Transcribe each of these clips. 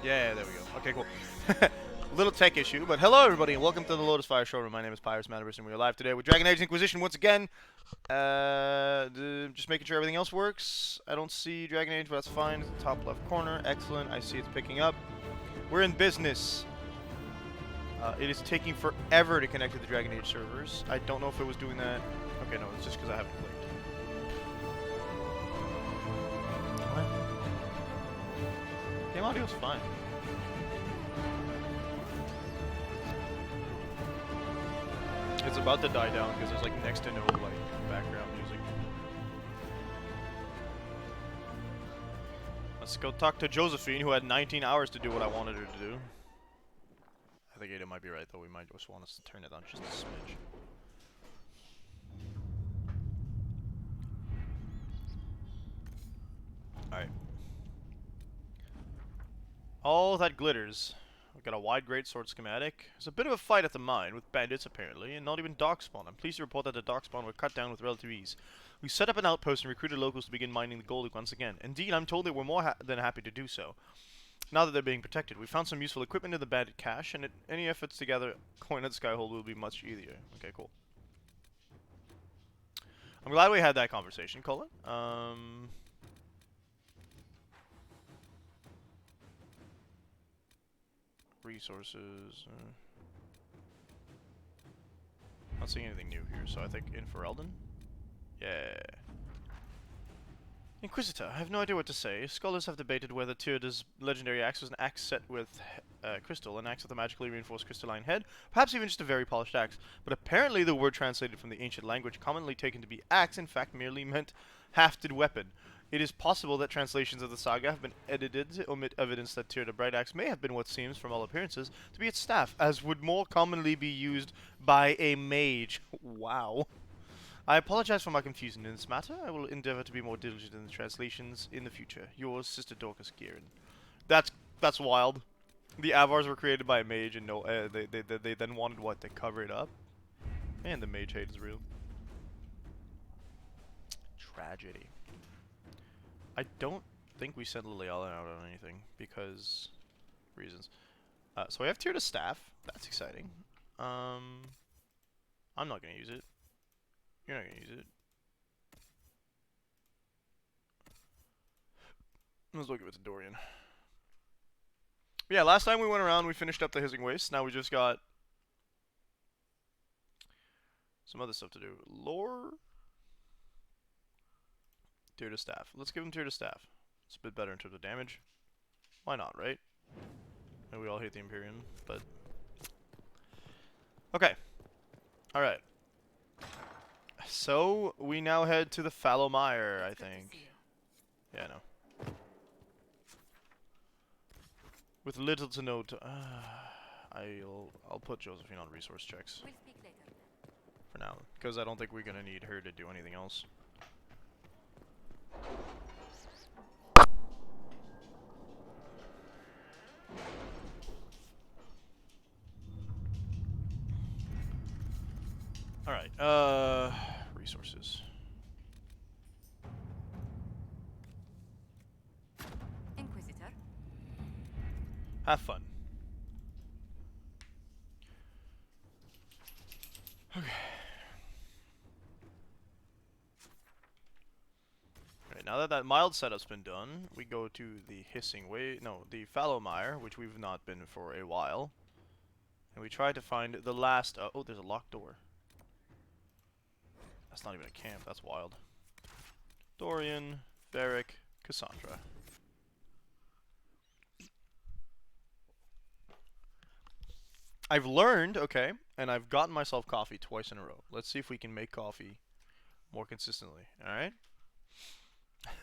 Yeah, there we go. Okay, cool. Little tech issue, but hello everybody and welcome to the Lotus Fire Showroom. My name is Pyrus Manivers and we are live today with Dragon Age Inquisition once again. Just making sure everything else works. I don't see Dragon Age, but that's fine. It's the top left corner. Excellent. I see it's picking up. We're in business. It is taking forever to connect to the Dragon Age servers. I don't know if it was doing that. Okay, no, it's just because I haven't clicked. What? Game audio's fine. It's about to die down because there's like next to no like background music. Let's go talk to Josephine, who had 19 hours to do what I wanted her to do. I think Ada might be right though. We might just want us to turn it on just a smidge. All right. All that glitters. We've got a wide greatsword schematic. There's a bit of a fight at the mine, with bandits apparently, and not even darkspawn. I'm pleased to report that the darkspawn were cut down with relative ease. We set up an outpost and recruited locals to begin mining the gold once again. Indeed, I'm told they were more than happy to do so. Now that they're being protected, we found some useful equipment in the bandit cache, and any efforts to gather coin at Skyhold will be much easier. Okay, cool. I'm glad we had that conversation, Colin. Resources. Not seeing anything new here, so I think in for Eldon. Yeah. Inquisitor, I have no idea what to say. Scholars have debated whether Tyrda's legendary axe was an axe set with crystal, an axe with a magically reinforced crystalline head, perhaps even just a very polished axe. But apparently the word translated from the ancient language commonly taken to be axe in fact merely meant hafted weapon. It is possible that translations of the saga have been edited to omit evidence that Tyrda Brightaxe may have been what seems, from all appearances, to be its staff, as would more commonly be used by a mage. Wow. I apologize for my confusion in this matter. I will endeavor to be more diligent in the translations in the future. Yours, Sister Dorcas Kieran. That's wild. The Avars were created by a mage, and no, they then wanted what, to cover it up? And the mage hate is real. Tragedy. I don't think we sent Liliana out on anything because reasons. So we have Tyrda's staff. That's exciting. I'm not gonna use it. You're not gonna use it. Let's look at it to Dorian. But yeah, last time we went around, we finished up the Hissing Waste. Now we just got some other stuff to do. Lore. Tyrda's staff. Let's give him Tyrda's staff. It's a bit better in terms of damage. Why not, right? And we all hate the Imperium, but... Okay. Alright. So, we now head to the Fallow Mire, I think. Yeah, I know. With little to no I'll put Josephine on resource checks. For now. Because I don't think we're gonna need her to do anything else. Alright, resources. Inquisitor. Have fun. Okay. Alright, now that that mild setup's been done, we go to the the Fallow Mire, which we've not been for a while. And we try to find the last, oh, there's a locked door. That's not even a camp, that's wild. Dorian, Varric, Cassandra. I've learned, okay, and I've gotten myself coffee twice in a row. Let's see if we can make coffee more consistently, alright?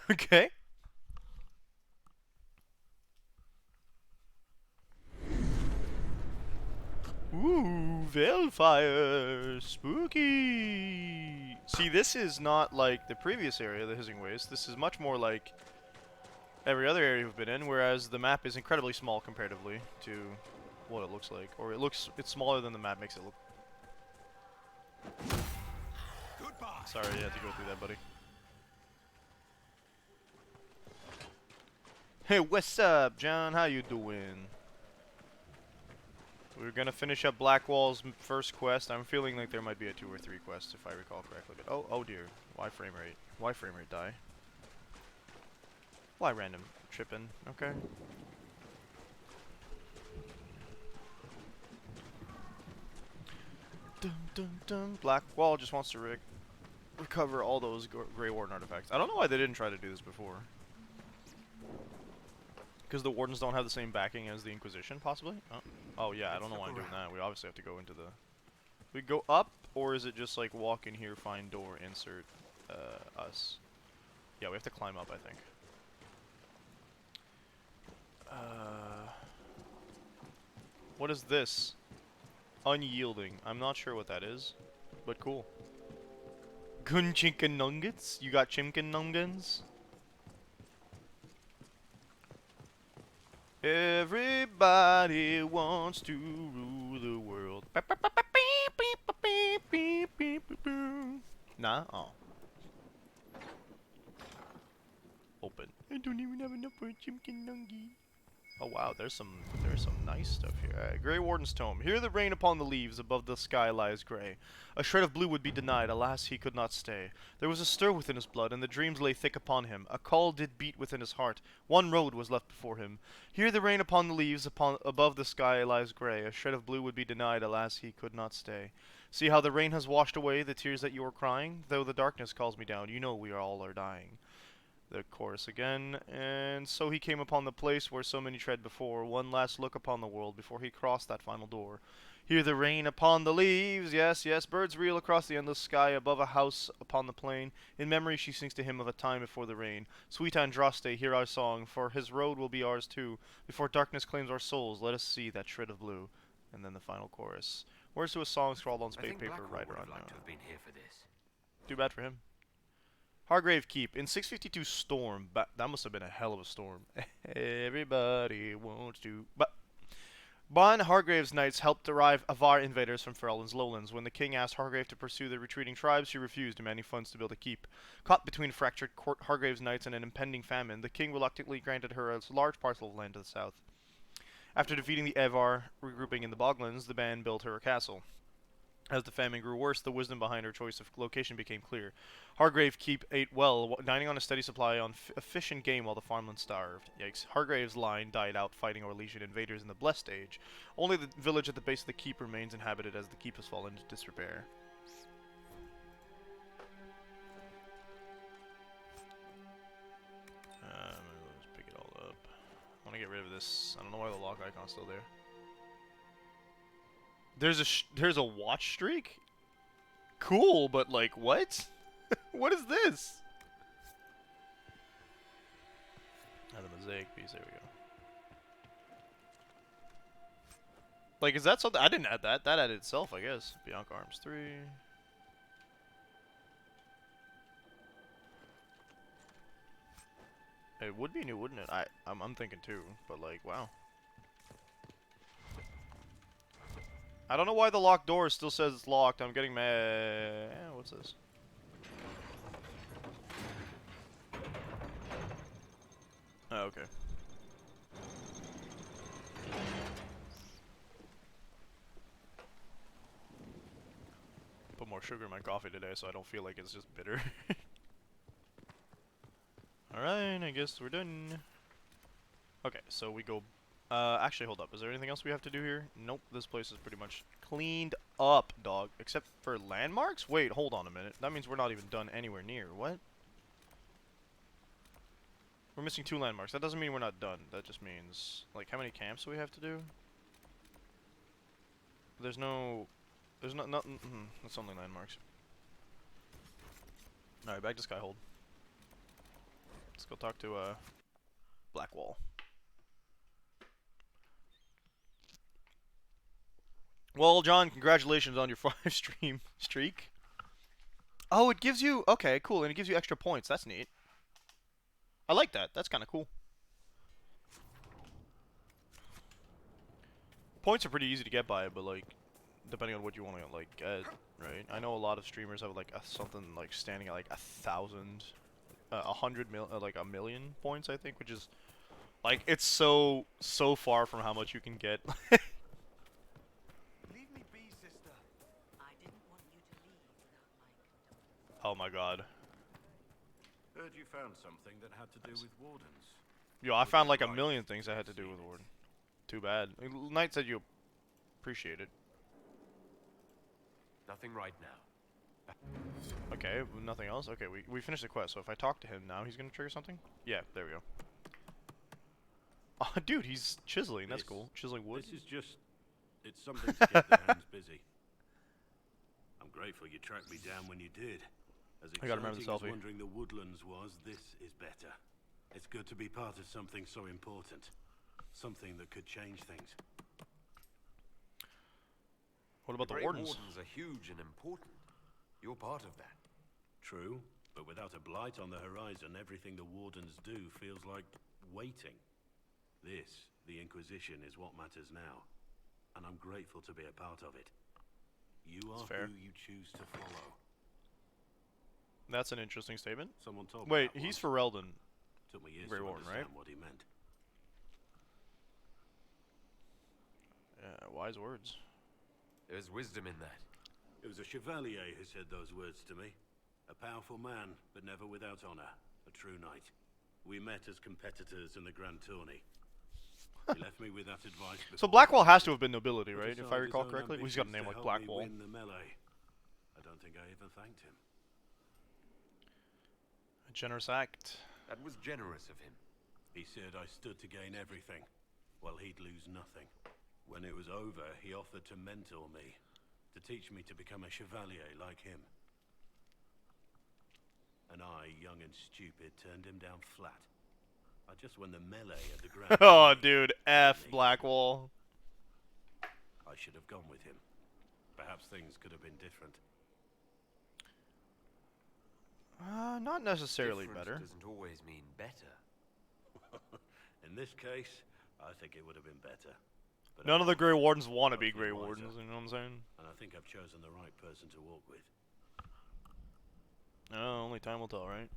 Okay. Ooh, Veilfire! Spooky! See, this is not like the previous area, the Hissing Waste. This is much more like every other area we've been in, whereas the map is incredibly small comparatively to what it looks like. Or it's smaller than the map makes it look. Goodbye. Sorry, you had to go through that, buddy. Hey, what's up, John? How you doing? We're gonna finish up Blackwall's first quest. I'm feeling like there might be a 2 or 3 quests if I recall correctly. But oh dear. Why frame rate? Why frame rate die? Why random tripping? Okay. Dun dun dun. Blackwall just wants to recover all those Grey Warden artifacts. I don't know why they didn't try to do this before. Because the Wardens don't have the same backing as the Inquisition, possibly? Oh yeah, I don't know why I'm doing that. We obviously have to go into the... We go up, or is it just like walk in here, find door, insert us? Yeah, we have to climb up, I think. What is this? Unyielding. I'm not sure what that is, but cool. Gun Chinkin Nuggets? You got Chimkin Nuggets? Everybody wants to rule the world. Nah? Oh. Open. I don't even have enough for a Chimkin Nugget. Oh wow, there's some nice stuff here. Grey Warden's Tome. Here the rain upon the leaves, above the sky lies grey. A shred of blue would be denied, alas he could not stay. There was a stir within his blood, and the dreams lay thick upon him. A call did beat within his heart. One road was left before him. Here the rain upon the leaves, above the sky lies grey. A shred of blue would be denied, alas he could not stay. See how the rain has washed away the tears that you are crying? Though the darkness calls me down, you know we all are dying. The chorus again. And so he came upon the place where so many tread before, one last look upon the world before he crossed that final door. Hear the rain upon the leaves, yes, yes, birds reel across the endless sky, above a house upon the plain. In memory she sings to him of a time before the rain. Sweet Andraste, hear our song, for his road will be ours too. Before darkness claims our souls, let us see that shred of blue. And then the final chorus. Words to a song scrawled on space paper right around now. Too bad for him. Hargrave Keep. In 652 Storm. That must have been a hell of a storm. Everybody wants to... Bon Hargrave's knights helped drive Avar invaders from Ferelden's lowlands. When the king asked Hargrave to pursue the retreating tribes, he refused, demanding funds to build a keep. Caught between fractured court Hargrave's knights and an impending famine, the king reluctantly granted her a large parcel of land to the south. After defeating the Avar, regrouping in the Boglands, the band built her a castle. As the famine grew worse, the wisdom behind her choice of location became clear. Hargrave Keep ate well, dining on a steady supply of fish and game while the farmland starved. Yikes. Hargrave's line died out fighting Orlesian invaders in the Blessed Age. Only the village at the base of the keep remains inhabited as the keep has fallen into disrepair. Let's pick it all up. I want to get rid of this. I don't know why the lock icon's still there. There's a watch streak? Cool, but like, what? What is this? Add a mosaic piece, there we go. Like, is that something? I didn't add that. That added itself, I guess. Bianca Arms 3. It would be new, wouldn't it? I'm thinking too, but like, wow. I don't know why the locked door still says it's locked. I'm getting mad. What's this? Oh, okay. Put more sugar in my coffee today so I don't feel like it's just bitter. Alright, I guess we're done. Okay, so we go... actually, hold up. Is there anything else we have to do here? Nope, this place is pretty much cleaned up, dog. Except for landmarks? Wait, hold on a minute. That means we're not even done anywhere near. What? We're missing 2 landmarks. That doesn't mean we're not done. That just means... Like, how many camps do we have to do? There's no... There's not... That's only landmarks. Alright, back to Skyhold. Let's go talk to, Blackwall. Well, John, congratulations on your 5-stream streak. Oh, it gives you... Okay, cool, and it gives you extra points. That's neat. I like that. That's kind of cool. Points are pretty easy to get by, but, like, depending on what you want to, like, get, right? I know a lot of streamers have, like, something, like, standing at, like, 1,000... 100 like a million points, I think, which is Like, it's so far from how much you can get. Leave me be, sister. I didn't want you to leave without my condolence. Oh my god. Heard you found something that had to do with wardens. Yo, I Were found they like a right million things to that had to do receive with it? Warden. Too bad. Knight said you appreciate it. Nothing right now. Okay, nothing else? Okay, we finished the quest, so if I talk to him now, he's gonna trigger something? Yeah, there we go. Oh, dude, he's chiseling. That's This- cool. Chiseling wood. This is just... It's something to keep their hands busy. I'm grateful you tracked me down when you did. As I gotta remember the exciting as selfie. wandering the woodlands was, this is better. It's good to be part of something so important. Something that could change things. What about the Great wardens? Wardens are huge and important. You're part of that. True, but without a blight on the horizon, everything the wardens do feels like waiting. This, the Inquisition, is what matters now. And I'm grateful to be a part of it. You That's are fair. who you choose to follow. That's an interesting statement. Someone told me Wait, that he's once. for Reldon. Took me years Grey to Warden, understand right? what he meant. Yeah, wise words. There's wisdom in that. It was a chevalier who said those words to me. A powerful man, but never without honor. A true knight. We met as competitors in the Grand Tourney. He left me with that advice. So before Blackwall he has to died. have been nobility, Put right? If I aside his recall own correctly. Well, he's got a ambitions name to like help me Blackwall. win the melee. I don't think I even thanked him. A generous act. That was generous of him. He said I stood to gain everything, while he'd lose nothing. When it was over, he offered to mentor me, to teach me to become a chevalier like him. And I, young and stupid, turned him down flat. I just won the melee at the Grand Oh, Tourney. dude, F Blackwall. I should have gone with him. Perhaps things could have been different. Not necessarily Different better. doesn't always mean better. In this case, I think it would have been better. But None I of the don't, Grey Wardens want to be Hopefully Grey wiser. Wardens, you know what I'm saying? and I think I've chosen the right person to walk with. Oh, only time will tell, right?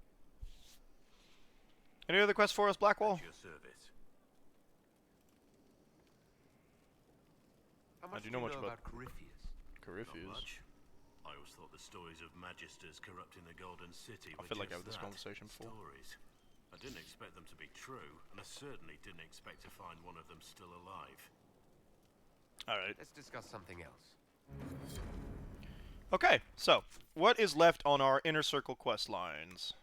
Any other quests for us, Blackwall? At your service. How I much do know much about about Corypheus? Not Corypheus. much. I always thought the stories of magisters corrupting the Golden City I were feel like just I've had this that, conversation before. stories. I didn't expect them to be true, and I certainly didn't expect to find one of them still alive. Alright. Let's discuss something else. Okay, so, what is left on our Inner Circle quest lines?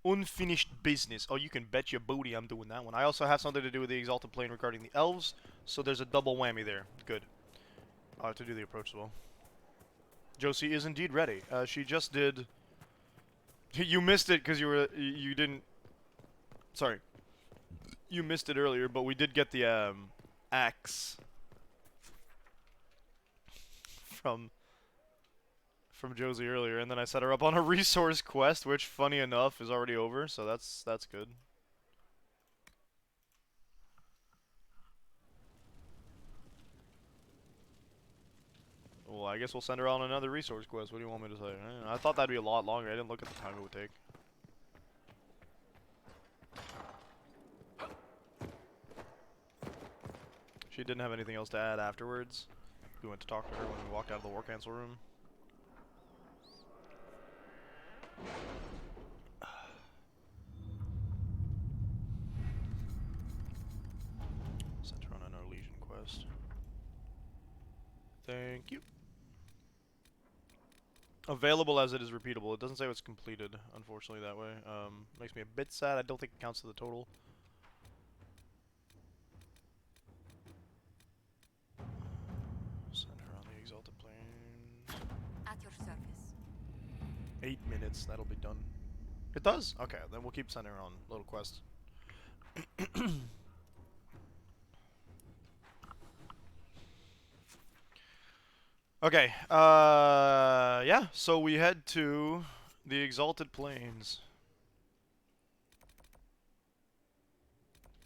Unfinished business. Oh, you can bet your booty I'm doing that one. I also have something to do with the Exalted Plane regarding the elves, so there's a double whammy there. Good. I'll have to do the approach as well. Josie is indeed ready. She just did... You missed it because you didn't... Sorry. You missed it earlier, but we did get the, axe from Josie earlier, and then I set her up on a resource quest, which, funny enough, is already over, so that's good. Well, I guess we'll send her on another resource quest. What do you want me to say? I thought that'd be a lot longer. I didn't look at the time it would take. She didn't have anything else to add afterwards. We went to talk to her when we walked out of the war cancel room. Sent her on another Legion quest. Thank you. Available as it is repeatable. It doesn't say it's completed, unfortunately, that way. Makes me a bit sad. I don't think it counts to the total. Send her on the Exalted Plane. At your service. 8 minutes, that'll be done. It does? Okay, then we'll keep sending her on little quests. Okay, yeah, so we head to the Exalted Plains.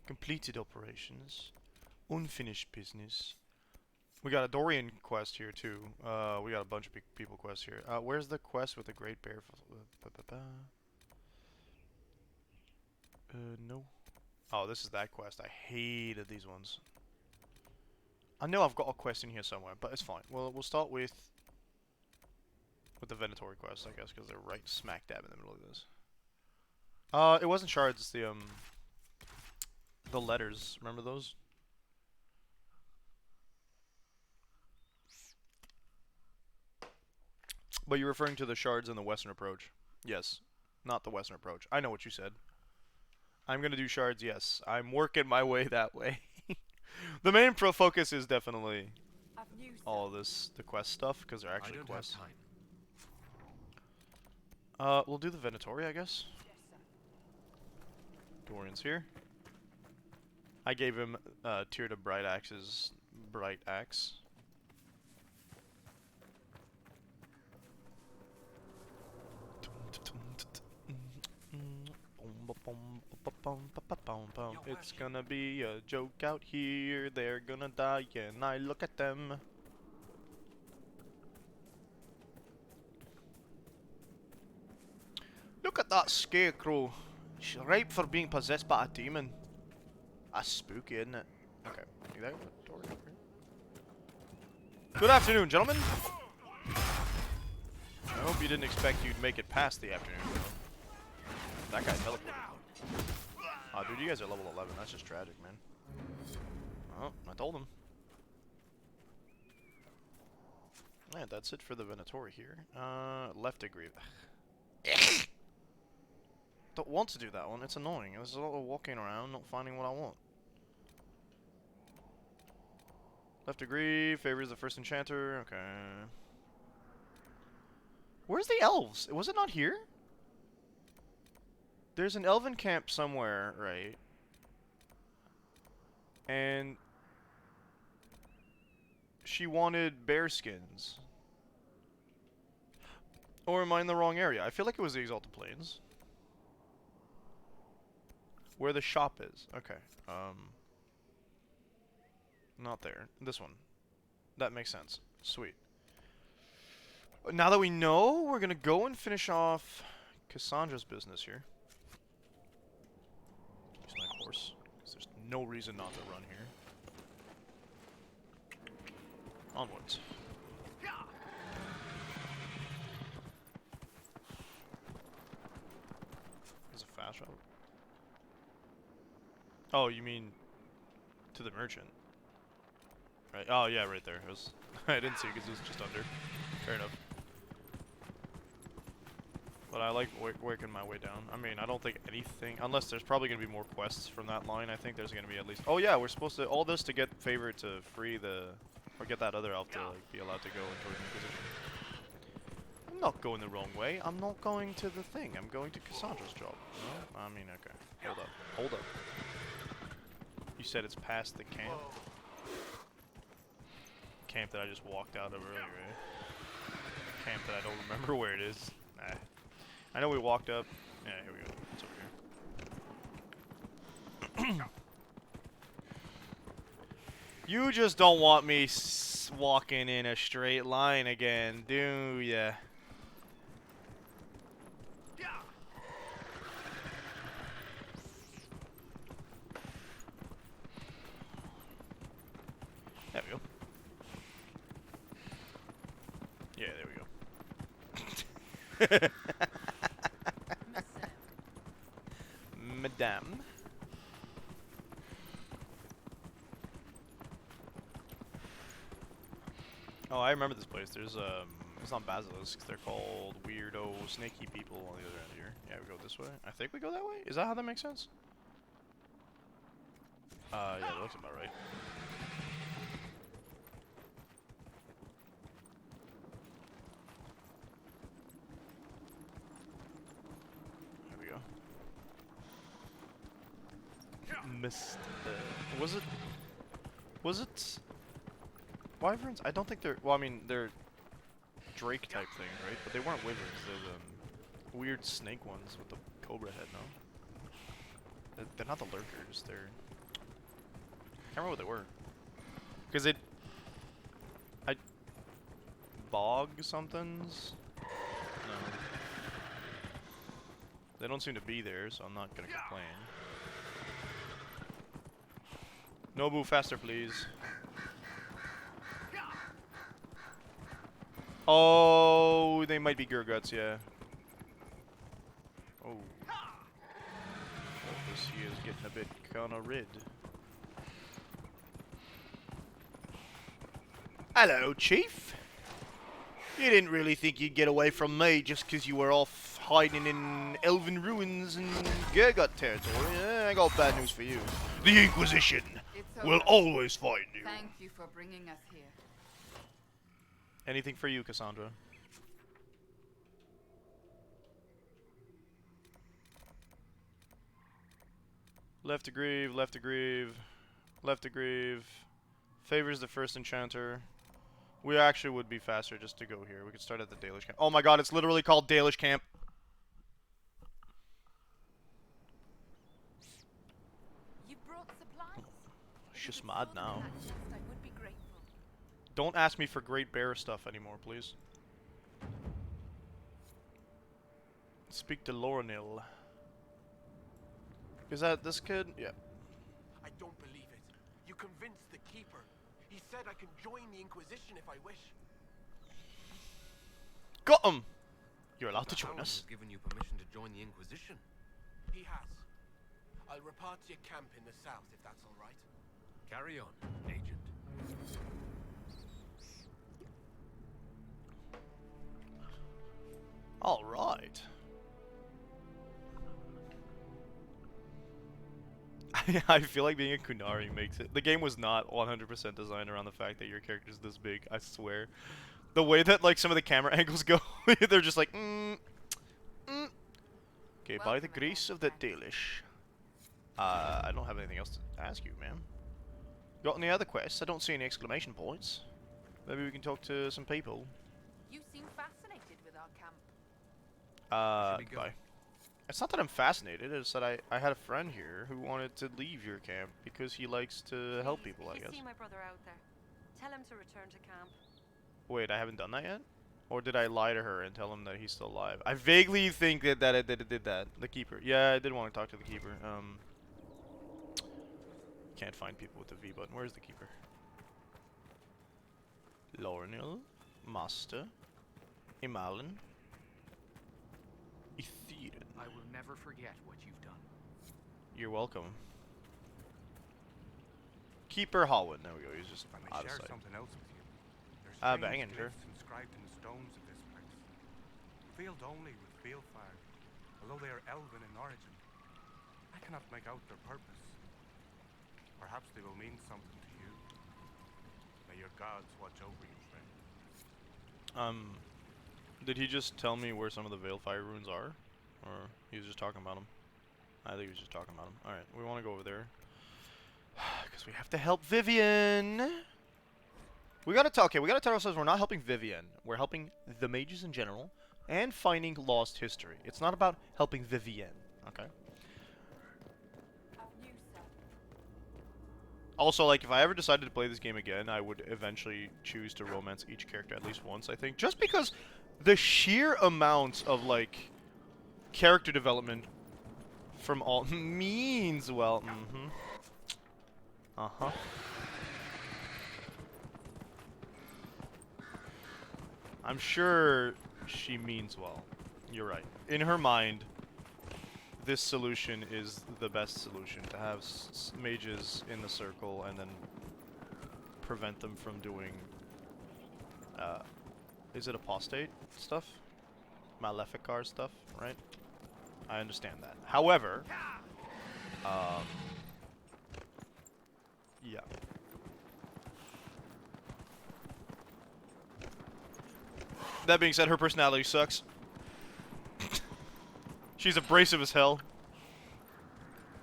Completed operations. Unfinished business. We got a Dorian quest here, too. We got a bunch of people quests here. Where's the quest with the Great Bear? No. Oh, this is that quest. I hated these ones. I know I've got a quest in here somewhere, but it's fine. We'll start with the Venatori quest, I guess, because they're right smack dab in the middle of this. It wasn't shards. It's the letters. Remember those? But you're referring to the shards in the Western approach. Yes, not the Western approach. I know what you said. I'm gonna do shards. Yes, I'm working my way that way. The main focus is definitely I've news, all of this, the quest stuff, because they're I actually don't quests. have time. We'll do the Venatori, I guess. Yes, sir. Dorian's here. I gave him tier to Bright Axe's Bright Axe. It's gonna be a joke out here. They're gonna die, and I look at them. Look at that scarecrow. She's ripe for being possessed by a demon. That's spooky, isn't it? Okay. You there? Good afternoon, gentlemen. I hope you didn't expect you'd make it past the afternoon. That guy teleported. Oh, dude, you guys are level 11. That's just tragic, man. Oh, I told him. Yeah, that's it for the Venatori here. Left degree. Don't want to do that one. It's annoying. There's a lot of walking around, not finding what I want. Left degree favors the first enchanter. Okay. Where's the elves? Was it not here? There's an elven camp somewhere, right? And she wanted bear skins. Or am I in the wrong area? I feel like it was the Exalted Plains. Where the shop is. Okay. Not there. This one. That makes sense. Sweet. Now that we know, we're gonna go and finish off Cassandra's business here. Use my horse, because there's no reason not to run here. Onwards. There's a fast route. Oh, you mean to the merchant? Right. Oh yeah, right there. It was. I didn't see it because it was just under. Fair enough. But I like working my way down. I mean, I don't think anything, unless there's probably gonna be more quests from that line. I think there's gonna be at least. Oh yeah, we're supposed to all this to get favor to free the, or get that other elf to like be allowed to go into the Inquisition. I'm not going the wrong way. I'm not going to the thing. I'm going to Cassandra's job. No? I mean, okay. Hold up. Hold up. You said it's past the camp. Camp that I just walked out of earlier, right? Camp that I don't remember where it is. Nah. I know we walked up. Yeah, here we go. It's over here. You just don't want me walking in a straight line again, do ya? There we go. Yeah, there we go. Madame. Oh, I remember this place. There's it's not basilisks. They're called weirdo snaky people on the other end here. Yeah, we go this way. I think we go that way. Is that how that makes sense? Yeah, that looks about right. There we go. Missed. Was it wyverns? I don't think they're. Well, I mean they're drake type thing, right? But they weren't wyverns. They're the weird snake ones with the cobra head. No, they're not the lurkers. They're. I can't remember what they were. Because bog somethings. No. They don't seem to be there, so I'm not gonna complain. Nobu, faster, please. Oh, they might be Gurguts, yeah. Oh. This here is getting a bit kinda red. Hello, Chief. You didn't really think you'd get away from me just 'cause you were off hiding in elven ruins and Gurgut territory. I got bad news for you. The Inquisition It's will over. always find you. Thank you for bringing us here. Anything for you, Cassandra. Left to grieve, left to grieve, left to grieve. Favors the first enchanter. We actually would be faster just to go here. We could start at the Dalish camp. Oh my god, it's literally called Dalish camp. You brought supplies. If She's you could mad store them now. in that chest, I would be grateful. Don't ask me for Great Bear stuff anymore, please. Speak to Loranil. Is that this kid? Yeah. I don't believe it. You convinced the Keeper. He said I can join the Inquisition if I wish. Got him! You're allowed to The join Hound us. has given you permission to join the Inquisition. He has. I'll report to your camp in the south if that's all right. Carry on, Agent. Alright. I feel like being a Kunari makes it. The game was not 100% designed around the fact that your character's this big, I swear. The way that like some of the camera angles go, they're just like, Okay, by the Welcome grace again, of the friend. Dalish. I don't have anything else to ask you, ma'am. Got any other quests? I don't see any exclamation points. Maybe we can talk to some people. You seem fascinated with our camp. Should we go? Bye. It's not that I'm fascinated, it's that I had a friend here who wanted to leave your camp because he likes to help Please, people, I if you guess. see my brother out there, tell him to return to camp. Wait, I haven't done that yet? Or did I lie to her and tell him that he's still alive? I vaguely think that I did that. The Keeper. Yeah, I did want to talk to the Keeper. Can't find people with the V button. Where's the Keeper? Loranil, Master, Imalin, Etherin. I will never forget what you've done. You're welcome. Keeper Holland. There we go. He's just If I may out of share sight. something else with you. There's Ah, strange banging, sure. glyphs inscribed in the stones of this place. Veiled only with Veilfire, although they are elven in origin. I cannot make out their purpose. Perhaps they will mean something to you. May your gods watch over you, friend. Did he just tell me where some of the Veilfire runes are? Or he was just talking about them? I think he was just talking about them. Alright, we want to go over there. Because we have to help Vivian! We gotta tell ourselves we're not helping Vivian. We're helping the mages in general and finding lost history. It's not about helping Vivian, okay? Of you, sir. Also, like, if I ever decided to play this game again, I would eventually choose to romance each character at least once, I think. Just because the sheer amount of, like, character development from all means well. Uh-huh. I'm sure she means well. You're right. In her mind, this solution is the best solution, to have mages in the circle and then prevent them from doing, is it apostate stuff? Maleficar stuff, right? I understand that. However, yeah. That being said, her personality sucks. She's abrasive as hell.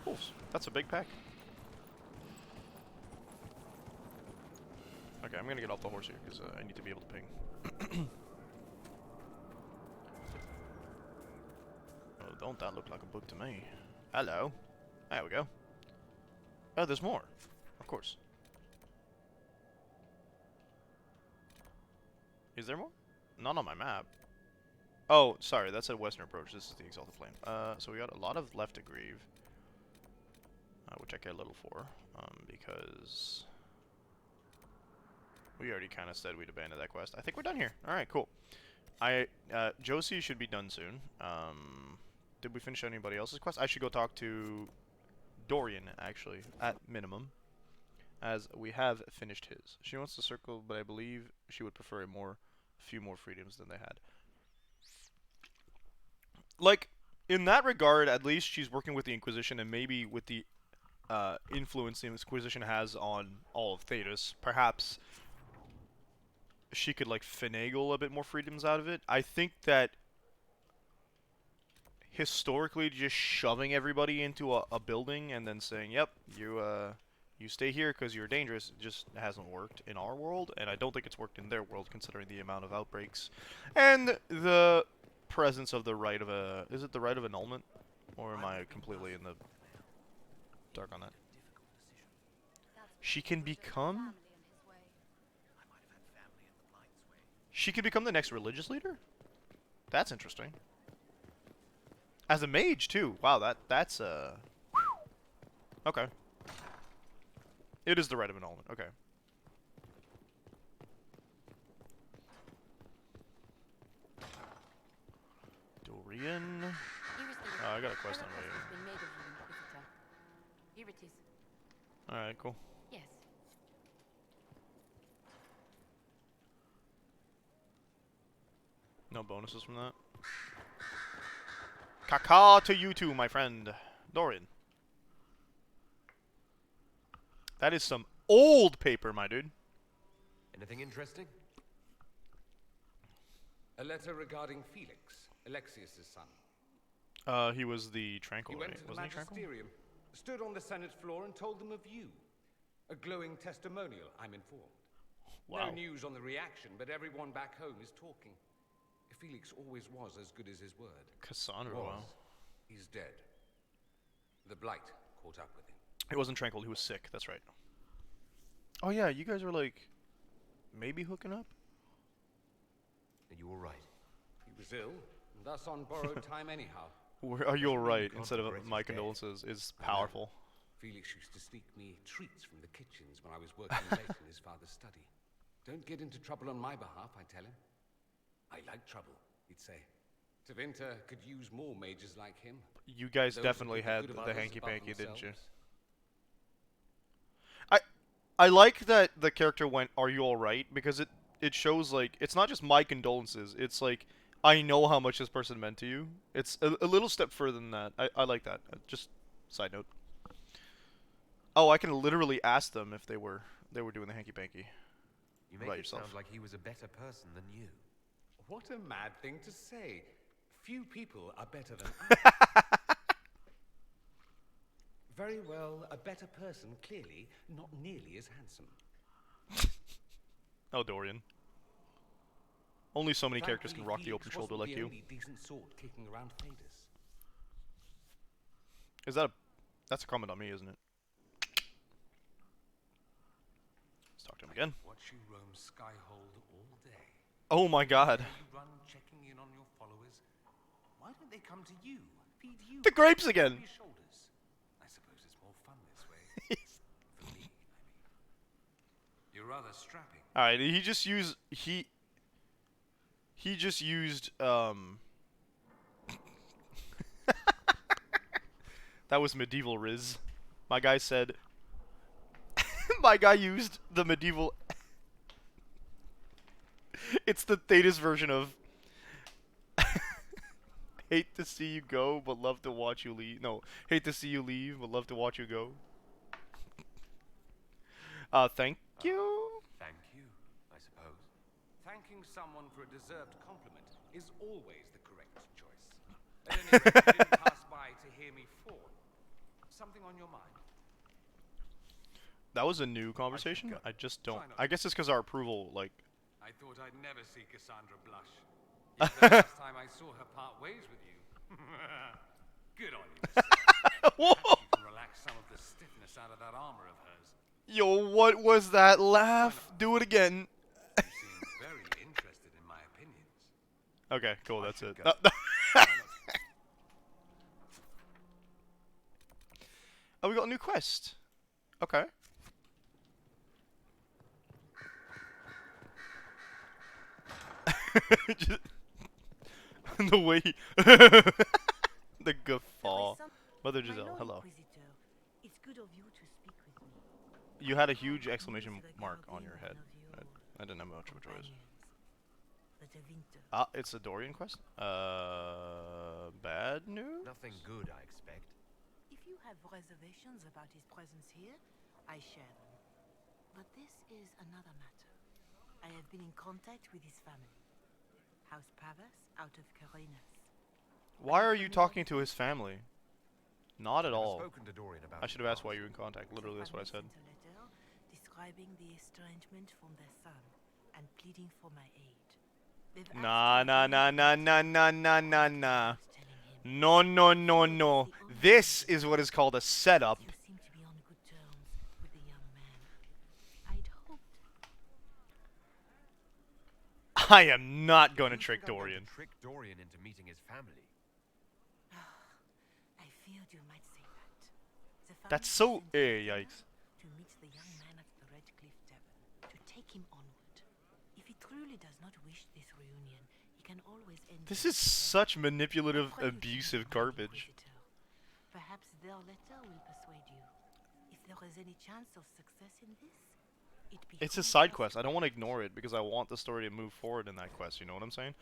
Ooh, that's a big pack. Okay, I'm gonna get off the horse here because I need to be able to ping. Oh, don't that look like a book to me? Hello. There we go. Oh, there's more. Of course. Is there more? Not on my map. Oh, sorry, that's a western approach. This is the Exalted Flame. So we got a lot of left to grieve. Which I care little for. Because we already kind of said we'd abandon that quest. I think we're done here. All right, cool. Josie should be done soon. Did we finish anybody else's quest? I should go talk to Dorian, actually, at minimum, as we have finished his. She wants to circle, but I believe she would prefer a few more freedoms than they had. Like, in that regard, at least she's working with the Inquisition, and maybe with the influence the Inquisition has on all of Thetis, perhaps she could, like, finagle a bit more freedoms out of it. I think that historically just shoving everybody into a building and then saying, yep, you stay here because you're dangerous, just hasn't worked in our world, and I don't think it's worked in their world considering the amount of outbreaks and the presence of the right of a... Is it the right of annulment? Or am I completely in the dark on that? She can become... She can become the next religious leader? That's interesting. As a mage, too. Wow, that's okay. It is the right of annulment. Okay. Dorian. I got a quest on my... Here it is. Alright, cool. Yes. No bonuses from that? Caca to you too, my friend. Dorian. That is some old paper, my dude. Anything interesting? A letter regarding Felix, Alexius's son. He was the Tranquil, He went right? to the Wasn't he Tranquil? magisterium, stood on the Senate floor and told them of you. A glowing testimonial, I'm informed. Wow. No news on the reaction, but everyone back home is talking. Felix always was as good as his word. Cassandra, wow. He's dead. The blight caught up with him. He wasn't Tranquil, he was sick, that's right. Oh yeah, you guys were like, maybe hooking up? Are you alright? He was ill, and thus on borrowed time anyhow. Are you alright, God, instead of Grace is my dead. condolences, is powerful. Felix used to sneak me treats from the kitchens when I was working late in his father's study. Don't get into trouble on my behalf, I tell him. I like trouble, he'd say. Tevinter could use more mages like him. You guys Those definitely who put the had good of the others hanky-panky, above didn't you? themselves. I like that the character went, are you alright? Because it shows, like, it's not just my condolences, it's like, I know how much this person meant to you. It's a little step further than that. I like that. Just side note. Oh, I can literally ask them if they were doing the hanky-panky. You make About it yourself. sound like he was a better person than you. What a mad thing to say. Few people are better than I. Very well, a better person, clearly, not nearly as handsome. Oh, Dorian. Only so many Frankly, characters can rock the Felix open shoulder wasn't like the you. only decent sort kicking around Thetis. Is that that's a comment on me, isn't it? Let's talk to him again. Watch you roam Skyhold all day. Oh my god. You run checking in on your followers. Why don't they come to you? Feed you. The grapes on again. your shoulders. I suppose it's more fun this way. For me, I mean. You're rather strapping. Alright, he just used he just used that was medieval Riz. My guy said my guy used the medieval it's the Thetis version of hate to see you go but love to watch you leave. No, hate to see you leave but love to watch you go. Thank you. Thank you, I suppose. Thanking someone for a deserved compliment is always the correct choice. At any rate, you didn't pass by to hear me fawn. Something on your mind? That was a new conversation. I just don't. Try not I guess it's because our approval, like. I thought I'd never see Cassandra blush. Yet the last time I saw her part ways with you. Good on you, Miss. Whoa! Perhaps you can relax some of the stiffness out of that armor of hers. Yo, what was that laugh? Do it again. You seem very interested in my opinions. Okay, cool. That's it. go. Oh, we got a new quest. Okay. Just the way he the guffaw. Mother My Giselle, Lord hello. Inquisitor, it's good of you to speak with me. You had a I huge have exclamation news mark on regarding your head. one of your I didn't have much of a choice. companions, the De Winter. Ah, it's a Dorian quest? Bad news? Nothing good, I expect. If you have reservations about his presence here, I share them. But this is another matter. I have been in contact with his family. House Pavas out of Carenas. Why are you talking to his family? Not at I've never all. spoken to Dorian about I his should have asked why past. you were in contact. Literally, that's what I said. Sent a letter describing the estrangement from their son and pleading for my aid. They've asked Nah, me nah, to nah, nah, nah, nah, nah, nah, telling nah. him No, no, no, no. This is what is called a setup. you seem to be on good terms with the young man. I'd hoped I am not going to You trick think I'm going to Dorian. trick Dorian into meeting his family. I feared you might say that. The That's family so... sent a yikes. lieutenant to meet the young man at the Red Cliff Tavern, to take him onward. If he truly does not wish this reunion, he can always end This it is there. such manipulative, I pray you think abusive of my garbage. Inquisitor. Perhaps their letter will persuade you. If there is any chance of success in this, It's a side quest. I don't want to ignore it because I want the story to move forward in that quest, you know what I'm saying?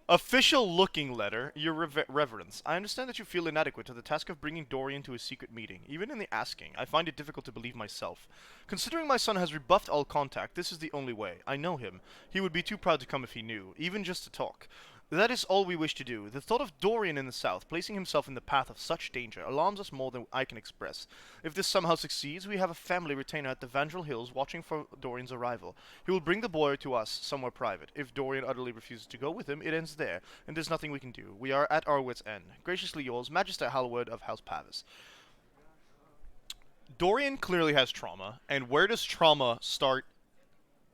Official looking letter, Your Reverence. I understand that you feel inadequate to the task of bringing Dorian to a secret meeting. Even in the asking, I find it difficult to believe myself. Considering my son has rebuffed all contact, this is the only way. I know him. He would be too proud to come if he knew, even just to talk. That is all we wish to do. The thought of Dorian in the south, placing himself in the path of such danger, alarms us more than I can express. If this somehow succeeds, we have a family retainer at the Vandrel Hills watching for Dorian's arrival. He will bring the boy to us somewhere private. If Dorian utterly refuses to go with him, it ends there, and there's nothing we can do. We are at our wits' end. Graciously yours, Magister Hallward of House Pavis. Dorian clearly has trauma, and where does trauma start?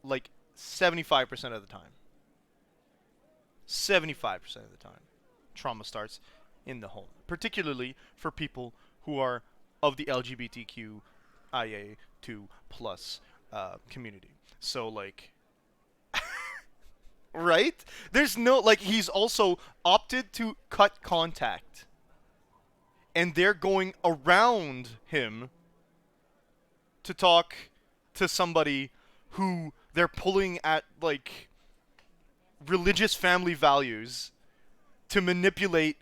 Like 75% of the time. 75% of the time, trauma starts in the home, particularly for people who are of the LGBTQIA2 plus community. So, like, right? There's no, like, he's also opted to cut contact, and they're going around him to talk to somebody who they're pulling at, like, religious family values to manipulate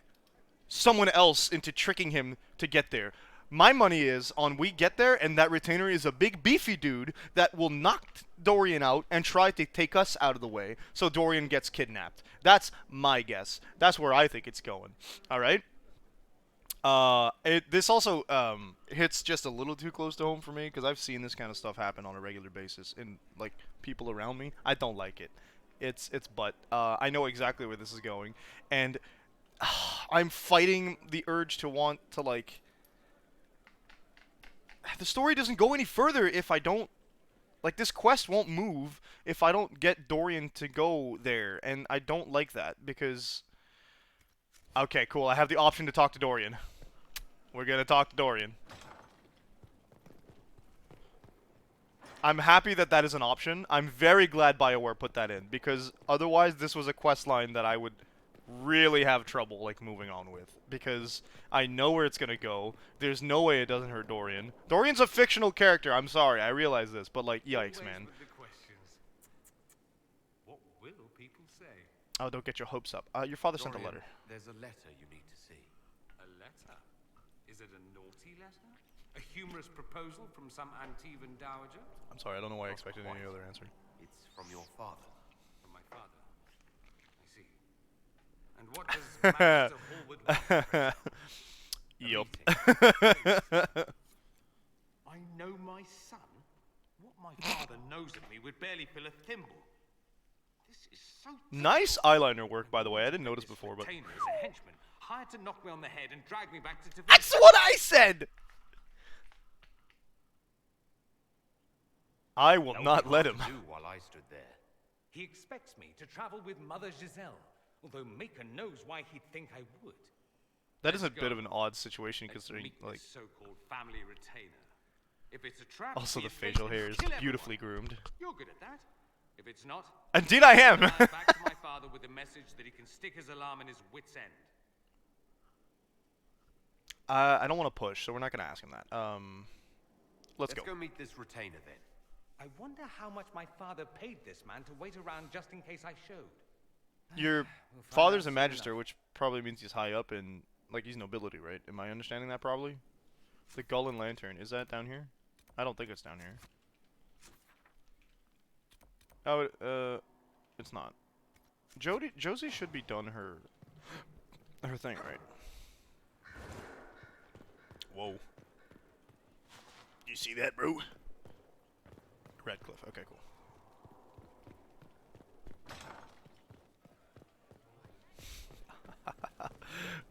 someone else into tricking him to get there. My money is on we get there and that retainer is a big beefy dude that will knock Dorian out and try to take us out of the way so Dorian gets kidnapped. That's my guess. That's where I think it's going. Alright? This also hits just a little too close to home for me because I've seen this kind of stuff happen on a regular basis in, like, people around me. I don't like it. But I know exactly where this is going, and I'm fighting the urge to want to, like, the story doesn't go any further if I don't, like, this quest won't move if I don't get Dorian to go there, and I don't like that because, okay, cool, I have the option to talk to Dorian. We're gonna talk to Dorian. I'm happy that that is an option. I'm very glad BioWare put that in, because otherwise this was a quest line that I would really have trouble, like, moving on with. Because I know where it's gonna go. There's no way it doesn't hurt Dorian. Dorian's a fictional character, I'm sorry, I realize this, but, like, yikes, Always man. with the questions. What will people say? Oh, don't get your hopes up. Your father sent a Dorian, letter. there's a letter you need to see. A letter? Is it a naughty letter? A humorous proposal from some Antivan dowager? I'm sorry, I don't know why I Not expected any quite. other answer. It's from your father. From my father. I see. And what does Magister Hallward want? Yup. I know my son? What my father knows of me would barely fill a thimble. This is so Nice eyeliner work, by the way. I didn't notice This before, but... retainer is a henchman, hired to knock me on the head and drag me back to Tavern. That's what I said! I will That would not be let hard him. to do while I stood there. He expects me to travel with Mother Giselle, although Maker knows why he'd think I would. That is a Let's bit go. of an odd situation Let's considering, meet like... this so-called family retainer. If it's a trap, Also, we the facial hair is kill everyone. beautifully groomed. You're good at that. If it's not, Indeed, I am. I'll back to my father with a message that he can stick his alarm in his wit's end. I don't want to push, so we're not gonna ask him that. Let's go. Let's go meet this retainer then. I wonder how much my father paid this man to wait around just in case I showed. Your We'll find father's out a soon magister, enough. which probably means he's high up in, like, he's nobility, right? Am I understanding that probably? The Gull and Lantern, is that down here? I don't think it's down here. Oh, it's not. Josie should be done her thing, right? Whoa. You see that, bro? Redcliffe. Okay, cool.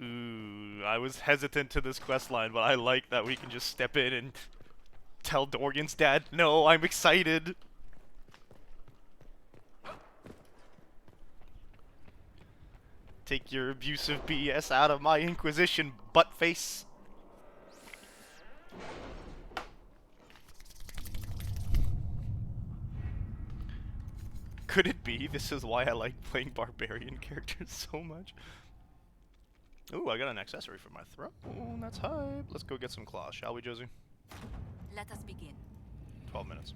Ooh, I was hesitant to this quest line, but I like that we can just step in and tell Dorian's dad, no, I'm excited. Take your abusive BS out of my Inquisition butt face. Could it be this is why I like playing barbarian characters so much? Ooh, I got an accessory for my throne. Oh, that's hype. Let's go get some claws, shall we, Josie? Let us begin. 12 minutes.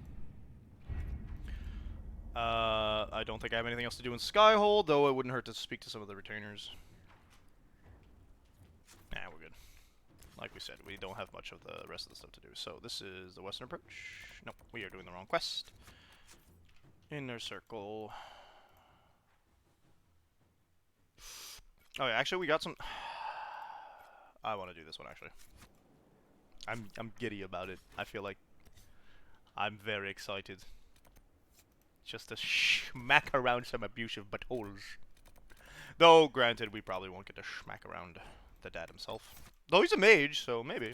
I don't think I have anything else to do in Skyhold, though it wouldn't hurt to speak to some of the retainers. Nah, we're good. Like we said, we don't have much of the rest of the stuff to do. So this is the western approach. Nope, we are doing the wrong quest. Inner circle. Oh yeah, actually we got some... I want to do this one, actually. I'm giddy about it. I feel like I'm very excited. Just to smack around some abusive buttholes. Though, granted, we probably won't get to smack around the dad himself. Though he's a mage, so maybe.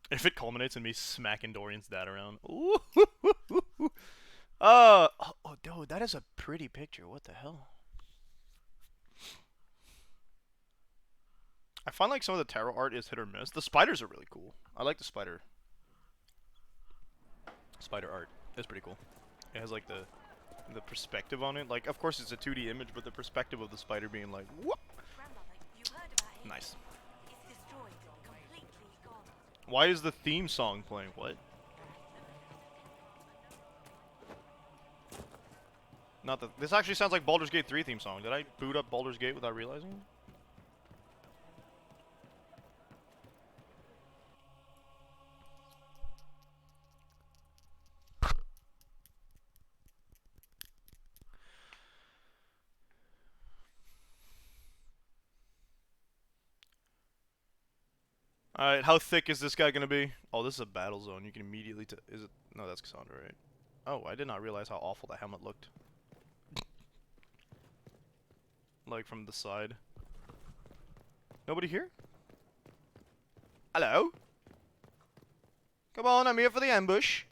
If it culminates in me smacking Dorian's dad around. Ooh. Oh, dude, that is a pretty picture. What the hell? I find like some of the tarot art is hit or miss. The spiders are really cool. I like the spider art. It's pretty cool. It has like the perspective on it. Like, of course it's a 2D image, but the perspective of the spider being like, whoop. Nice. Why is the theme song playing? What? Not the. This actually sounds like Baldur's Gate 3 theme song. Did I boot up Baldur's Gate without realizing? Alright, how thick is this guy gonna be? Oh, this is a battle zone. You can immediately is it? No, that's Cassandra, right? Oh, I did not realize how awful the helmet looked. Like, from the side. Nobody here? Hello? Come on, I'm here for the ambush.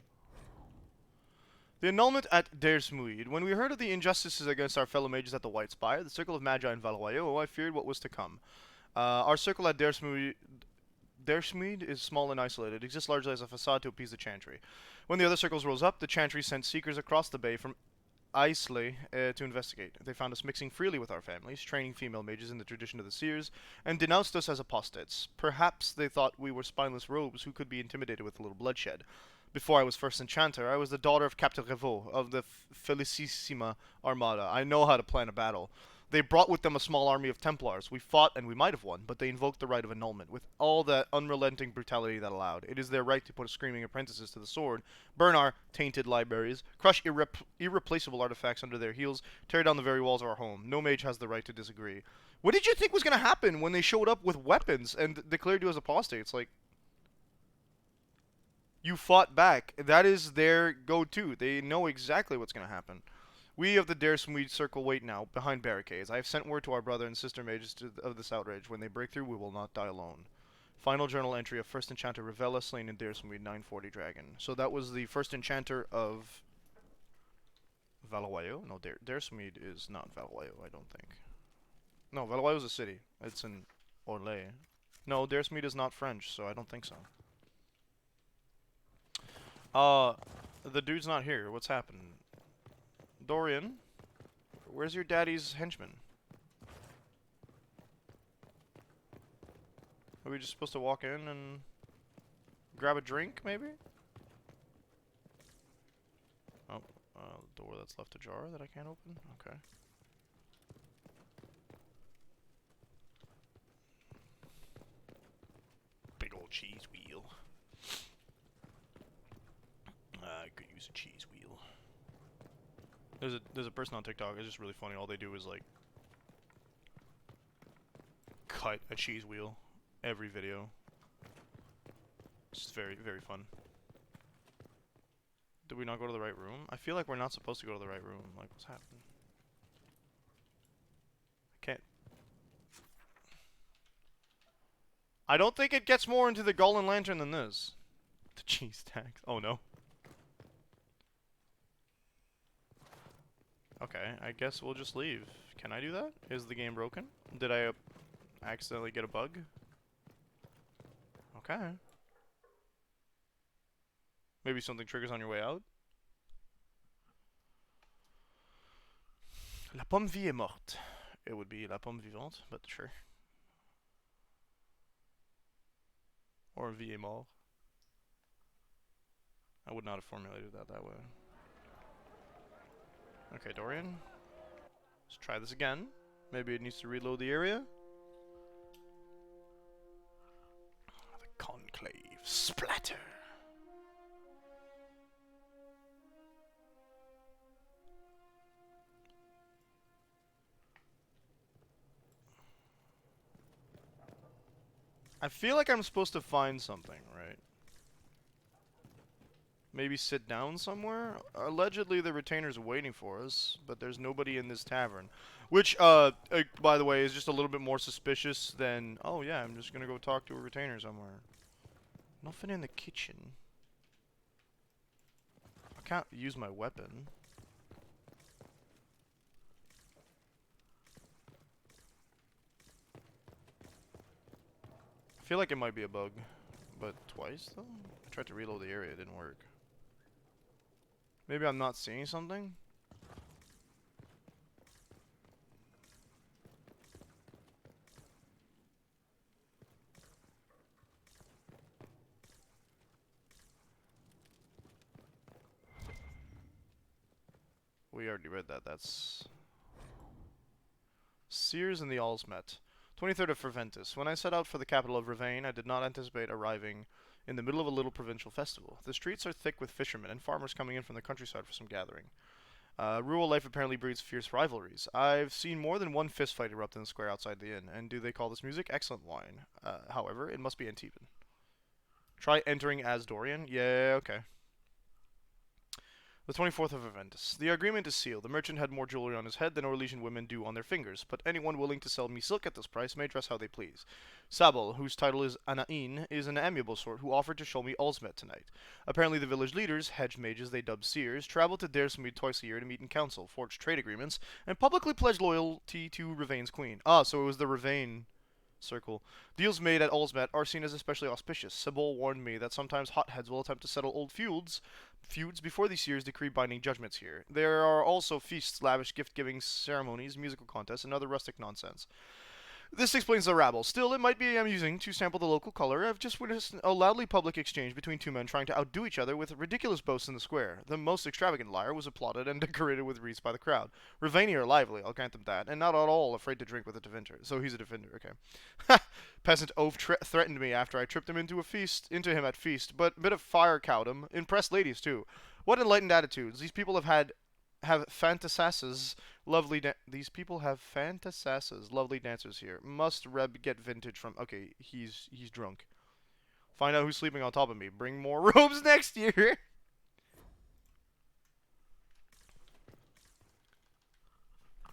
The annulment at Dersmuid. When we heard of the injustices against our fellow mages at the White Spire, the Circle of Magi in Valoyo, I feared what was to come. Our circle at Dersmuid is small and isolated. It exists largely as a facade to appease the Chantry. When the other circles rose up, the Chantry sent seekers across the bay from Islay to investigate. They found us mixing freely with our families, training female mages in the tradition of the seers, and denounced us as apostates. Perhaps they thought we were spineless rogues who could be intimidated with a little bloodshed. Before I was first enchanter, I was the daughter of Captain Revaux of the Felicissima Armada. I know how to plan a battle. They brought with them a small army of Templars. We fought, and we might have won, but they invoked the right of annulment, with all that unrelenting brutality that allowed. It is their right to put screaming apprentices to the sword, burn our tainted libraries, crush irreplaceable artifacts under their heels, tear down the very walls of our home. No mage has the right to disagree. What did you think was going to happen when they showed up with weapons and declared you as apostates? Like, you fought back. That is their go-to. They know exactly what's going to happen. We of the Dersmuid Circle wait now, behind barricades. I have sent word to our brother and sister mages of this outrage. When they break through, we will not die alone. Final journal entry of first enchanter Revella slain in Dersmuid 940 Dragon. So that was the first enchanter of Valoyo? No, Dersmuid is not Valoyo, I don't think. No, Valois was a city. It's in Orlais. No, Dersmead is not French, so I don't think so. The dude's not here. What's happened? Dorian, where's your daddy's henchman? Are we just supposed to walk in and grab a drink, maybe? Oh, door that's left ajar that I can't open? Okay. Big old cheese wheel. I could use a cheese wheel. There's a person on TikTok, it's just really funny. All they do is like cut a cheese wheel every video. It's just very, very fun. Did we not go to the right room? I feel like we're not supposed to go to the right room. Like, what's happening? I can't. I don't think it gets more into the Golden Lantern than this. The cheese tax. Oh no. Okay, I guess we'll just leave. Can I do that? Is the game broken? Did I accidentally get a bug? Okay. Maybe something triggers on your way out? La pomme vie est morte. It would be la pomme vivante, but sure. Or vie est mort. I would not have formulated that way. Okay, Dorian. Let's try this again. Maybe it needs to reload the area. The conclave. Splatter! I feel like I'm supposed to find something, right? Maybe sit down somewhere? Allegedly, the retainer's waiting for us, but there's nobody in this tavern. Which, by the way, is just a little bit more suspicious than, oh yeah, I'm just gonna go talk to a retainer somewhere. Nothing in the kitchen. I can't use my weapon. I feel like it might be a bug. But twice, though? I tried to reload the area, it didn't work. Maybe I'm not seeing something? We already read that, that's... Sears and the Alls met. 23rd of Ferventus. When I set out for the capital of Ravane, I did not anticipate arriving in the middle of a little provincial festival. The streets are thick with fishermen and farmers coming in from the countryside for some gathering. Rural life apparently breeds fierce rivalries. I've seen more than one fist fight erupt in the square outside the inn. And do they call this music? Excellent wine. However, it must be Antibon. Try entering as Dorian? Yeah, okay. The 24th of Aventus. The agreement is sealed. The merchant had more jewelry on his head than Orlesian women do on their fingers, but anyone willing to sell me silk at this price may dress how they please. Sabel, whose title is Anain, is an amiable sort who offered to show me Ulsmet tonight. Apparently the village leaders, hedge mages they dub seers, travel to Dersmead twice a year to meet in council, forge trade agreements, and publicly pledge loyalty to Ravane's queen. Ah, so it was the Ravane circle. Deals made at Ulsmet are seen as especially auspicious. Sabol warned me that sometimes hotheads will attempt to settle old feuds before these years decree binding judgments here. There are also feasts, lavish gift-giving ceremonies, musical contests, and other rustic nonsense. This explains the rabble. Still, it might be amusing to sample the local color. I've just witnessed a loudly public exchange between two men trying to outdo each other with ridiculous boasts in the square. The most extravagant lyre was applauded and decorated with wreaths by the crowd. Ravani are lively, I'll grant them that, and not at all afraid to drink with a defender. So he's a defender, okay. Peasant oaf threatened me after I tripped him into him at feast, but a bit of fire cowed him. Impressed ladies, too. What enlightened attitudes. These people have fantasasses, these people have fantasasses, lovely dancers here. Must Reb get vintage from... Okay, he's drunk. Find out who's sleeping on top of me. Bring more robes next year.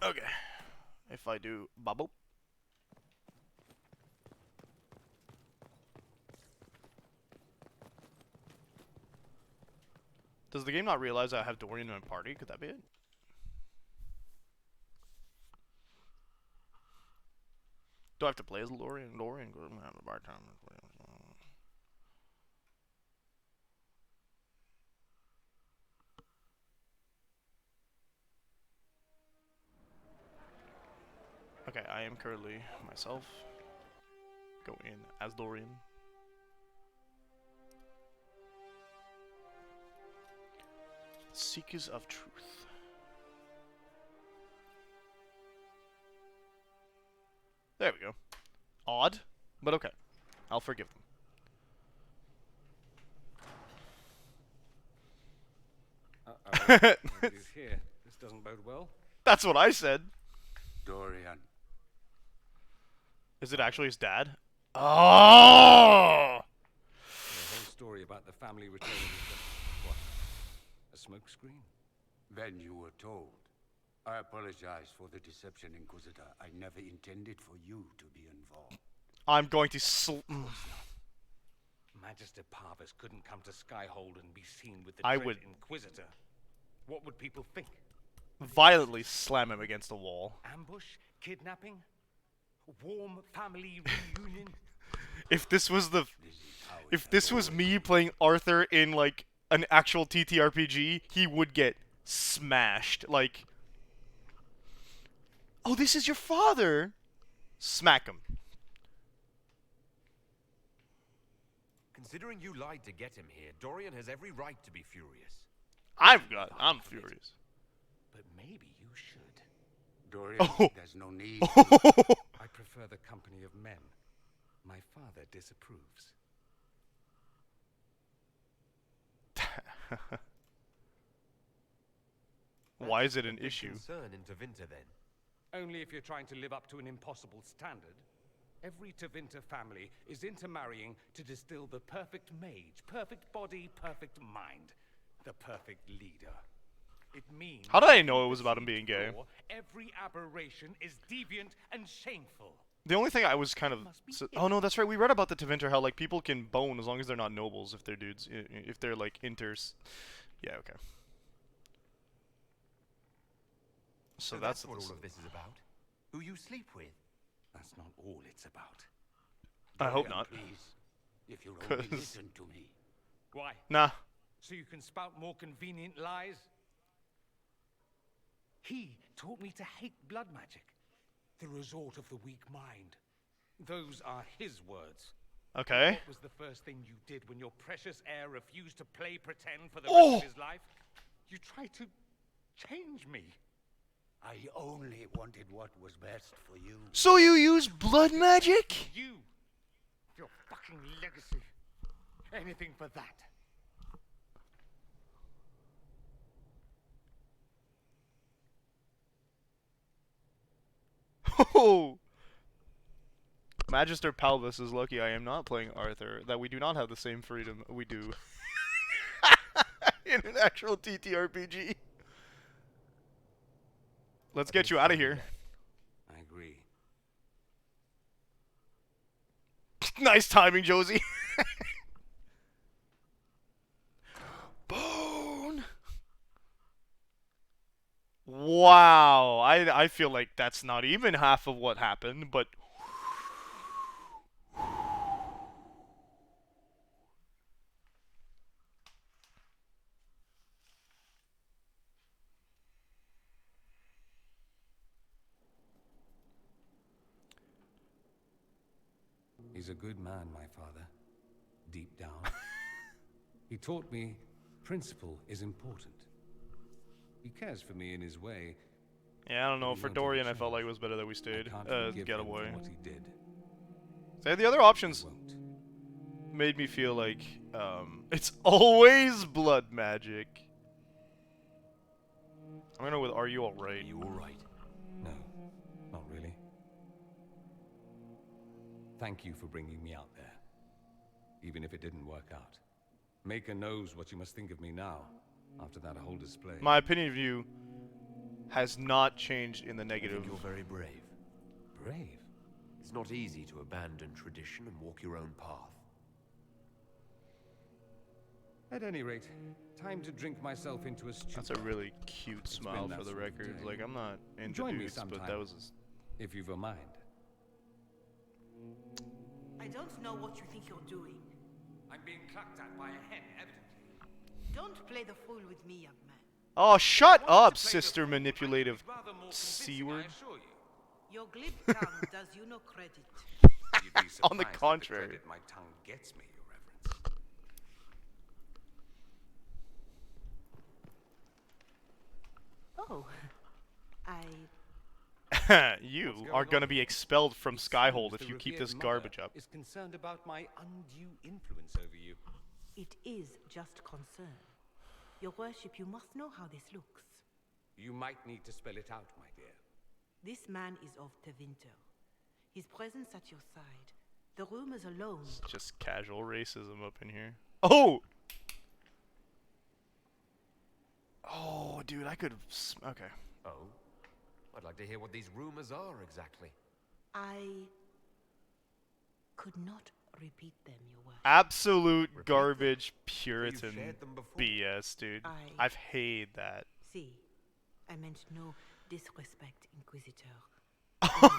Okay. If I do... Bubble. Does the game not realize I have Dorian in my party? Could that be it? Do I have to play as Lorian? Lorian goes by time. Okay, I am currently myself. Go in as Dorian. Seekers of Truth. There we go. Odd, but okay. I'll forgive them. Nobody's here. This doesn't bode well. That's what I said. Dorian. Is it actually his dad? Oh! The whole story about the family returning is just, what, a smokescreen? Then you were told. I apologize for the deception, Inquisitor. I never intended for you to be involved. I'm going to Magister Parvis couldn't come to Skyhold and be seen with the dread Inquisitor. What would people think? violently slam him against the wall. Ambush? Kidnapping? Warm family reunion? If this was the... If this was me playing Arthur in, like, an actual TTRPG, he would get smashed. Like... Oh, this is your father! Smack him. Considering you lied to get him here, Dorian has every right to be furious. I'm furious. But maybe you should. Dorian, Oh. there's no need. I prefer the company of men. My father disapproves. Why is it an That's a big issue? concern in Tevinter, then. Only if you're trying to live up to an impossible standard. Every Tevinter family is intermarrying to distill the perfect mage, perfect body, perfect mind, the perfect leader. It means... How did I know it was about him being gay? Every aberration is deviant and shameful. The only thing I was kind of... Oh no, that's right, we read about the Tevinter, how, like, people can bone as long as they're not nobles, if they're dudes, if they're, like, inters. Yeah, okay. So that's what all of this is about. Who you sleep with. That's not all it's about. I hope Dorian, not. Please, if you'll only 'Cause- listen to me. Why? Nah. So you can spout more convenient lies? He taught me to hate blood magic, the resort of the weak mind. Those are his words. Okay. What was the first thing you did when your precious heir refused to play pretend for the Oh! rest of his life? You tried to change me. I only wanted what was best for you. So you use blood magic? You, your fucking legacy, anything for that. Oh! Magister Palvis is lucky I am not playing Arthur, that we do not have the same freedom we do in an actual TTRPG. Let's get you out of here. I agree. Nice timing, Josie. Bone. Wow. I feel like that's not even half of what happened, but He's a good man, my father. Deep down. He taught me principle is important. He cares for me in his way. yeah, I don't know. He For wanted Dorian, to I felt like it change. was better that we stayed. I can't forgive Get him for away. what he did. Say the other options Won't. made me feel like it's always blood magic. I'm gonna go with Are You Alright? You all right? No, not really. Thank you for bringing me out there, even if it didn't work out. Maker knows what you must think of me now, after that whole display. My opinion of you has not changed in the I negative. think you're very brave. Brave. It's not easy to abandon tradition and walk your own path. At any rate, time to drink myself into a stupor. That's a really cute smile been for that the sort of record. day. Like, I'm not into Join me dudes, but sometime. that was... If you've a mind. I don't know what you think you're doing. I'm being clucked at by a hen, evidently. Don't play the fool with me, young man. Oh, shut I wanted up, to play the sister fool. manipulative I could be rather more C-word. convincing, I assure you. Your glib tongue does you no credit. You'd be On the surprised at contrary. credit my tongue gets me, Your Reverence. Oh, You are gonna be expelled from Skyhold if you keep this garbage up. Is concerned about my undue influence over you. it is just concern. Your worship, you must know how this looks. You might need to spell it out, my dear. This man is of Tevinter. His presence at your side, the rumors alone. It's just casual racism up in here. Oh! Oh, dude, I could. Okay. Oh? I'd like to hear what these rumors are exactly. I could not repeat them, your worship. Absolute Repeat garbage them. Puritan shared them before. BS, dude. I've hated that. See, I meant no disrespect, Inquisitor.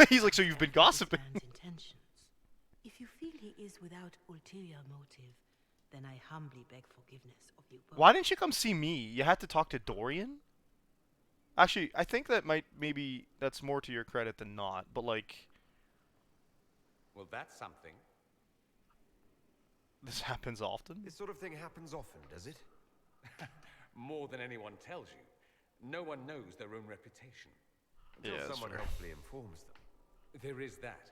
He's like, so you've been gossiping. Man's intentions. If you feel he is without ulterior motive, then I humbly beg forgiveness of you both. Why didn't you come see me? You had to talk to Dorian? Actually, I think that maybe that's more to your credit than not, but like, Well, that's something. this happens often? This sort of thing happens often, does it? More than anyone tells you. No one knows their own reputation. Until Yeah, that's someone fair. helpfully informs them. There is that.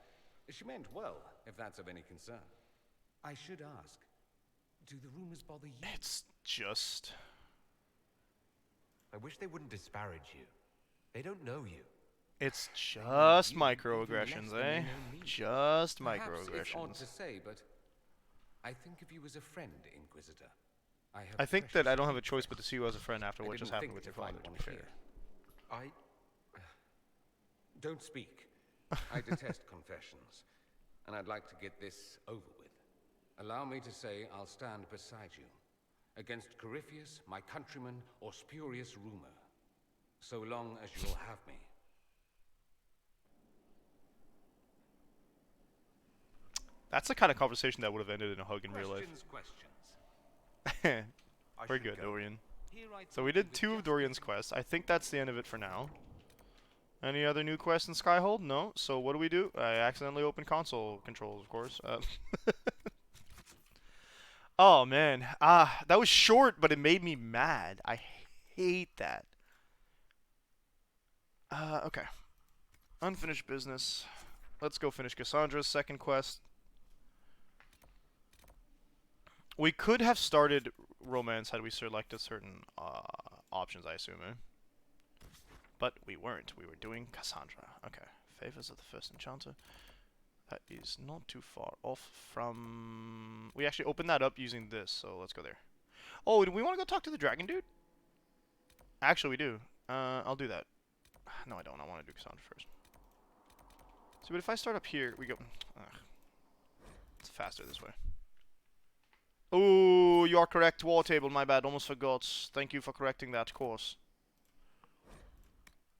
She meant well, if that's of any concern. I should ask, do the rumors bother you? It's just... I wish they wouldn't disparage you. They don't know you. It's You just even microaggressions, less than they eh? know me. Just Perhaps it's odd microaggressions. to say, but I think of you as a friend, Inquisitor. I think that I don't have a choice but to see you as a friend after I what just didn't happened think with your to father, find to one be fair. here. Don't speak. I detest confessions, and I'd like to get this over with. Allow me to say I'll stand beside you, against Corypheus, my countryman, or spurious rumor, so long as you'll have me. That's the kind of conversation that would have ended in a hug in real life. Questions. Very good, Dorian. Here I So we thought did with 2 of just Dorian's quests. I think that's the end of it for now. Any other new quests in Skyhold? No. So what do? I accidentally opened console controls, of course. Oh man, that was short, but it made me mad. I hate that. Okay. Unfinished business. Let's go finish Cassandra's second quest. We could have started romance had we selected certain options, I assume, eh? But we weren't. We were doing Cassandra. Okay. Favors of the First Enchanter. That is not too far off from... We actually opened that up using this, so let's go there. Oh, do we want to go talk to the dragon dude? Actually, we do. I'll do that. No, I don't. I want to do Cassandra first. So, but if I start up here, we go... It's faster this way. Oh, you are correct. War table, my bad. Almost forgot. Thank you for correcting that course.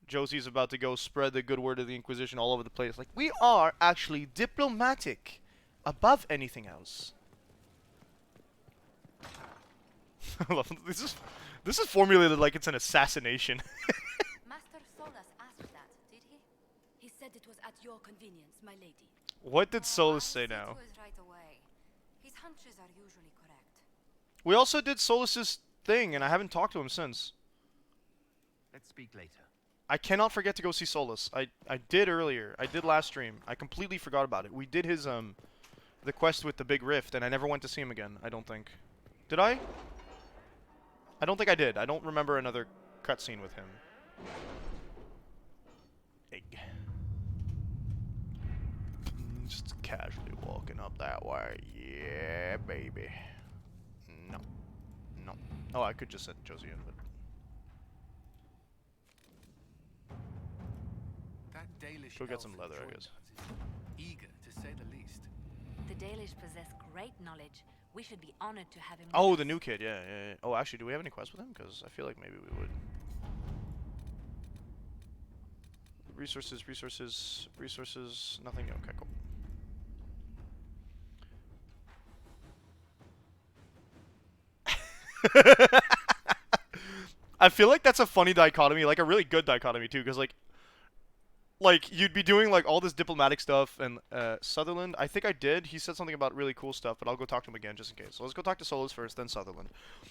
Josie's about to go spread the good word of the Inquisition all over the place. Like, we are actually diplomatic above anything else. I love this is formulated like it's an assassination. Master Solus asked that, did he? He said it was at your convenience, my lady. What did Solus I'll say see now? to it right away. His hunches are usually correct. We also did Solus's thing, and I haven't talked to him since. Let's speak later. I cannot forget to go see Solus. I did earlier. I did last stream. I completely forgot about it. We did his the quest with the big rift, and I never went to see him again. I don't think. Did I? I don't think I did. I don't remember another cutscene with him. Egg. Just casually walking up that way. Yeah, baby. No. No. Oh, I could just set Josie in, but... That Dalish Go get elf some that leather, I joined guess. us is eager, to say the least. The Dalish possess great knowledge. We should be honored to have him. Oh, with the us. new kid, yeah, yeah, yeah. Oh, actually, do we have any quests with him? Because I feel like maybe we would. Resources, resources, resources, nothing. Okay, cool. I feel like that's a funny dichotomy, like a really good dichotomy too, because like you'd be doing like all this diplomatic stuff, and Sutherland, I think I did. He said something about really cool stuff, but I'll go talk to him again just in case. So let's go talk to Solas first, then Sutherland,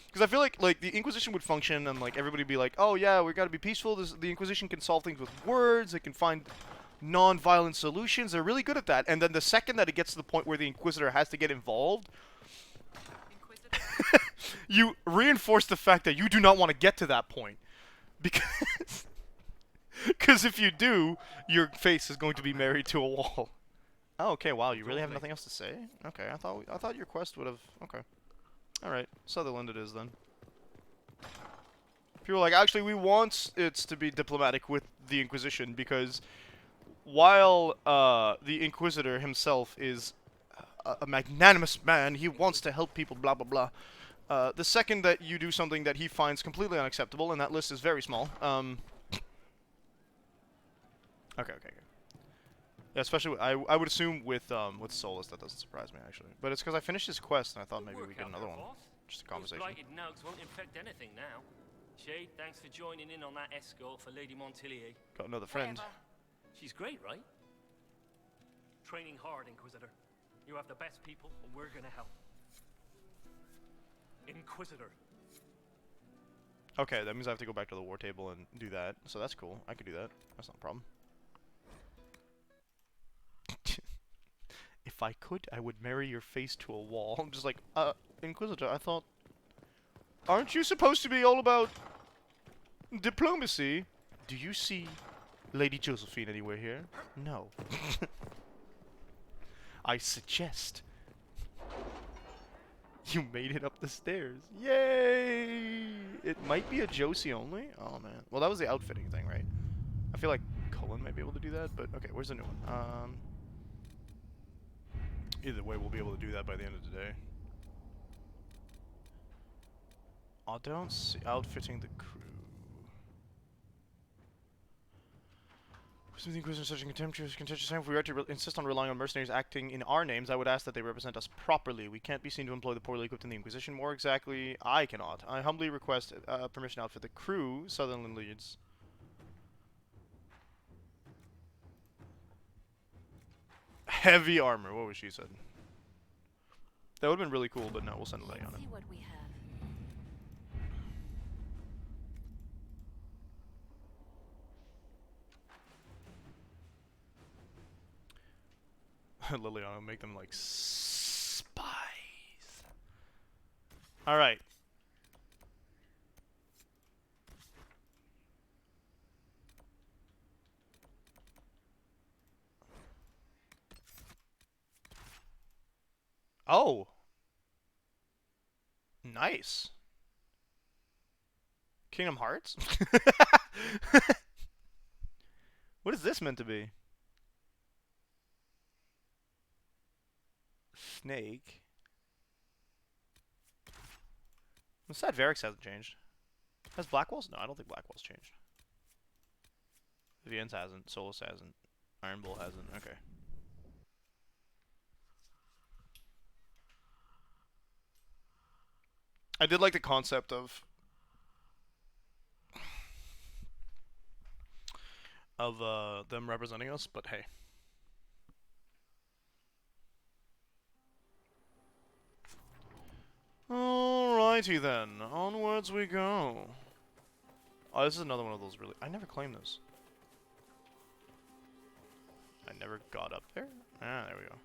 because I feel like the Inquisition would function, and like everybody would be like, oh yeah, we got to be peaceful. The Inquisition can solve things with words. It can find non-violent solutions. They're really good at that. And then the second that it gets to the point where the Inquisitor has to get involved, you reinforce the fact that you do not want to get to that point, because if you do, your face is going to be married to a wall. Oh, okay. Wow, you really have nothing else to say? Okay, I thought your quest would have. Okay, all right. Sutherland it is then. People are like, actually, we want it to be diplomatic with the Inquisition, because while the Inquisitor himself is a magnanimous man, he wants to help people, blah blah blah. The second that you do something that he finds completely unacceptable, and that list is very small. Okay. Yeah, especially I would assume with Solas that doesn't surprise me actually, but it's because I finished his quest and I thought maybe we get another one. Just a conversation. Those blighted notes won't infect anything now. Shade, thanks for joining in on that escort for Lady Montilier. Got another friend. She's great, right? Training hard, Inquisitor. You have the best people, and we're gonna help. Inquisitor. Okay, that means I have to go back to the war table and do that. So that's cool. I could do that. That's not a problem. If I could, I would marry your face to a wall. I'm just like, Inquisitor, I thought... Aren't you supposed to be all about diplomacy? Do you see Lady Josephine anywhere here? No. I suggest... You made it up the stairs. Yay! It might be a Josie only? Oh, man. Well, that was the outfitting thing, right? I feel like Cullen might be able to do that, but... Okay, where's the new one? Either way, we'll be able to do that by the end of the day. I don't see... Outfitting the crew. Since the Inquisition is such a contemptuous time, if we were to insist on relying on mercenaries acting in our names, I would ask that they represent us properly. We can't be seen to employ the poorly equipped in the Inquisition. More exactly, I cannot. I humbly request permission to outfit the crew. Sutherland leads. Heavy armor. What was she said? That would have been really cool, but no, we'll send a lay on it. See what we have. Liliana, make them like spies. All right. Oh. Nice. Kingdom Hearts? What is this meant to be? Snake. I'm sad Varix hasn't changed. Has Blackwall's? No, I don't think Blackwall's changed. Vivien's hasn't. Solus hasn't. Iron Bull hasn't. Okay. I did like the concept of them representing us, but hey. Alrighty then, onwards we go. Oh, this is another one of those really... I never claimed this. I never got up there? Ah, there we go.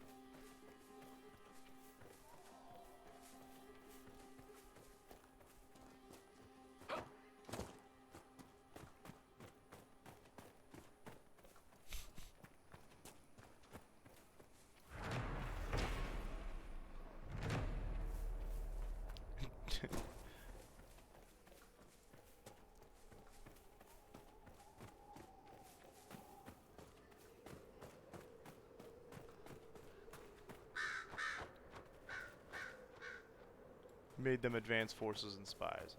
Made them advanced forces and spies.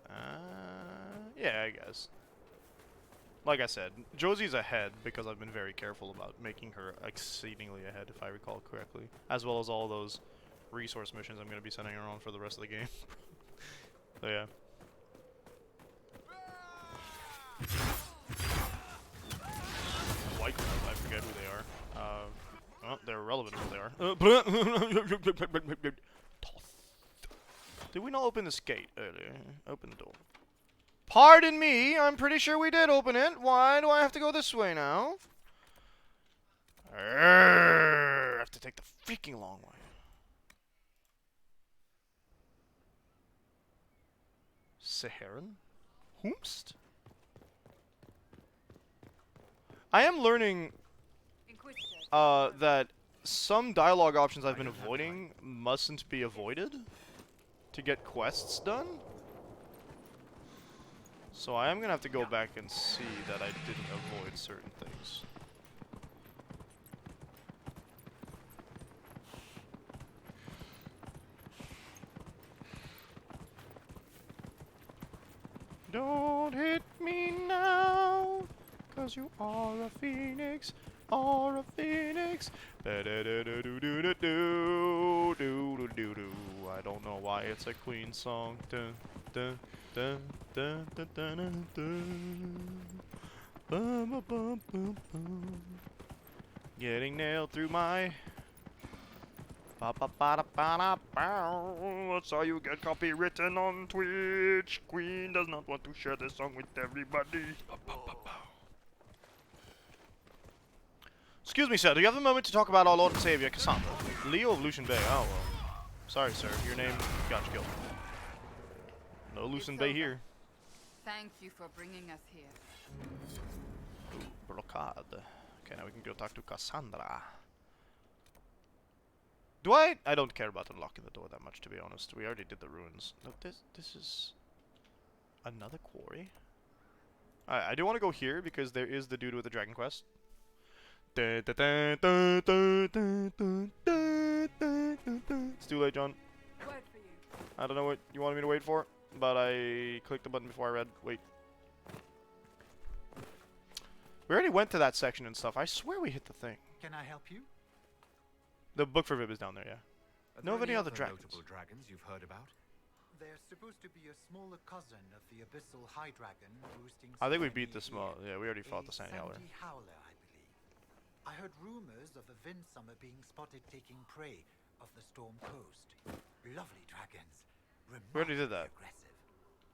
Yeah, I guess. Like I said, Josie's ahead because I've been very careful about making her exceedingly ahead, if I recall correctly. As well as all those resource missions I'm going to be sending her on for the rest of the game. So yeah. irrelevant as they are. Did we not open this gate earlier? Open the door. Pardon me, I'm pretty sure we did open it. Why do I have to go this way now? I have to take the freaking long way. Saharan? Whomst? I am learning that some dialogue options I've been avoiding mustn't be avoided to get quests done. So I am gonna have to go back and see that I didn't avoid certain things. Don't hit me now, 'cause you are a phoenix, are a phoenix. I don't know why it's a Queen song. Dun, dun, dun, dun, dun, dun, dun, dun. Bum, bum, bum, bum, bum. Getting nailed through my. That's how you get copywritten on Twitch. Queen does not want to share this song with everybody. Excuse me, sir. Do you have a moment to talk about our Lord and Savior, Cassandra? Leo of Lucian Bay. Oh, well. Sorry, sir. Your name got you killed. No Lucian Bay here. Thank you for bringing us here. Ooh, blockade. Okay, now we can go talk to Cassandra. Do I don't care about unlocking the door that much, to be honest. We already did the ruins. No, this is another quarry. I do want to go here because there is the dude with the dragon quest. It's too late, John. I don't know what you wanted me to wait for, but I clicked the button before I read. Wait. We already went to that section and stuff. I swear we hit the thing. Can I help you? The book for Vib is down there, yeah. Know of any other dragons? Notable dragons you've heard about? There's supposed to be a smaller cousin of the abyssal high dragon roosting. I think we beat the small. Yeah, we already fought the Sandy Howler. Howler, I believe. I heard rumors of a Vindsummer being spotted taking prey off the Storm Coast. Lovely dragons. We already did that. Aggressive.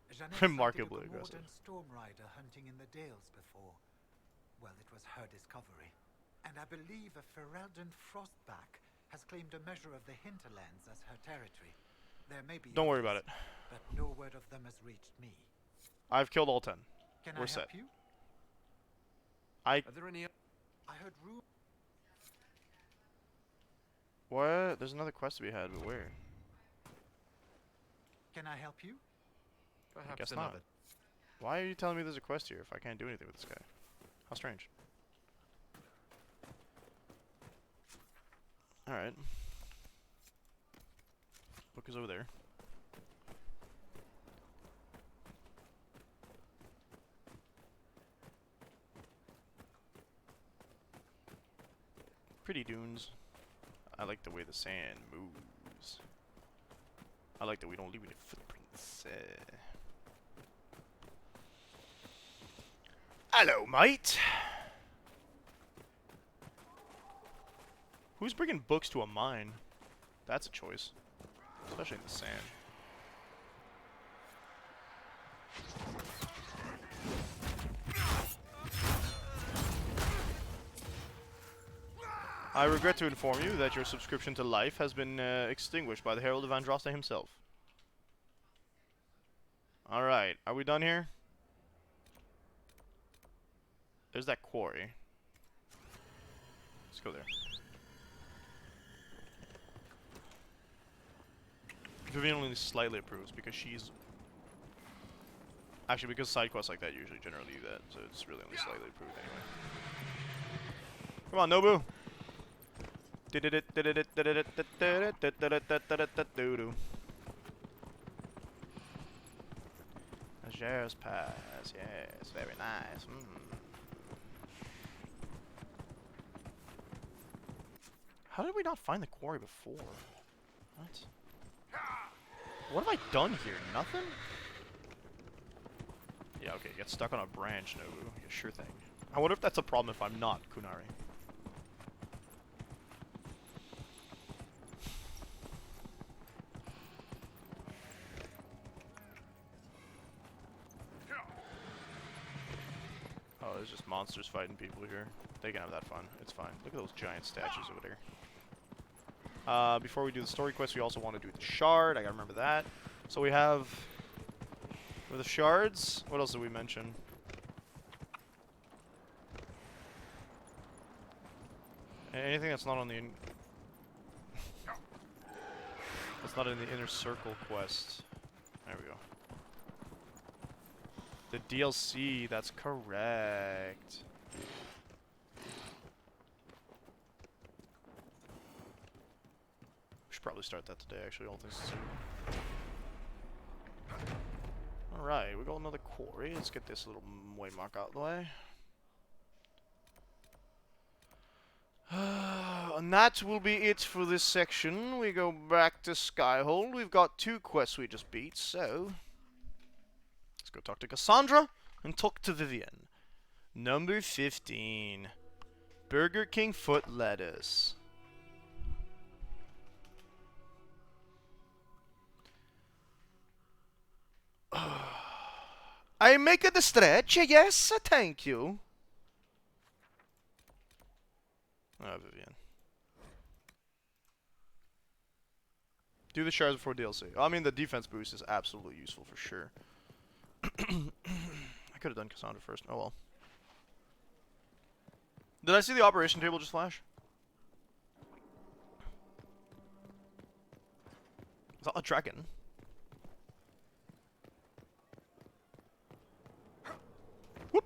Jeanette Remarkably sighted a aggressive. Warden storm rider hunting in the Dales before. Well, it was her discovery. And I believe a Ferelden Frostback has claimed a measure of the hinterlands as her territory. There may be Don't worry about it. But no word of them has reached me. I've killed all 10. Can We're I set. help you? Are there any? I heard What? There's another quest to be had, but where? Can I help you? Perhaps I guess another. not. Why are you telling me there's a quest here if I can't do anything with this guy? How strange. Alright. Book is over there. Pretty dunes. I like the way the sand moves. I like that we don't leave any footprints. Hello, mate! Who's bringing books to a mine? That's a choice. Especially in the sand. I regret to inform you that your subscription to Life has been extinguished by the Herald of Andraste himself. Alright, are we done here? There's that quarry. Let's go there. Vivian only slightly approves because she's... Actually, because side quests like that usually generally do that, so it's really only slightly approved anyway. Come on, Nobu! Azura's Pass, yes, very nice. How did we not find the quarry before? What? What have I done here? Nothing? Yeah, okay, get stuck on a branch, Nobu. Yeah, sure thing. I wonder if that's a problem if I'm not Kunari. there's just monsters fighting people here. They can have that fun. It's fine. Look at those giant statues over there. Before we do the story quest, we also want to do the shard. I gotta remember that. So we have... For the shards, what else did we mention? Anything that's not on the... that's not in the inner circle quest. There we go. The DLC, that's correct. We should probably start that today, actually, all things considered. Alright, we got another quarry. Let's get this little waymark out of the way. And that will be it for this section. We go back to Skyhold. We've got 2 quests we just beat, so... let's go talk to Cassandra and talk to Vivian. Number 15. Burger King foot lettuce. I make it a stretch, yes, thank you. Ah, Vivian. Do the shards before DLC. I mean, the defense boost is absolutely useful for sure. I could have done Cassandra first. Oh well. Did I see the operation table just flash? Is that a dragon? Whoop!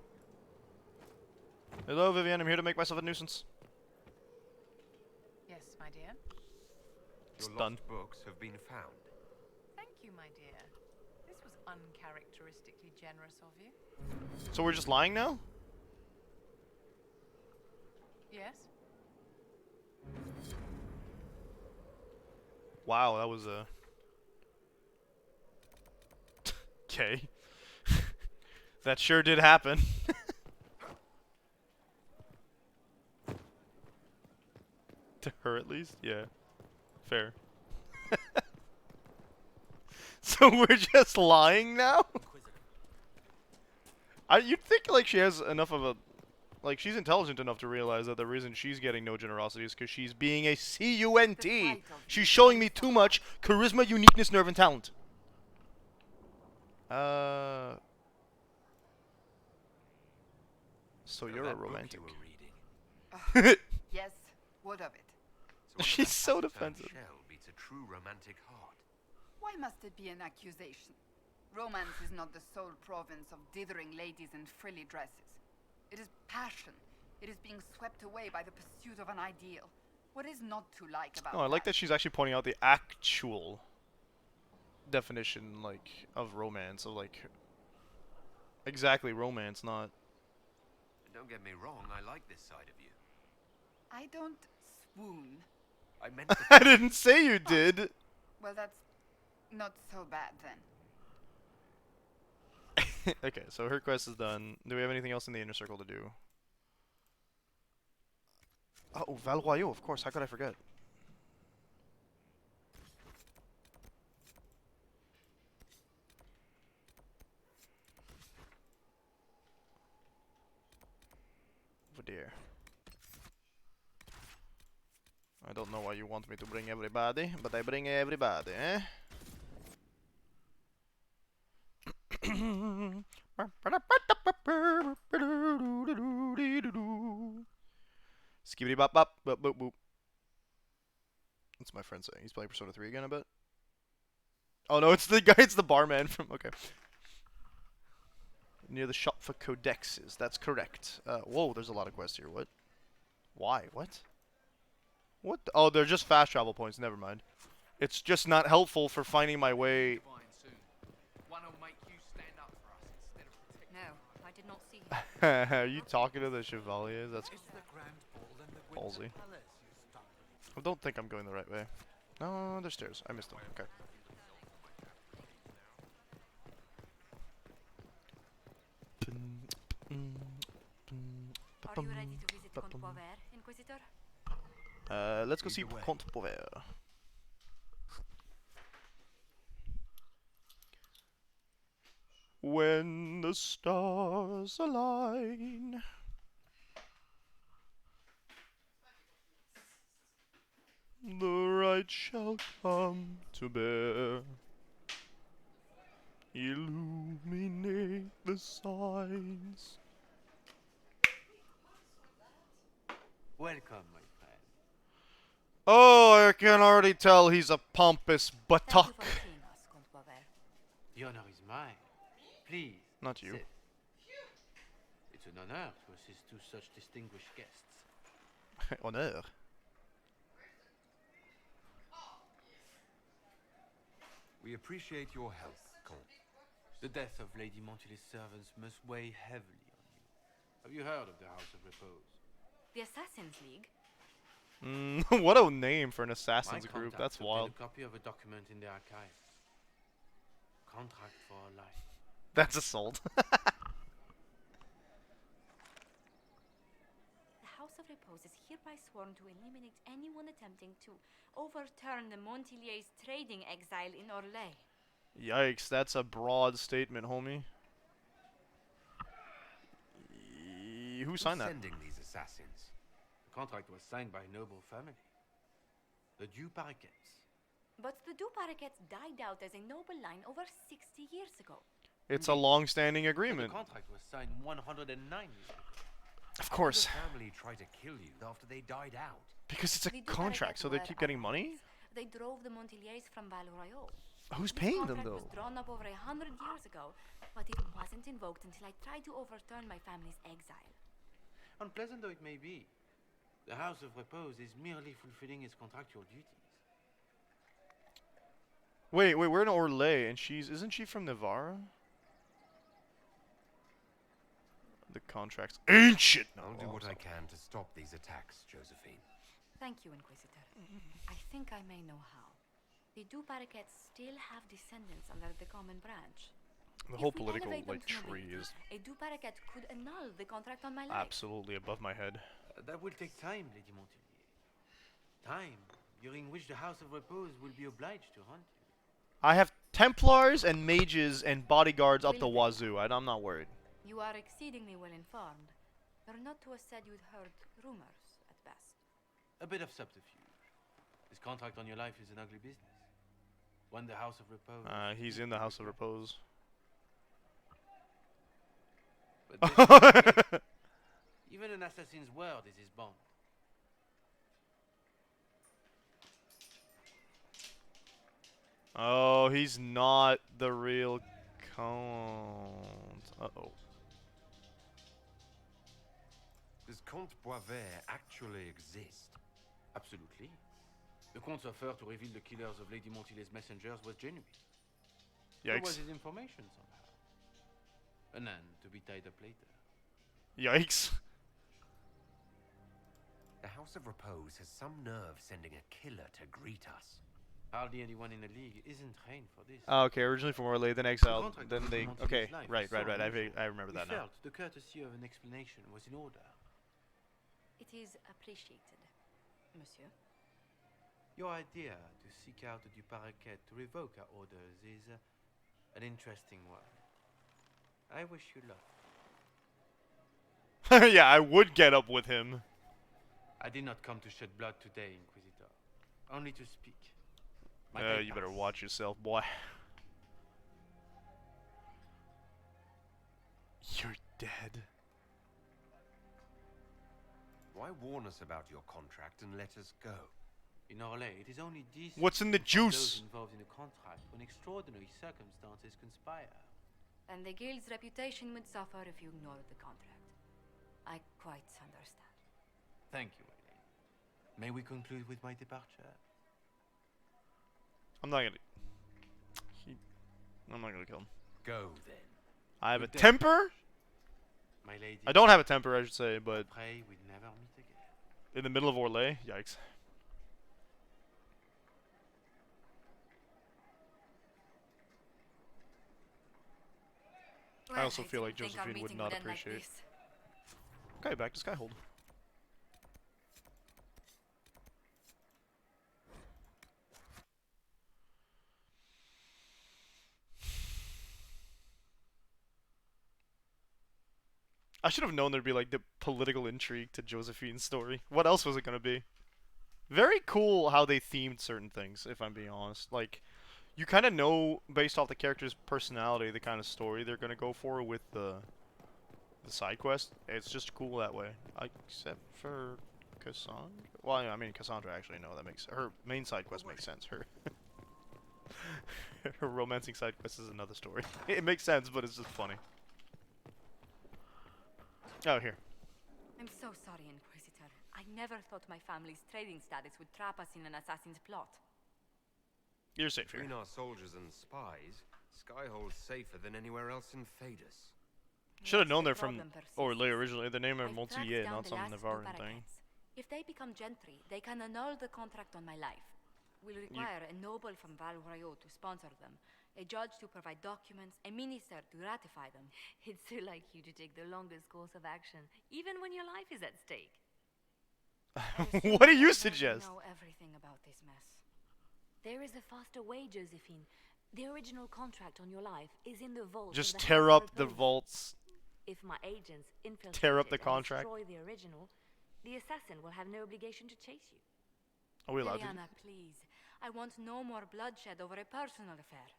Hello, Vivian. I'm here to make myself a nuisance. Yes, my dear. Your Done. lost books have been found. Thank you, my dear. This was uncharacteristically generous of you. So we're just lying now? Yes? Wow, that was a... okay. That sure did happen. To her, at least? Yeah. Fair. So we're just lying now? You'd think, like, she has enough of a... like, she's intelligent enough to realize that the reason she's getting no generosity is because she's being a C-U-N-T. She's showing me too much charisma, uniqueness, nerve, and talent. So you're a romantic. Yes, what of it? So She's so defensive. Shell beats a true romantic heart. Why must it be an accusation? Romance is not the sole province of dithering ladies in frilly dresses. It is passion. It is being swept away by the pursuit of an ideal. What is not to like about Oh, I like that she's actually pointing out the actual definition, like, of romance. Of, like, exactly romance, not... Don't get me wrong, I like this side of you. I don't swoon. I meant I didn't say you did! Well, that's not so bad then. Okay, so her quest is done. Do we have anything else in the inner circle to do? Oh, Valroyo, of course. How could I forget? Over there. I don't know why you want me to bring everybody, but I bring everybody, eh? Skibbity bop bop boop boop boop. What's my friend saying? He's playing Persona 3 again, I bet. Oh no, it's the guy, it's the barman from, okay. Near the shop for codexes, that's correct. Whoa, there's a lot of quests here, what? Why, what? What? Oh, they're just fast travel points, never mind. It's just not helpful for finding my way. No, I did not see him. Are you talking to the Chevaliers? That's ballsy. I don't think I'm going the right way. No, there's stairs. I missed them. Okay. Are you ready to visit Comte Boisvert, Inquisitor? Let's go see Comte Boisvert. when the stars align. The right shall come to bear, illuminate the signs. Welcome, my friend. Oh, I can already tell he's a pompous buttock. The honor is mine. Please. Not you. Sit. It's an honor to assist two such distinguished guests. Honneur. We appreciate your help, Comte. The death of Lady Montily's servants must weigh heavily on you. Have you heard of the House of Repose? The Assassin's League? What a name for an assassin's My group. contact That's obtained wild. a copy of a document in the archive. Contract for life. That's assault. The House of Repose is hereby sworn to eliminate anyone attempting to overturn the Montiliers' trading exile in Orlais. Yikes, that's a broad statement, homie. Who signed that? Sending these assassins? The contract was signed by a noble family. The Du Paraquets. But the Du Paraquets died out as a noble line over 60 years ago. It's a long-standing But agreement. the contract was signed 109 years ago. Of course. How did the family try to kill you after they died out? Because it's a The Du contract, Paraquets so they were keep getting allies. money? They drove the Montiliers from Val-Royaux. Who's This paying them, contract though? was drawn up over 100 years ago, but it wasn't invoked until I tried to overturn my family's exile. Unpleasant though it may be, the House of Repose is merely fulfilling its contractual duties. Wait, we're in Orlais, and isn't she from Navarre? The contract's ancient. I'll do what I can to stop these attacks, Josephine. Thank you, Inquisitor. I think I may know how. The Du Paraquets still have descendants under the common branch. The If whole we political elevate them to tree nobility, is a Du Paraquet could annul the contract on my life. absolutely above my head. That will take time, Lady Montilier. Time during which the House of Repose will be obliged to hunt you. I have Templars and mages and bodyguards up the wazoo. I'm not worried. You are exceedingly well informed. You're not too said you'd heard rumors, at best. A bit of subterfuge. This contract on your life is an ugly business. One the House of Repose. He's in the House of Repose. But this is even an assassin's word is his bond. Oh, he's not the real Count. Uh-oh. Does Comte Boisvert actually exist? Absolutely. The Comte's offer to reveal the killers of Lady Montilier's messengers was genuine. So was Yikes. his information somehow. An end to be tied up later. Yikes. The House of Repose has some nerve sending a killer to greet us. Hardly anyone in the League isn't trained for this. Oh, okay, originally from Orlais, then The exiled, contract then with they... Montilier's Okay, life right, is so unusual. I remember that We now. felt the courtesy of an explanation was in order. It is appreciated, monsieur. Your idea to seek out the Du Paraquet to revoke our orders is an interesting one. I wish you luck. Yeah, I would get up with him. I did not come to shed blood today, Inquisitor. Only to speak. My day You better passed. watch yourself, boy. You're dead. Why warn us about your contract and let us go? In Orlais, it is only decent What's in the to inform juice? those involved in a contract when extraordinary circumstances conspire. And the guild's reputation would suffer if you ignored the contract. I quite understand. Thank you, Eileen. May we conclude with my departure? I'm not gonna... I'm not gonna kill him. Go then. I have a Good day. temper? My lady. I don't have a temper, I should say, but... Pray we never meet again. In the middle of Orlais? Yikes. I also feel like didn't think our Josephine would meeting not end like appreciate. this. Okay, back to Skyhold. I should have known there'd be like the political intrigue to Josephine's story. What else was it gonna be? Very cool how they themed certain things, if I'm being honest. Like, you kind of know, based off the character's personality, the kind of story they're gonna go for with the side quest. It's just cool that way. Except for Cassandra. Well, I mean, Cassandra actually, no, that makes her main side quest makes sense. Her her romancing side quest is another story. It makes sense, but it's just funny. Oh, here. I'm so sorry, Inquisitor. I never thought my family's trading status would trap us in an assassin's plot. You're safe here. Between our soldiers and spies, Skyhold's safer than anywhere else in Phaedus. Should have known they're from Orlais originally. The name of Montpellier, not some last Navarran two thing. parakeets. If they become gentry, they can annul the contract on my life. We'll require a noble from Val Royaux to sponsor them, a judge to provide documents, a minister to ratify them. It's so like you to take the longest course of action, even when your life is at stake. What do you suggest? I know everything about this mess. There is a faster way, Josephine. The original contract on your life is in the vault. Just of the tear House up of the Repose. vaults. If my agents infiltrate Tear up the it and contract. destroy the original, the assassin will have no obligation to chase you. Are we allowed to? Liliana, please. I want no more bloodshed over a personal affair.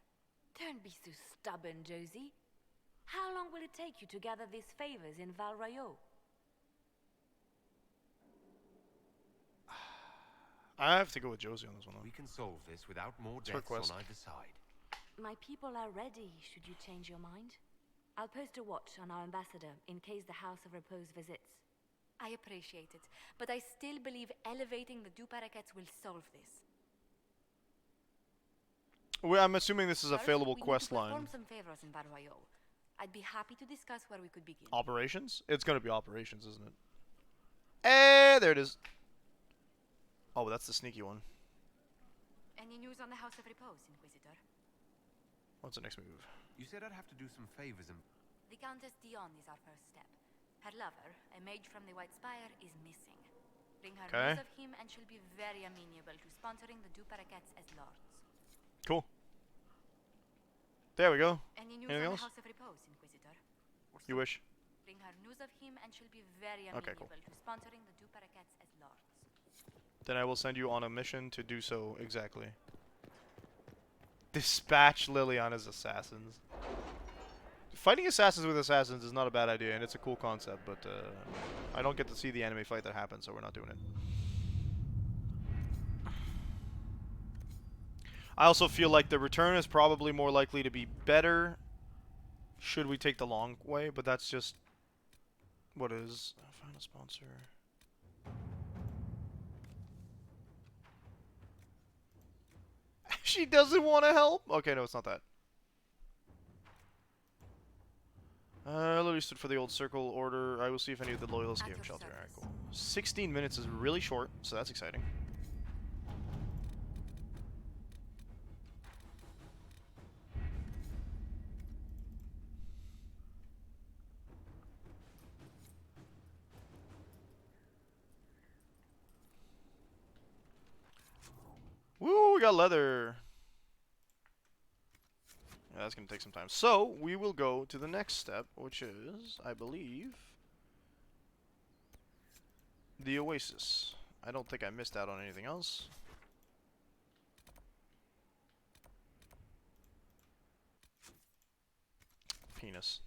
Don't be so stubborn, Josie. How long will it take you to gather these favors in Val Royaux? I have to go with Josie on this one, though. We can solve this without more It's her deaths quest. on either side. My people are ready, should you change your mind. I'll post a watch on our ambassador in case the House of Repose visits. I appreciate it, but I still believe elevating the Duparakets will solve this. Well, I'm assuming this is a First, failable we need quest to line. perform some favors in Val Royaux. I'd be happy to discuss where we could begin. Operations? It's gonna be operations, isn't it? Eh, there it is. Oh, that's the sneaky one. Any news on the House of Repose, Inquisitor? What's the next move? You said I'd have to do some favors and... The Countess Dion is our first step. Her lover, a mage from the White Spire, is missing. Bring her Okay. news of him and she'll be very amenable to sponsoring the Duparakets as lords. Cool. There we go. Any news Anything on else? the House of Repose, Inquisitor? You wish. Bring her news of him and she'll be very Okay, amenable cool. to sponsoring the Duparakets as lords. Then I will send you on a mission to do so exactly. Dispatch Liliana's assassins. Fighting assassins with assassins is not a bad idea, and it's a cool concept, but I don't get to see the anime fight that happens, so we're not doing it. I also feel like the return is probably more likely to be better should we take the long way, but that's just what is. Find a sponsor. She doesn't want to help? Okay, no, it's not that. Lily stood for the old circle order. I will see if any of the loyalists gave him shelter. Alright, cool. 16 minutes is really short, so that's exciting. Woo, we got leather. Yeah, that's going to take some time. So, we will go to the next step, which is, I believe, the Oasis. I don't think I missed out on anything else. Penis.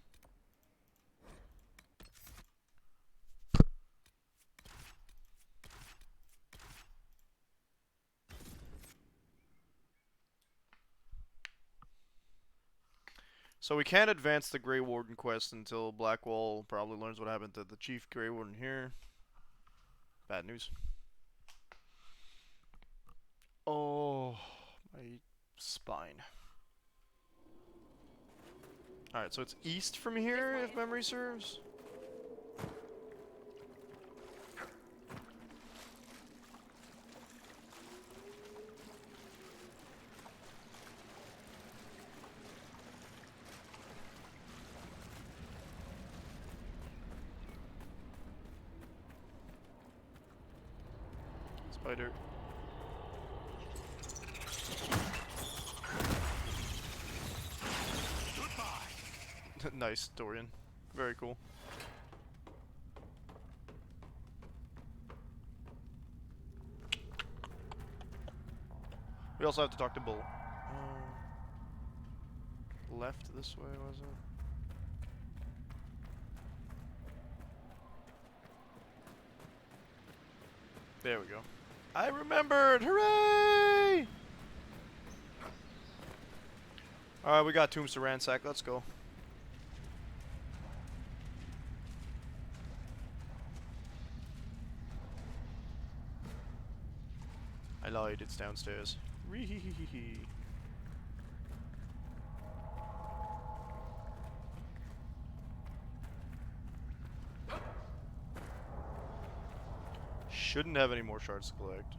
So we can't advance the Grey Warden quest until Blackwall probably learns what happened to the Chief Grey Warden here. Bad news. Oh, my spine. Alright, so it's east from here, if memory serves. Spider. Nice, Dorian. Very cool. We also have to talk to Bull. Left this way, was it? There we go. I remembered! Hooray! Alright, we got tombs to ransack. Let's go. I lied, it's downstairs. Ree-hee-hee-hee-hee. Shouldn't have any more shards to collect.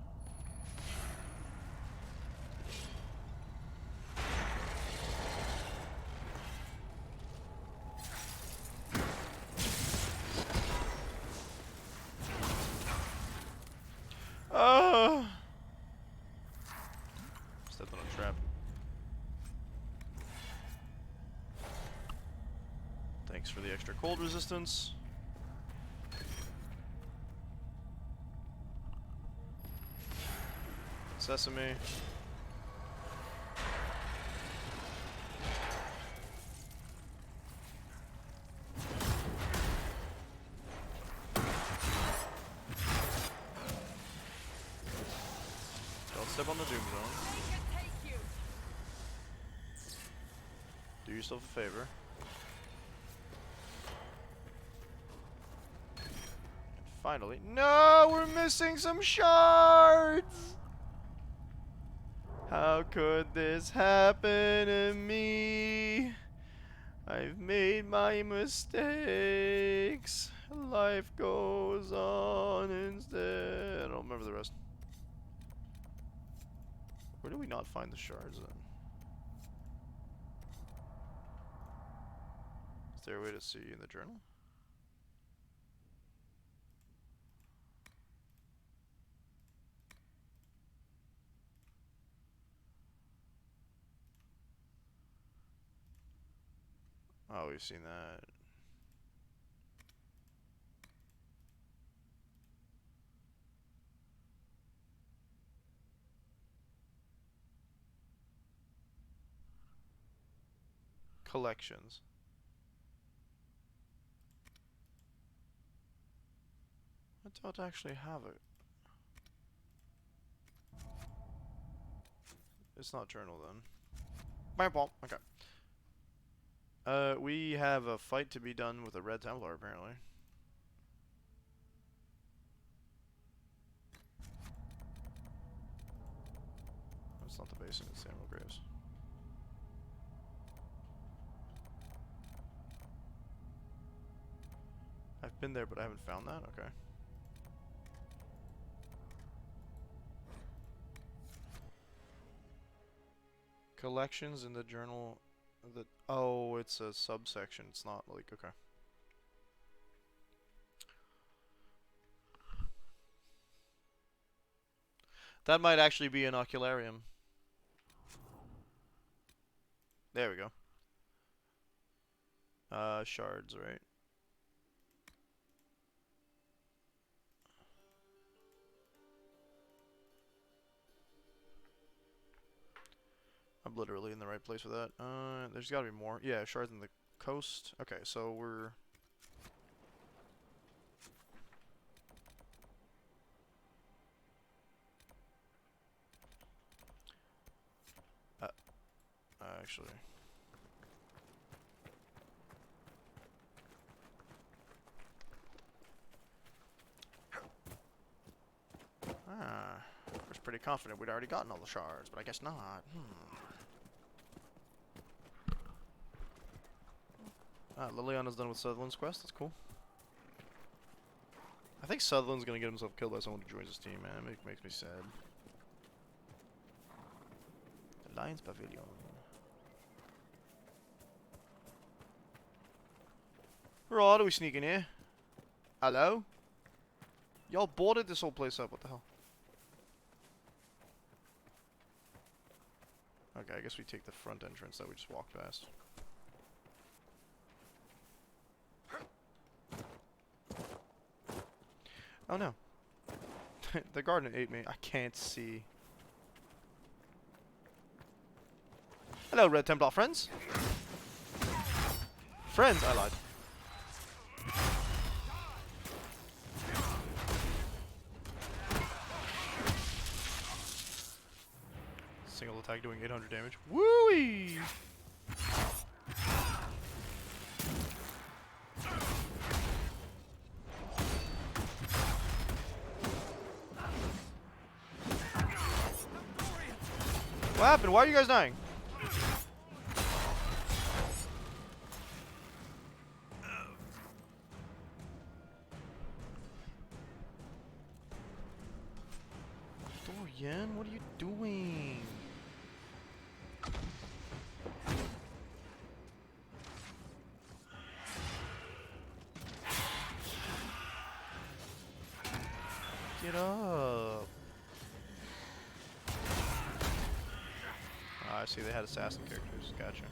Stepped on a trap. Thanks for the extra cold resistance. Sesame. Don't step on the doom zone. Do yourself a favor. And finally, no, we're missing some shards. How could this happen to me? I've made my mistakes. Life goes on instead. I don't remember the rest. Where do we not find the shards then? Is there a way to see in the journal? Oh, we've seen that. Collections. I don't actually have it. It's not journal then. Okay. We have a fight to be done with a Red Templar apparently. That's not the basin, it's Samuel Graves. I've been there, but I haven't found that? Okay. Collections in the journal. Oh, it's a subsection. It's not like, okay. That might actually be an ocularium. There we go. Shards, right? I'm literally in the right place with that. There's gotta be more. Yeah, shards in the coast. Okay, so we're... actually... I was pretty confident we'd already gotten all the shards, but I guess not. Liliana's done with Sutherland's quest. That's cool. I think Sutherland's gonna get himself killed by someone who joins his team, man. It makes me sad. The Lion's Pavilion. Right, are we sneaking here? Hello? Y'all boarded this whole place up. What the hell? Okay, I guess we take the front entrance that we just walked past. Oh no. The garden ate me. I can't see. Hello, Red Templar friends. Friends, I lied. Single attack doing 800 damage. Woo-wee! What happened? Why are you guys dying? Dorian, what are you doing? Get up. I see they had assassin characters. Gotcha.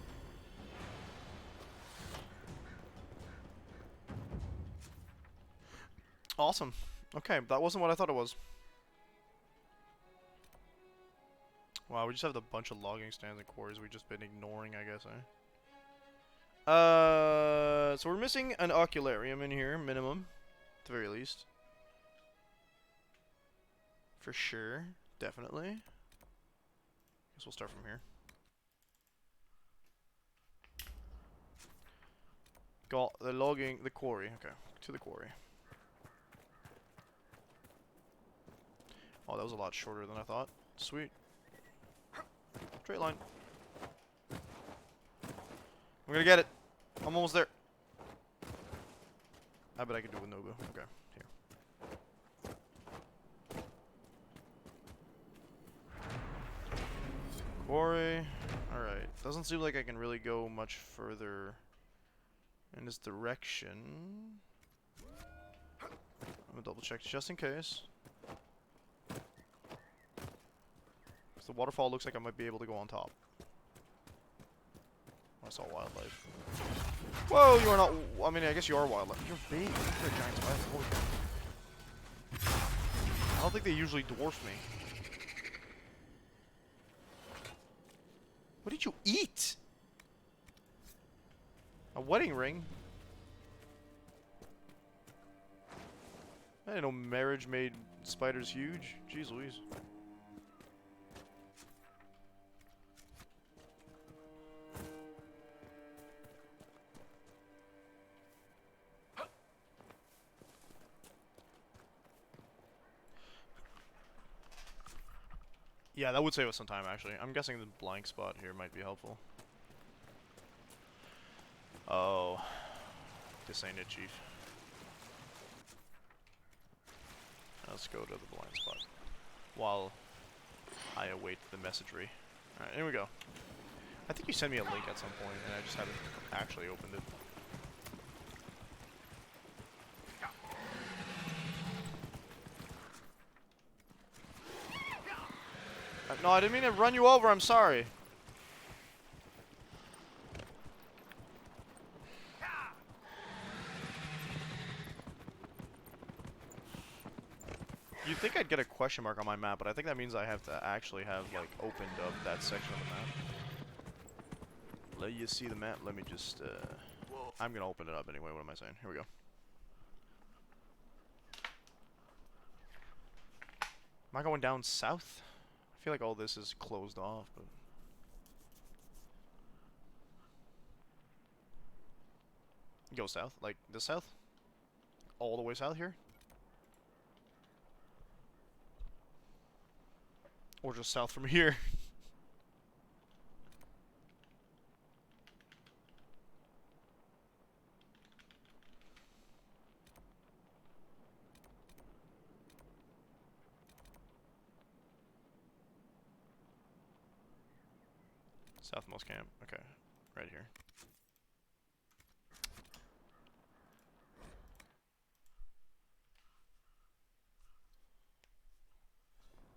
Awesome. Okay, that wasn't what I thought it was. Wow, we just have a bunch of logging stands and quarries we've just been ignoring, I guess, eh? So we're missing an ocularium in here, minimum. At the very least. For sure. Definitely. Guess we'll start from here. Got the logging, the quarry. Okay, to the quarry. Oh, that was a lot shorter than I thought. Sweet. Straight line. I'm gonna get it. I'm almost there. I bet I can do it with Nobu. Okay, here. Quarry. Alright. Doesn't seem like I can really go much further in this direction. I'm gonna double check just in case. The waterfall looks like I might be able to go on top. I saw wildlife. Whoa, you are not. I mean, I guess you are wildlife. You're big. You're a giant spider. Holy cow. I don't think they usually dwarf me. What did you eat? A wedding ring? I didn't know marriage made spiders huge. Jeez Louise. Yeah, that would save us some time, actually. I'm guessing the blank spot here might be helpful. Oh. This ain't it, Chief. Let's go to the blind spot. While I await the messagery. Alright, here we go. I think you sent me a link at some point, and I just haven't actually opened it. No, I didn't mean to run you over, I'm sorry. You'd think I'd get a question mark on my map, but I think that means I have to actually have, like, opened up that section of the map. Let you see the map, let me just, I'm gonna open it up anyway, what am I saying? Here we go. Am I going down south? I feel like all this is closed off, but... Go south? Like, this south? All the way south here? Or just south from here? Southmost camp. Okay. Right here.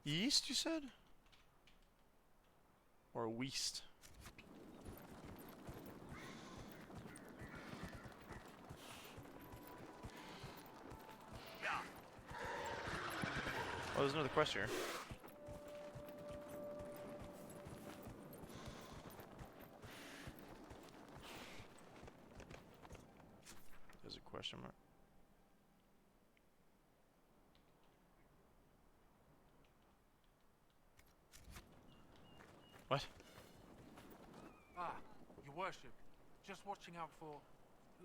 East, you said? Or west? Oh, there's another quest here. There's a question mark. What? Ah, your worship. Just watching out for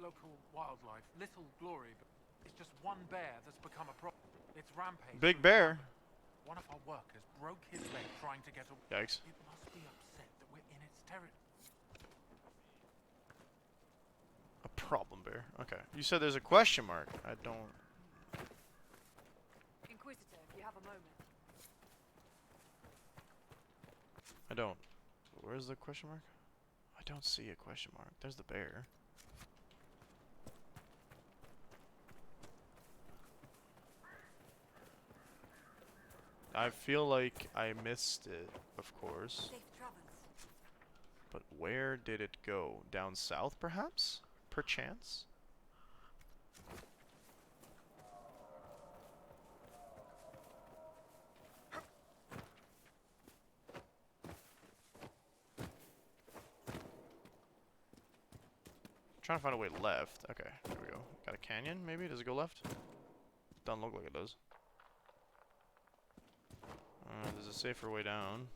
local wildlife. Little glory, but it's just one bear that's become a problem. It's rampage. Big bear. One of our workers broke his leg trying to get away. Yikes. It must be upset that we're in its territory. A problem bear. Okay. You said there's a question mark. I don't... Inquisitor, if you have a moment. I don't. Where's the question mark? I don't see a question mark. There's the bear. I feel like I missed it, of course. Safe travels. But where did it go? Down south, perhaps? Perchance? Trying to find a way left. Okay, there we go. Got a canyon, maybe? Does it go left? Doesn't look like it does. There's a safer way down.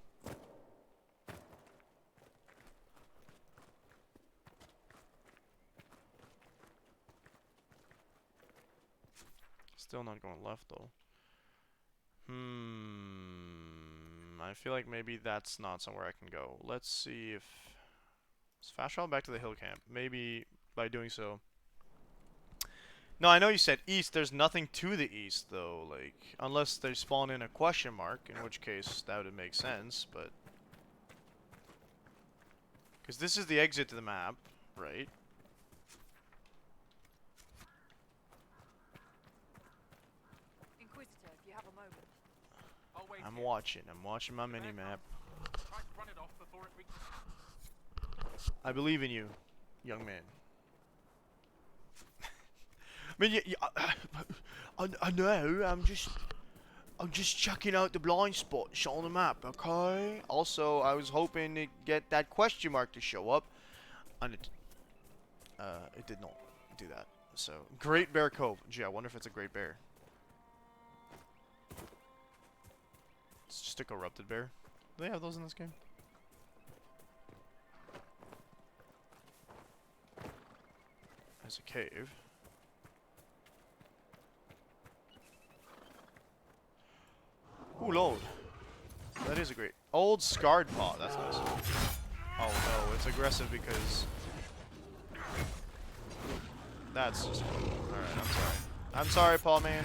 Still not going left, though. I feel like maybe that's not somewhere I can go. Let's see if... Let's fast travel back to the hill camp. Maybe by doing so... No, I know you said east. There's nothing to the east, though. Like, unless they spawn in a question mark, in which case that would make sense, but... Because this is the exit to the map, right? Inquisitor, if you have a moment. I'll wait I'm here. watching. I'm watching my mini-map. Try to run it off before it reaches. I believe in you, young man. I mean, I know. I'm just checking out the blind spots on the map, okay? Also, I was hoping to get that question mark to show up, and it did not do that. So, Great Bear Cove. Gee, I wonder if it's a Great Bear. It's just a corrupted bear. Do they have those in this game? There's a cave. Oh lord. That is a great... Old scarred paw, that's nice. Oh no, it's aggressive because... That's just... Alright, I'm sorry. I'm sorry, paw man.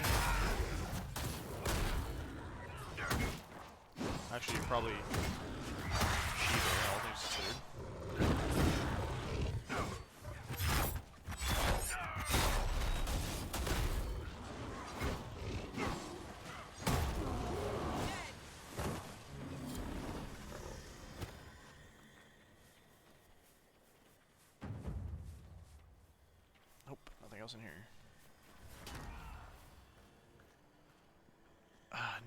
Actually, you're probably... cheating, all things considered. In here.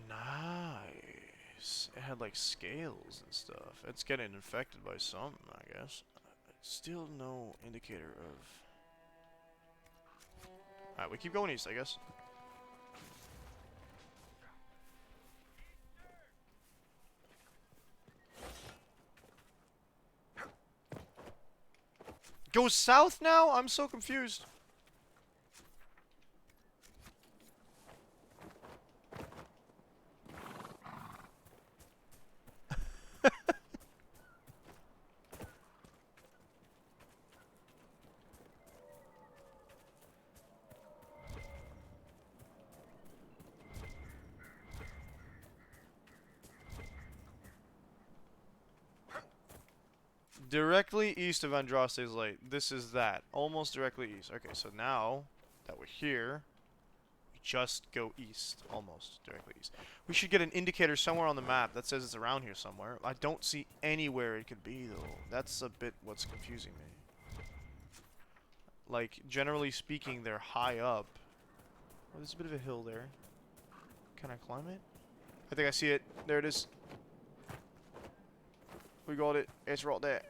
Nice. It had like scales and stuff. It's getting infected by something, I guess. Still no indicator of... Alright, we keep going east, I guess. Go south now? I'm so confused. Directly east of Andraste's Light. This is that. Almost directly east. Okay, so now that we're here, we just go east. Almost directly east. We should get an indicator somewhere on the map that says it's around here somewhere. I don't see anywhere it could be, though. That's a bit what's confusing me. Like, generally speaking, they're high up. Oh, there's a bit of a hill there. Can I climb it? I think I see it. There it is. We got it. It's right there.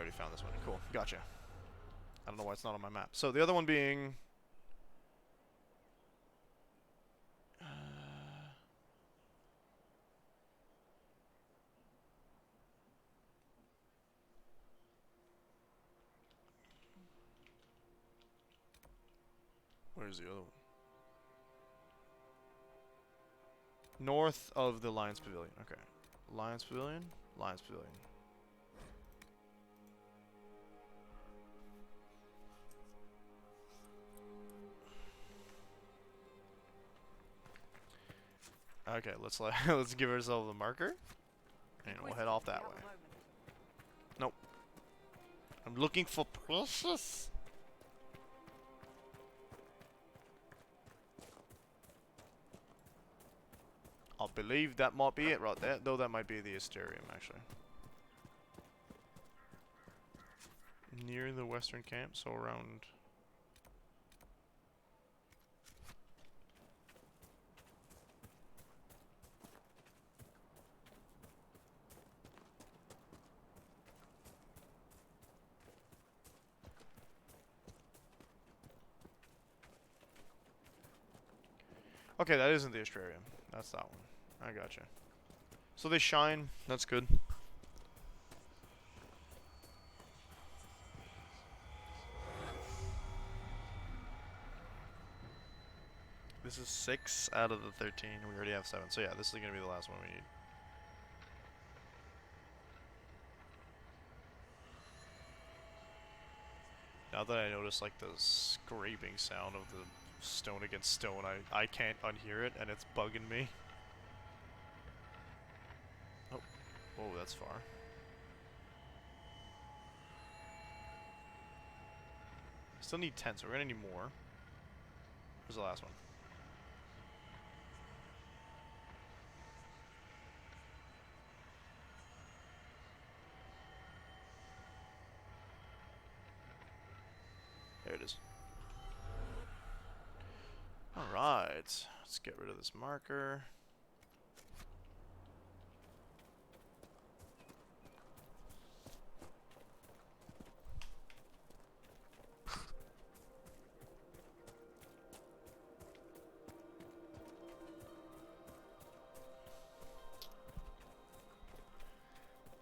already found this one. Cool. Gotcha. I don't know why it's not on my map. So the other one being... where's the other one? North of the Lions Pavilion. Okay. Lions Pavilion? Lions Pavilion. Okay, let's let's give ourselves a marker, and we'll head off that way. Nope. I'm looking for precious. I believe that might be it right there, though that might be the Asterium actually. Near the western camp, so around. Okay, that isn't the Astrarium. That's that one. I gotcha. So they shine. That's good. This is 6 out of the 13. We already have 7. So yeah, this is going to be the last one we need. Now that I notice like the scraping sound of the stone against stone, I can't unhear it, and it's bugging me. Oh, whoa, that's far. Still need 10, so we're gonna need more. Where's the last one? There it is. Alright, let's get rid of this marker.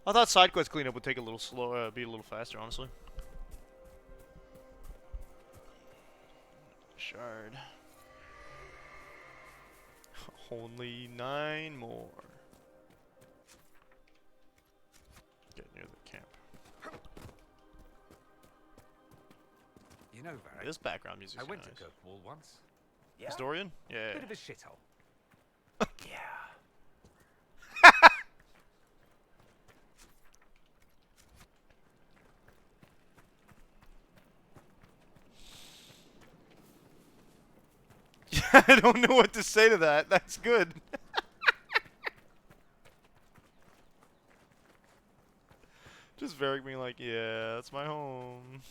I thought side quest cleanup would take a little slow, be a little faster, honestly. Shard. Only 9 more. Get near the camp. You know, Varric, This background music. I went nice. to Kirkwall once. Yeah? Historian? Yeah. Bit of a shithole. Yeah. I don't know what to say to that. That's good. Just Varric being like, yeah, that's my home.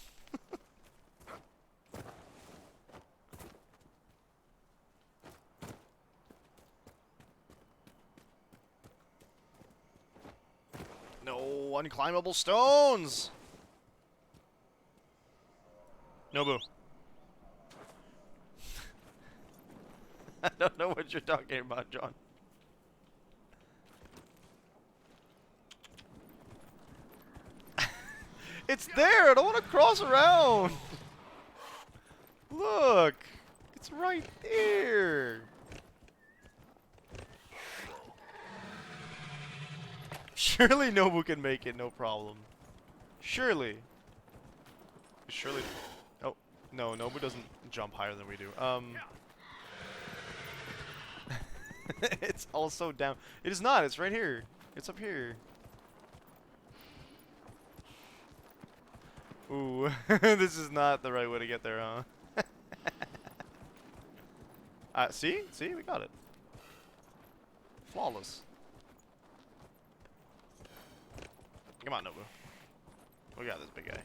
No unclimbable stones. Nobu. I don't know what you're talking about, John. It's there! I don't want to cross around! Look! It's right there! Surely Nobu can make it, no problem. Surely. Surely. Oh, no, Nobu doesn't jump higher than we do. It's also down. It is not. It's right here. It's up here. Ooh, this is not the right way to get there, huh? See? See? We got it. Flawless. Come on, Nobu. We got this big guy.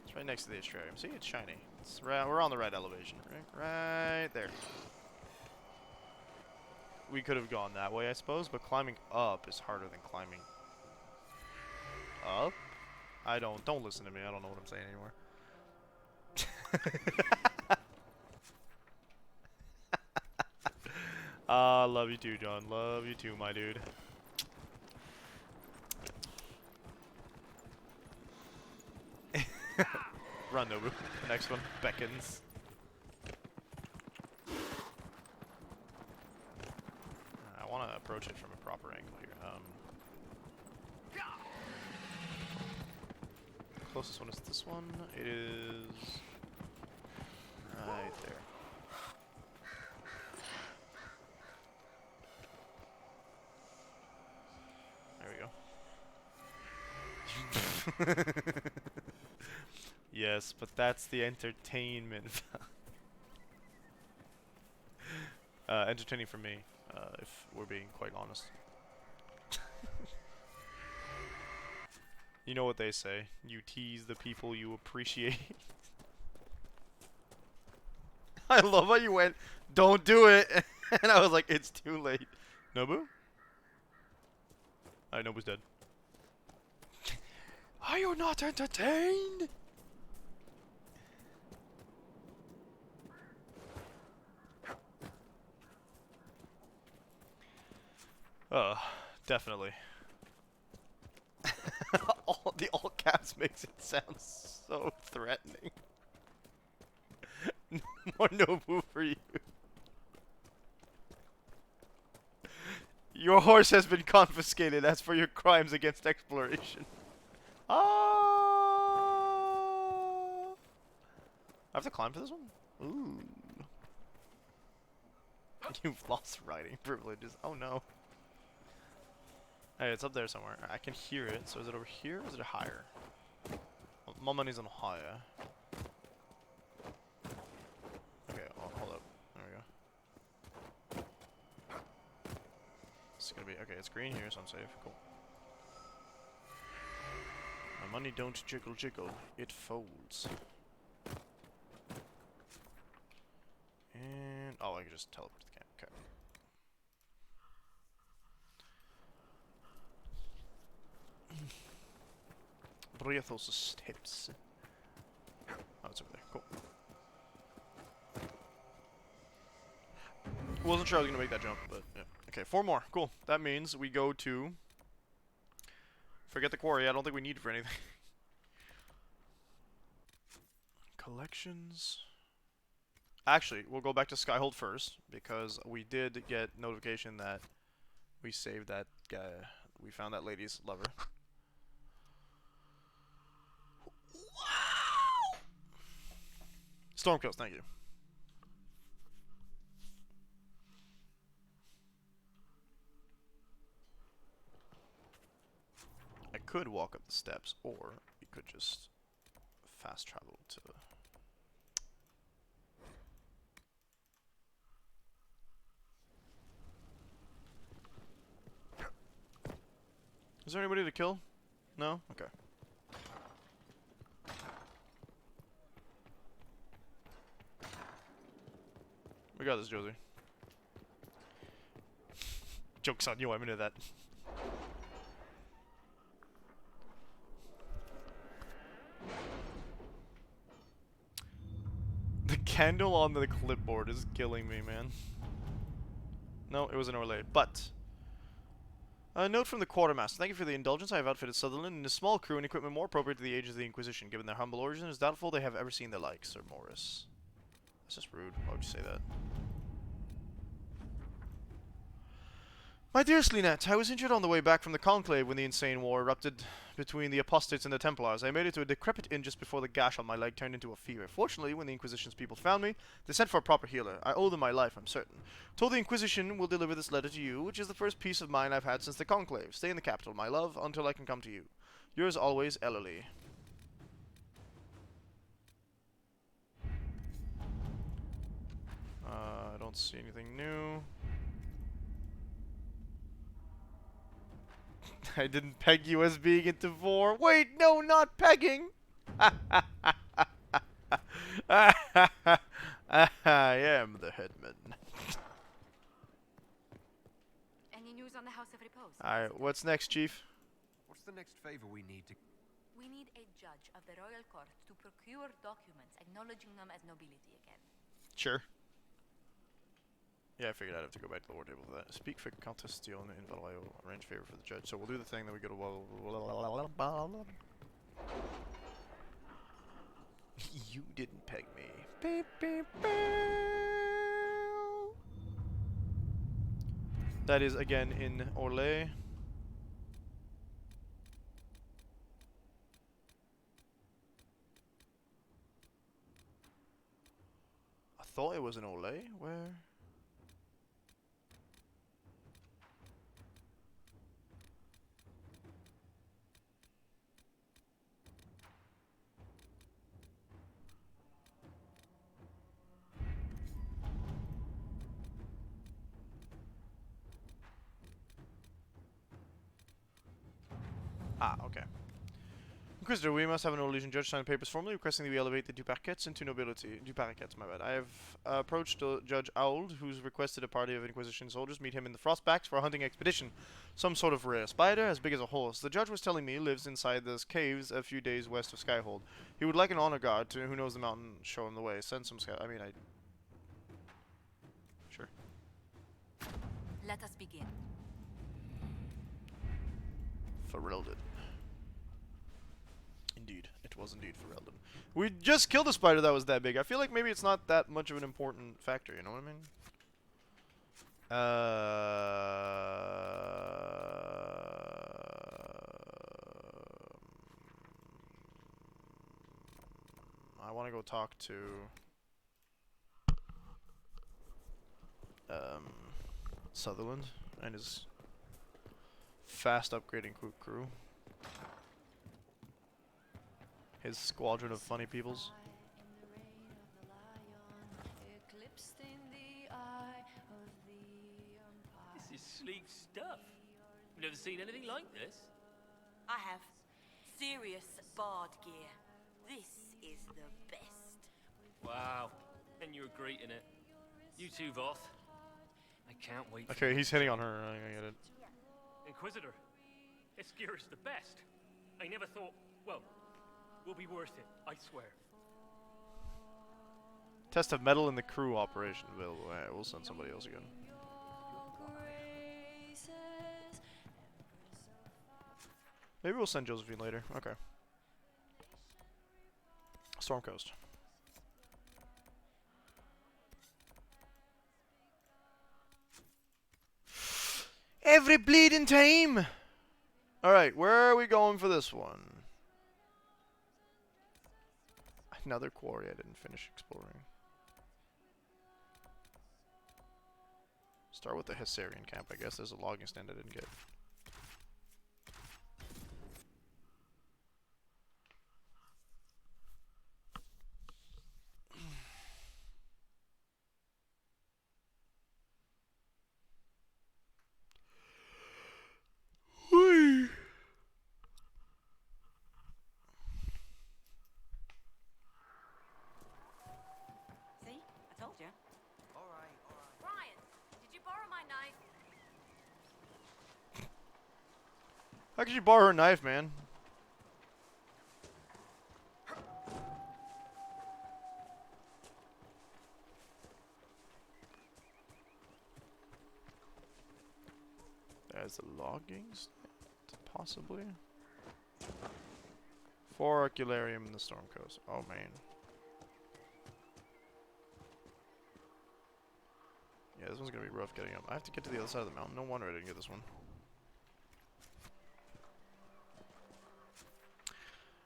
It's right next to the Astrarium. See? It's shiny. It's right, we're on the right elevation. Right there. We could have gone that way, I suppose, but climbing up is harder than climbing up. Don't listen to me. I don't know what I'm saying anymore. Love you too, John. Love you too, my dude. Run, Nobu. The next one beckons. I want to approach it from a proper angle here. Closest one is this one. It is right there. There we go. Yes, but that's the entertainment. Entertaining for me, if we're being quite honest. You know what they say, you tease the people you appreciate. I love how you went, don't do it, and I was like, it's too late. Nobu? Alright, Nobu's dead. Are you not entertained? Definitely. The all caps makes it sound so threatening. More Nobu for you. Your horse has been confiscated as for your crimes against exploration. I have to climb for this one? Ooh. You've lost riding privileges. Oh no. Hey, it's up there somewhere. I can hear it. So is it over here or is it higher? My money's on higher. Okay, hold up. There we go. It's gonna be okay. It's green here, so I'm safe. Cool. My money don't jiggle jiggle. It folds. And oh, I can just teleport to the camp. Okay. Breathos steps. Oh, it's over there. Cool. Wasn't sure I was gonna make that jump, but yeah. Okay, 4 more. Cool. That means we go to. Forget the quarry. I don't think we need it for anything. Collections. Actually, we'll go back to Skyhold first because we did get notification that we saved that guy. We found that lady's lover. Wow! Stormcoast, thank you. I could walk up the steps, or we could just fast travel to. Is there anybody to kill? No? Okay. We got this, Josie. Joke's on you, I'm into that. The candle on the clipboard is killing me, man. No, it was an Orlais, but... A note from the quartermaster. Thank you for the indulgence. I have outfitted Sutherland and a small crew and equipment more appropriate to the age of the Inquisition. Given their humble origin, it is doubtful they have ever seen the like, Sir Morris. That's just rude. Why would you say that? My dearest Lynette, I was injured on the way back from the Conclave when the insane war erupted between the Apostates and the Templars. I made it to a decrepit inn just before the gash on my leg turned into a fever. Fortunately, when the Inquisition's people found me, they sent for a proper healer. I owe them my life, I'm certain. Told the Inquisition will deliver this letter to you, which is the first peace of mind I've had since the Conclave. Stay in the capital, my love, until I can come to you. Yours always, Ellerly. I don't see anything new. I didn't peg you as being into vor. Wait, no, not pegging. I am the headman. Any news on the House of Repose? Alright, what's next, Chief? What's the next favor we need to... We need a judge of the royal court to procure documents acknowledging them as nobility again. Sure. Yeah, I figured I'd have to go back to the war table for that. Speak for contestation in Valio. Arrange favor for the judge. So we'll do the thing, then we go to You didn't peg me. Beep, beep, beep. That is again in Orlais. I thought it was in Orlais. Where? Ah, okay. Inquisitor, we must have an Orlesian judge sign the papers formally requesting that we elevate the Duparquets into nobility. Duparquets, my bad. I have approached Judge Auld, who's requested a party of Inquisition soldiers meet him in the Frostbacks for a hunting expedition. Some sort of rare spider, as big as a horse. The judge was telling me lives inside those caves a few days west of Skyhold. He would like an honor guard to who knows the mountain show him the way. Send some sky. I mean, Sure. Let us begin. Ferelden. Indeed, it was indeed Ferelden. We just killed a spider that was that big. I feel like maybe it's not that much of an important factor, you know what I mean? I want to go talk to Sutherland and his fast upgrading crew. His squadron of funny peoples. This is sleek stuff. I've never seen anything like this. I have serious bard gear. This is the best. Wow. And you're great in it. You too, Voth. I can't wait. Okay, he's hitting on her. I get it. Inquisitor, this gear is the best. I never thought, well, will be worth it, I swear. Test of metal in the crew operation available. Alright, we'll send somebody else again. Maybe we'll send Josephine later. Okay. Storm Coast. Every bleeding time! Alright, where are we going for this one? Another quarry I didn't finish exploring. Start with the Hessarian camp, I guess. There's a logging stand I didn't get. See? I told you. Brian, did you borrow my knife? How could you borrow her knife, man? There's a logging stand, possibly. 4 Arcularium in the Storm Coast. Oh, man. Yeah, this one's gonna be rough getting up. I have to get to the other side of the mountain. No wonder I didn't get this one.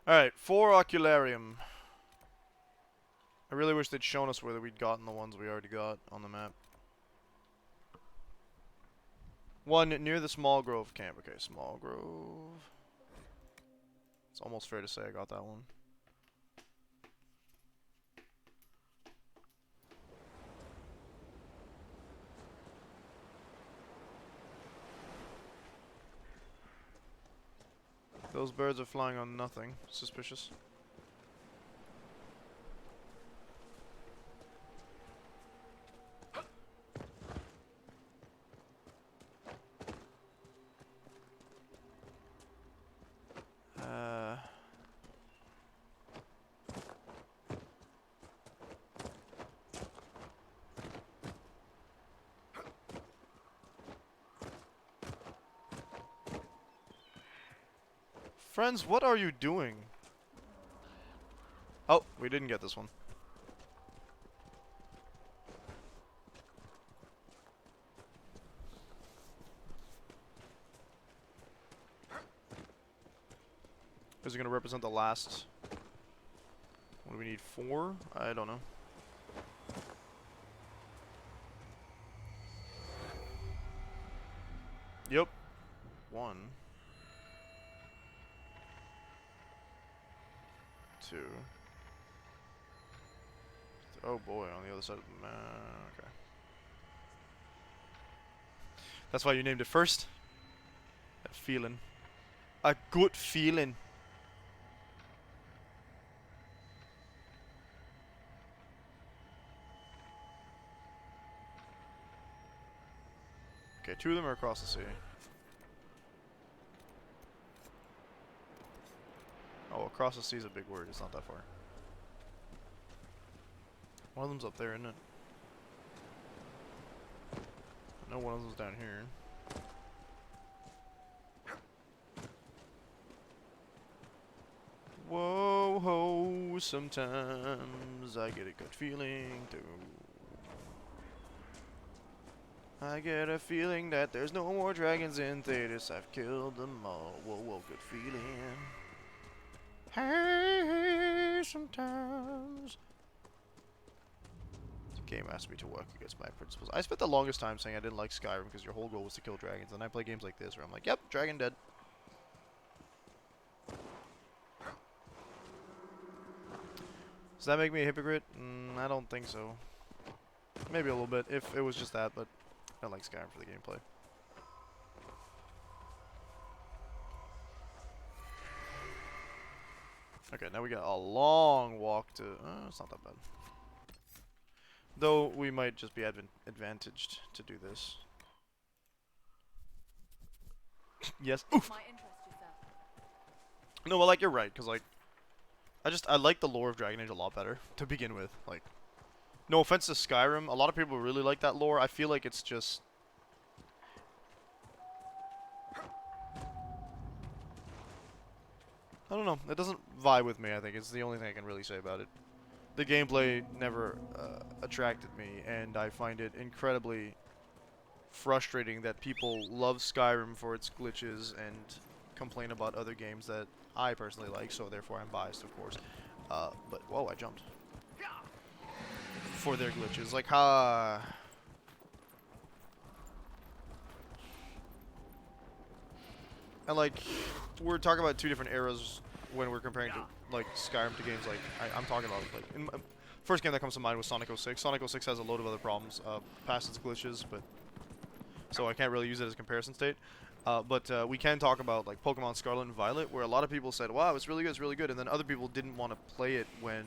Alright, 4 Ocularium. I really wish they'd shown us whether we'd gotten the ones we already got on the map. One near the Small Grove camp. Okay, Small Grove. It's almost fair to say I got that one. Those birds are flying on nothing. Suspicious. Friends, what are you doing? Oh, we didn't get this one. Is it going to represent the last? What do we need? 4? I don't know. Yep. 1. 2. Oh boy, on the other side of the map. Okay. That's why you named it first? That feeling. A good feeling. Okay, 2 of them are across the sea. Oh, across the sea is a big word. It's not that far. One of them's up there, isn't it? I know one of them's down here. Whoa, ho, sometimes I get a good feeling too. I get a feeling that there's no more dragons in Thetis. I've killed them all. Whoa, whoa, good feeling. Hey, sometimes. The game asked me to work against my principles. I spent the longest time saying I didn't like Skyrim because your whole goal was to kill dragons. And I play games like this where I'm like, yep, dragon dead. Does that make me a hypocrite? I don't think so. Maybe a little bit, if it was just that, but I like Skyrim for the gameplay. Okay, now we got a long walk to... it's not that bad. Though, we might just be advantaged to do this. Yes. Oof! No, well, like, you're right, because, like... I like the lore of Dragon Age a lot better, to begin with. Like, no offense to Skyrim, a lot of people really like that lore. I feel like it's just... I don't know, it doesn't vibe with me, I think. It's the only thing I can really say about it. The gameplay never attracted me, and I find it incredibly frustrating that people love Skyrim for its glitches and complain about other games that I personally like, so therefore I'm biased, of course. But, whoa, I jumped. For their glitches. Like, and, like, we're talking about 2 different eras when we're comparing to, like, Skyrim to games like... I'm talking about, like... First game that comes to mind was Sonic 06. Sonic 06 has a load of other problems past its glitches, but... So I can't really use it as a comparison state. But we can talk about, like, Pokemon Scarlet and Violet, where a lot of people said, wow, it's really good, and then other people didn't want to play it when...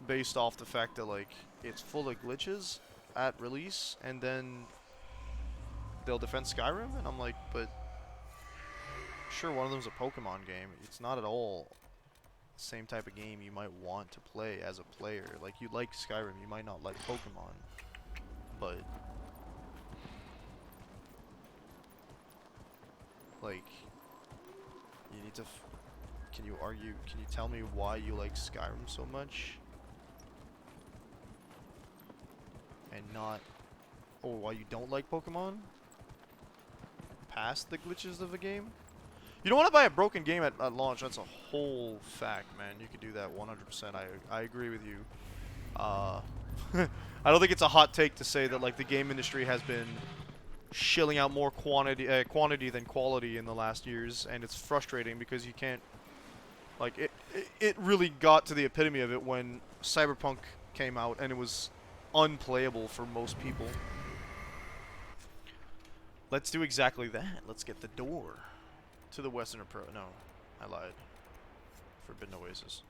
Based off the fact that, like, it's full of glitches at release, and then they'll defend Skyrim, and I'm like, but... Sure, one of them's a Pokemon game. It's not at all the same type of game you might want to play as a player. Like, you like Skyrim, you might not like Pokemon, but... Like, you need to... Can you tell me why you like Skyrim so much? And not... Or why you don't like Pokemon? Past the glitches of the game? You don't want to buy a broken game at launch, that's a whole fact, man. You could do that 100%, I agree with you. I don't think it's a hot take to say that, like, the game industry has been shilling out more quantity than quality in the last years, and it's frustrating because you can't... Like, it really got to the epitome of it when Cyberpunk came out, and it was unplayable for most people. Let's do exactly that. Let's get the door to the Western approach. No, I lied. Forbidden Oasis.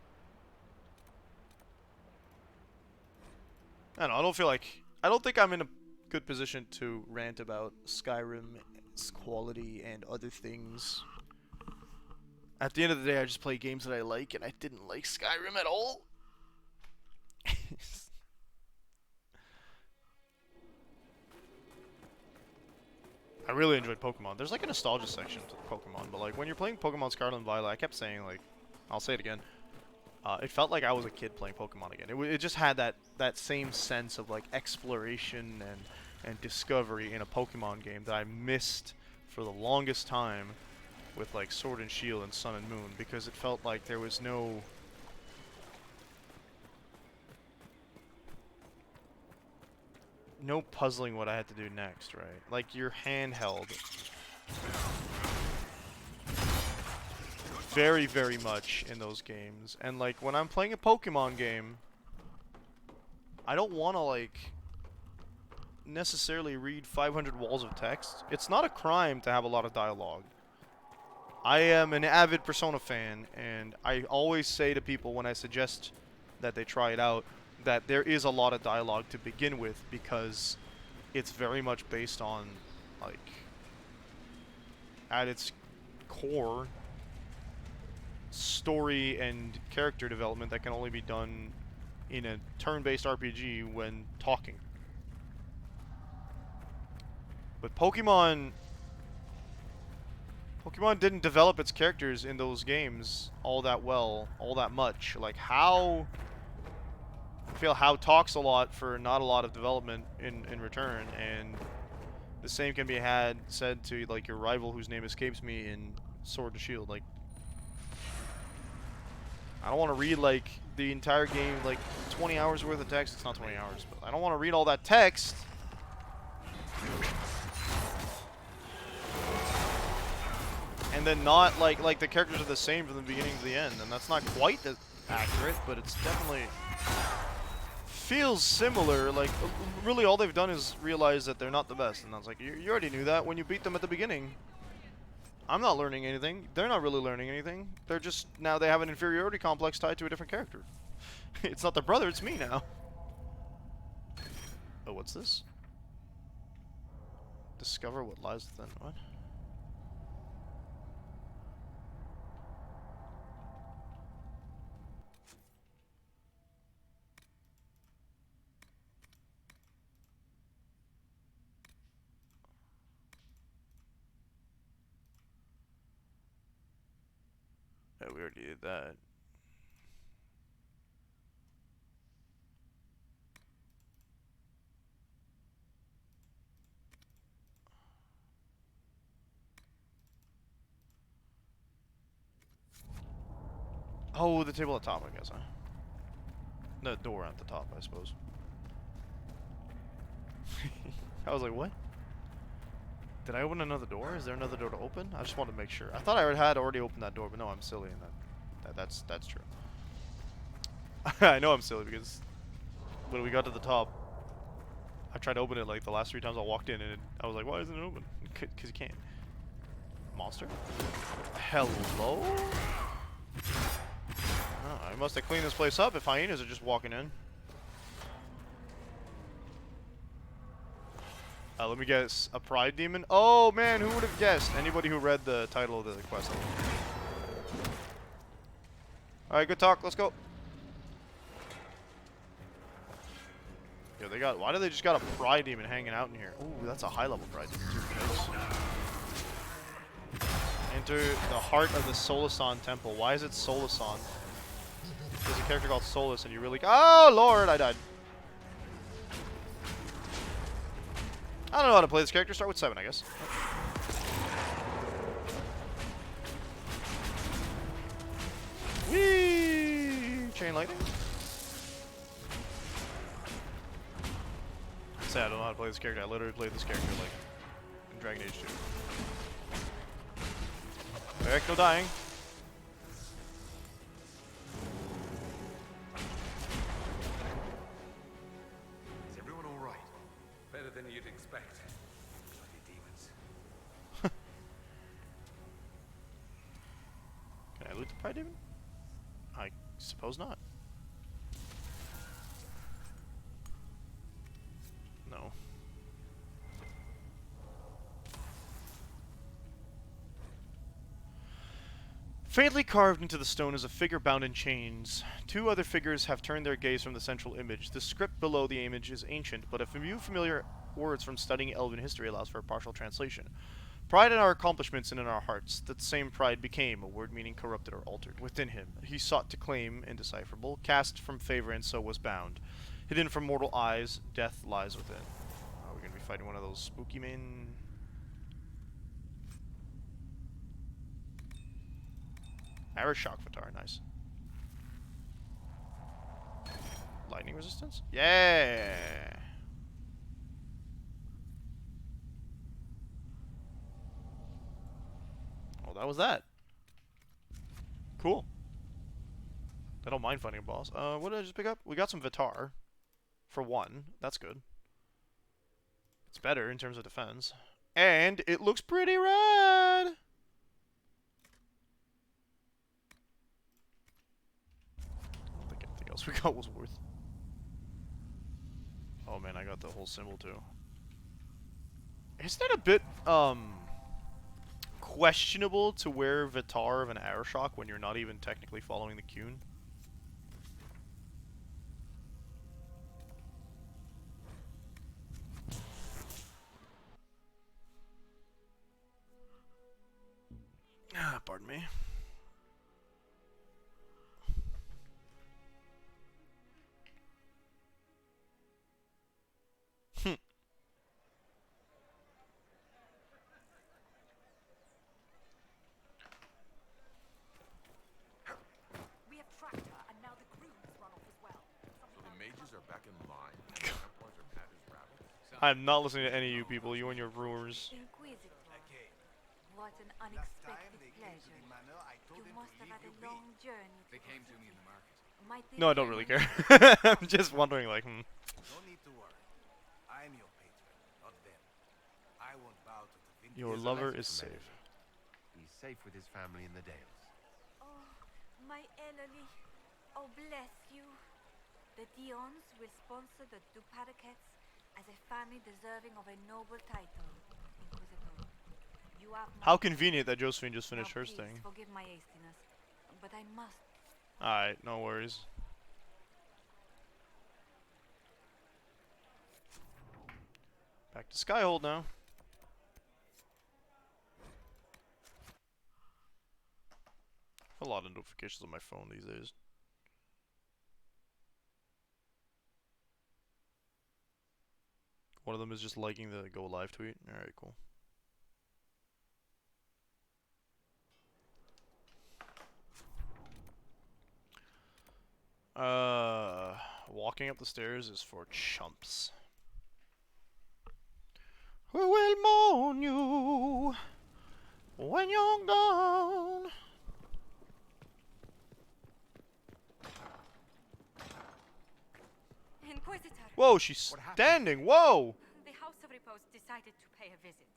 I don't know, I don't think I'm in a good position to rant about Skyrim's quality and other things. At the end of the day, I just play games that I like, and I didn't like Skyrim at all. I really enjoyed Pokemon. There's like a nostalgia section to Pokemon, but like when you're playing Pokemon Scarlet and Violet, I kept saying like, I'll say it again. It felt like I was a kid playing Pokemon again. It just had that same sense of like exploration and discovery in a Pokemon game that I missed for the longest time with like Sword and Shield and Sun and Moon, because it felt like there was no puzzling what I had to do next, right? Like your handheld very, very much in those games. And like when I'm playing a Pokemon game, I don't want to like necessarily read 500 walls of text. It's not a crime to have a lot of dialogue. I am an avid Persona fan, and I always say to people when I suggest that they try it out that there is a lot of dialogue to begin with, because it's very much based on, like, at its core, story and character development that can only be done in a turn-based RPG when talking. But Pokemon didn't develop its characters in those games all that well, all that much. Like I feel How talks a lot for not a lot of development in return, and the same can be said to like your rival whose name escapes me in Sword and Shield. Like, I don't want to read like the entire game, like 20 hours worth of text. It's not 20 hours, but I don't want to read all that text. And then not like the characters are the same from the beginning to the end, and that's not quite that accurate, but it's definitely feels similar. Like really all they've done is realize that they're not the best, and I was like, you already knew that when you beat them at the beginning. I'm not learning anything. They're not really learning anything. They're just, now they have an inferiority complex tied to a different character. It's not their brother, it's me now. Oh, what's this? Discover what lies within. What? Yeah, we already did that. Oh, the table at the top, I guess, huh? The door at the top, I suppose. I was like, what? Did I open another door? Is there another door to open? I just wanted to make sure. I thought I had already opened that door, but no, I'm silly, and that's true. I know I'm silly because when we got to the top, I tried to open it like the last 3 times I walked in, and I was like, why isn't it open? Because you can't. Monster? Hello? Oh, I must have cleaned this place up if hyenas are just walking in. Let me guess. A pride demon? Oh man, who would have guessed? Anybody who read the title of the quest. Alright, good talk. Let's go. Yo, they got. Why do they just got a pride demon hanging out in here? Ooh, that's a high level pride demon too. Nice. Enter the heart of the Solasan Temple. Why is it Solasan? There's a character called Solus, and you really. Oh lord, I died. I don't know how to play this character. Start with 7, I guess. Whee! Chain lightning. Say I don't know how to play this character. I literally played this character like in Dragon Age 2. Eric, no dying. Is everyone all right? Better than you'd expect. Bloody demons. Can I loot the pride demon? I suppose not. No. Faintly carved into the stone is a figure bound in chains. 2 other figures have turned their gaze from the central image. The script below the image is ancient, but a few familiar words from studying Elven history allows for a partial translation. Pride in our accomplishments and in our hearts. That same pride became a word meaning corrupted or altered. Within him, he sought to claim indecipherable, cast from favor and so was bound. Hidden from mortal eyes, death lies within. We're gonna be fighting one of those spooky men. Irish shock Vatar, nice. Lightning resistance? Yeah! Oh, that was that. Cool. I don't mind fighting a boss. What did I just pick up? We got some Vatar. For one. That's good. It's better in terms of defense. And it looks pretty rad! I don't think anything else we got was worth. Oh man, I got the whole symbol too. Isn't that a bit, questionable to wear Vatar of an Aeroshok when you're not even technically following the Qun? Ah, pardon me. We have tracked her, and now the crew has run off as well. So the mages are back in line, and the Templars are mad as rabbits. I'm not listening to any of you people, you and your rumors. Inquisitor. What an unexpected pleasure. You must have had a long journey. They came to me in the market. No, I don't really care. I'm just wondering, like, No need to worry. I'm your patron, not them. I won't bow to the Your lover is safe. He's safe with his family in the Dales. Oh, my Ellery. Oh, bless you. The Dions will sponsor the Duparakets as a family deserving of a noble title, Inquisitor. You have my How convenient that Josephine just finished now her please thing. Forgive my hastiness, but I must. Alright, no worries. Back to Skyhold now. A lot of notifications on my phone these days. One of them is just liking the go live tweet. Alright, cool. Walking up the stairs is for chumps. Who will mourn you when you're gone? Inquisitor. Whoa, she's standing. Whoa! The House of Repose decided to pay a visit.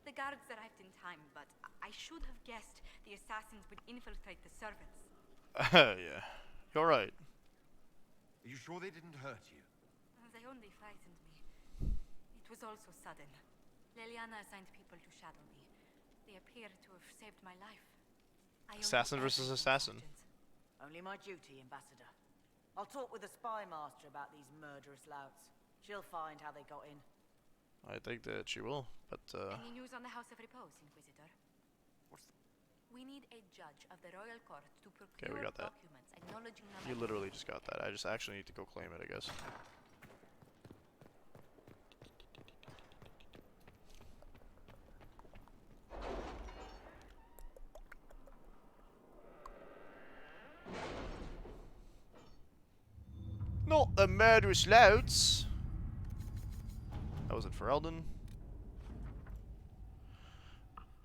The guards arrived in time, but I should have guessed the assassins would infiltrate the servants. Yeah, you're right. Are you sure they didn't hurt you? They only frightened me. It was all so sudden. Leliana assigned people to shadow me. They appear to have saved my life. Assassin versus assassin. Only my duty, Ambassador. I'll talk with the spy master about these murderous louts. She'll find how they got in. I think that she will, but Any news on the House of Repose, Inquisitor? We need a judge of the royal court to procure we got that. documents acknowledging them. You literally just got that. I just actually need to go claim it, I guess. Not the murderous louts. That was it for Eldon.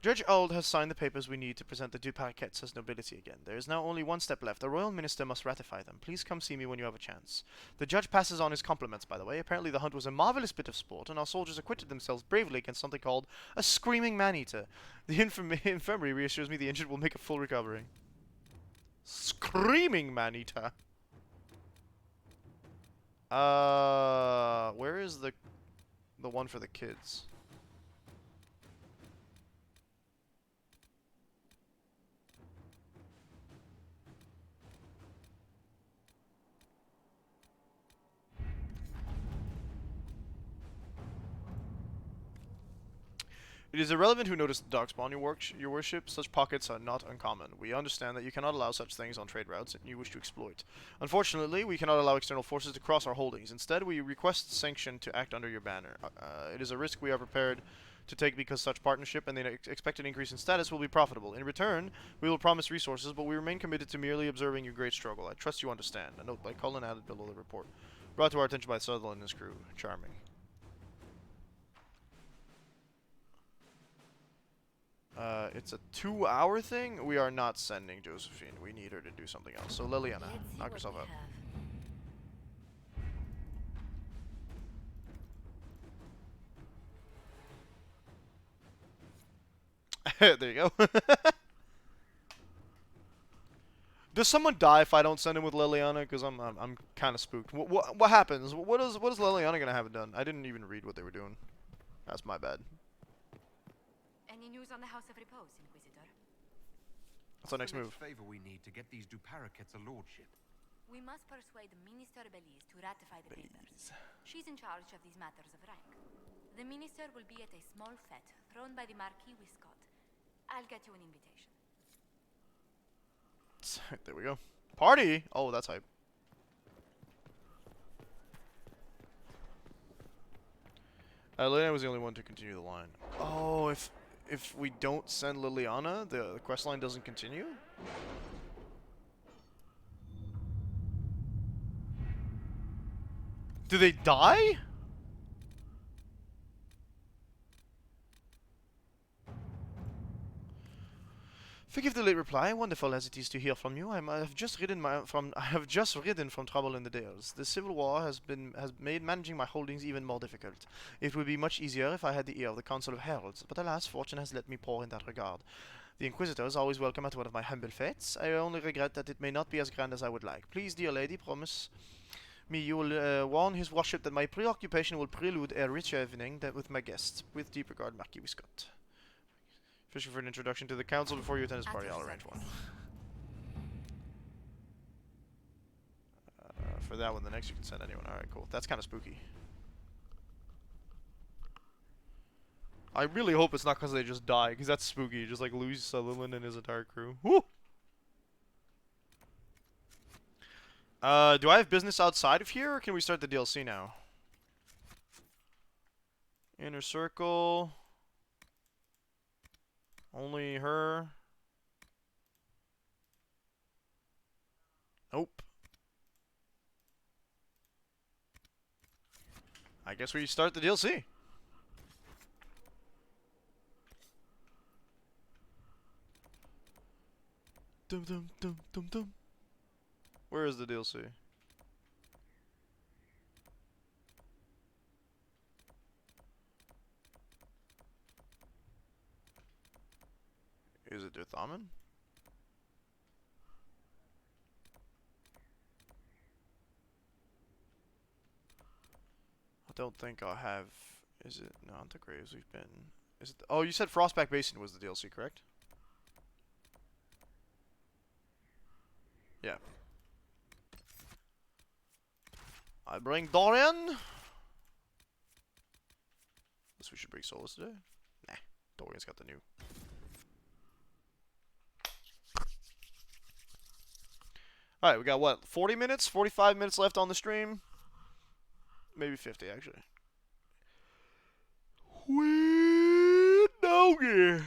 Judge Auld has signed the papers we need to present the Duparakets as nobility again. There is now only one step left. The royal minister must ratify them. Please come see me when you have a chance. The judge passes on his compliments, by the way. Apparently the hunt was a marvelous bit of sport, and our soldiers acquitted themselves bravely against something called a screaming man-eater. The infirmary reassures me the injured will make a full recovery. Screaming man-eater. Where is the one for the kids? It is irrelevant who noticed the darkspawn, your worship. Such pockets are not uncommon. We understand that you cannot allow such things on trade routes and you wish to exploit. Unfortunately, we cannot allow external forces to cross our holdings. Instead, we request sanction to act under your banner. It is a risk we are prepared to take because such partnership and the expected increase in status will be profitable. In return, we will promise resources, but we remain committed to merely observing your great struggle. I trust you understand. A note by Cullen added below the report. Brought to our attention by Sutherland and his crew. Charming. It's a 2-hour thing. We are not sending Josephine. We need her to do something else. So Liliana, knock yourself out. There you go. Does someone die if I don't send him with Liliana? Because I'm kind of spooked. What happens? What is Liliana gonna have done? I didn't even read what they were doing. That's my bad. Any news on the House of Repose, Inquisitor? What's our next move? Favor we need to get these du paraquets a lordship. We must persuade Minister Belize to ratify the papers. She's in charge of these matters of rank. The minister will be at a small fete thrown by the Marquis Wiscott. I'll get you an invitation. There we go. Party! Oh, that's hype. Liliana was the only one to continue the line. Oh, if we don't send Liliana, the quest line doesn't continue? Do they die? Forgive the late reply. Wonderful as it is to hear from you. I have just ridden from trouble in the Dales. The civil war has made managing my holdings even more difficult. It would be much easier if I had the ear of the Council of Heralds, but alas, fortune has let me poor in that regard. The Inquisitor is always welcome at one of my humble fetes. I only regret that it may not be as grand as I would like. Please, dear lady, promise me you will warn his worship that my preoccupation will prelude a rich evening with my guests. With deep regard, Marquis Wiscott. Fishing for an introduction to the council before you attend his party. I'll arrange one. For that one, the next you can send anyone. Alright, cool. That's kind of spooky. I really hope it's not because they just die, because that's spooky. Just like lose Sutherland and his entire crew. Woo! Do I have business outside of here, or can we start the DLC now? Inner circle. Only her. Nope. I guess we start the DLC. Dum dum dum dum dum. Where is the DLC? Is it Dirthaman? I don't think I'll have. Is it not the graves we've been? Is it? Oh, you said Frostback Basin was the DLC, correct? Yeah. I bring Dorian. Guess we should bring Solus today. Nah, Dorian's got the new. Alright, we got what? 40 minutes? 45 minutes left on the stream? Maybe 50, actually. Sweet doggy!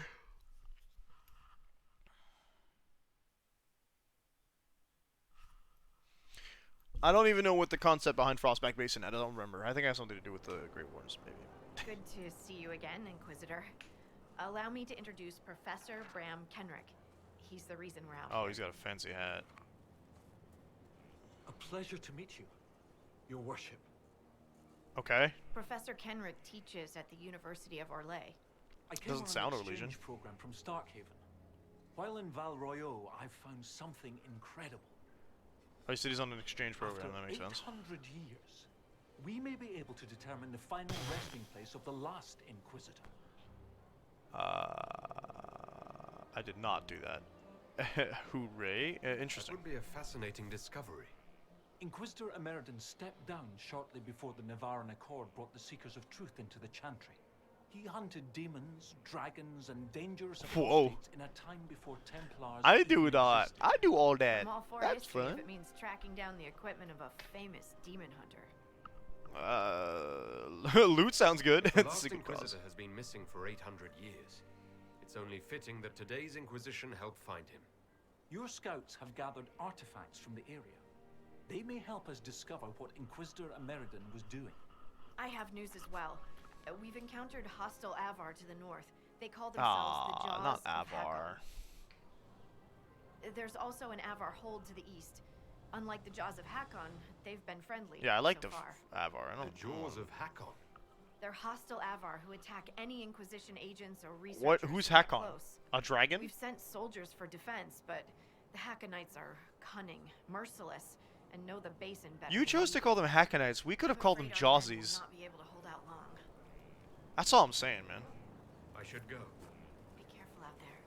I don't even know what the concept behind Frostback Basin. I don't remember. I think it has something to do with the Great Wars, maybe. Good to see you again, Inquisitor. Allow me to introduce Professor Bram Kenrick. He's the reason we're out Oh, here. he's got a fancy hat. A pleasure to meet you, Your Worship. Okay. Professor Kenrick teaches at the University of Orlais. I came Doesn't sound on an Orlesian. exchange program from Starkhaven. While in Val Royeaux, I've found something incredible. Oh, he said he's on an exchange program. After That makes sense. 800 years, we may be able to determine the final resting place of the last Inquisitor. I did not do that. Hooray. Interesting. That would be a fascinating discovery. Inquisitor Emeridon stepped down shortly before the Navarran Accord brought the Seekers of Truth into the Chantry. He hunted demons, dragons, and dangerous Whoa. apostates in a time before Templars. I even do that. existed. I do all that. I'm all for That's history fun. if it means tracking down the equipment of a famous demon hunter. Loot sounds good. The It's last a good cause. Inquisitor has been missing for 800 years. It's only fitting that today's Inquisition help find him. Your scouts have gathered artifacts from the area. They may help us discover what Inquisitor Ameridan was doing. I have news as well. We've encountered hostile Avar to the north. They call themselves the Jaws not of Avar. Hakon. There's also an Avar hold to the east. Unlike the Jaws of Hakon, they've been friendly. Yeah, I like so the far. Avar. I don't The Jaws of Hakon. They're hostile Avar who attack any Inquisition agents or researchers. What? Who's who get Hakon? close. A dragon? We've sent soldiers for defense, but the Hakonites are cunning, merciless, and know the basin better. You than chose we to do. call them Hackonites. We could have called them Afraid our men will Jawsies. not be able to hold out long. That's all I'm saying, man. I should go. Be careful out there.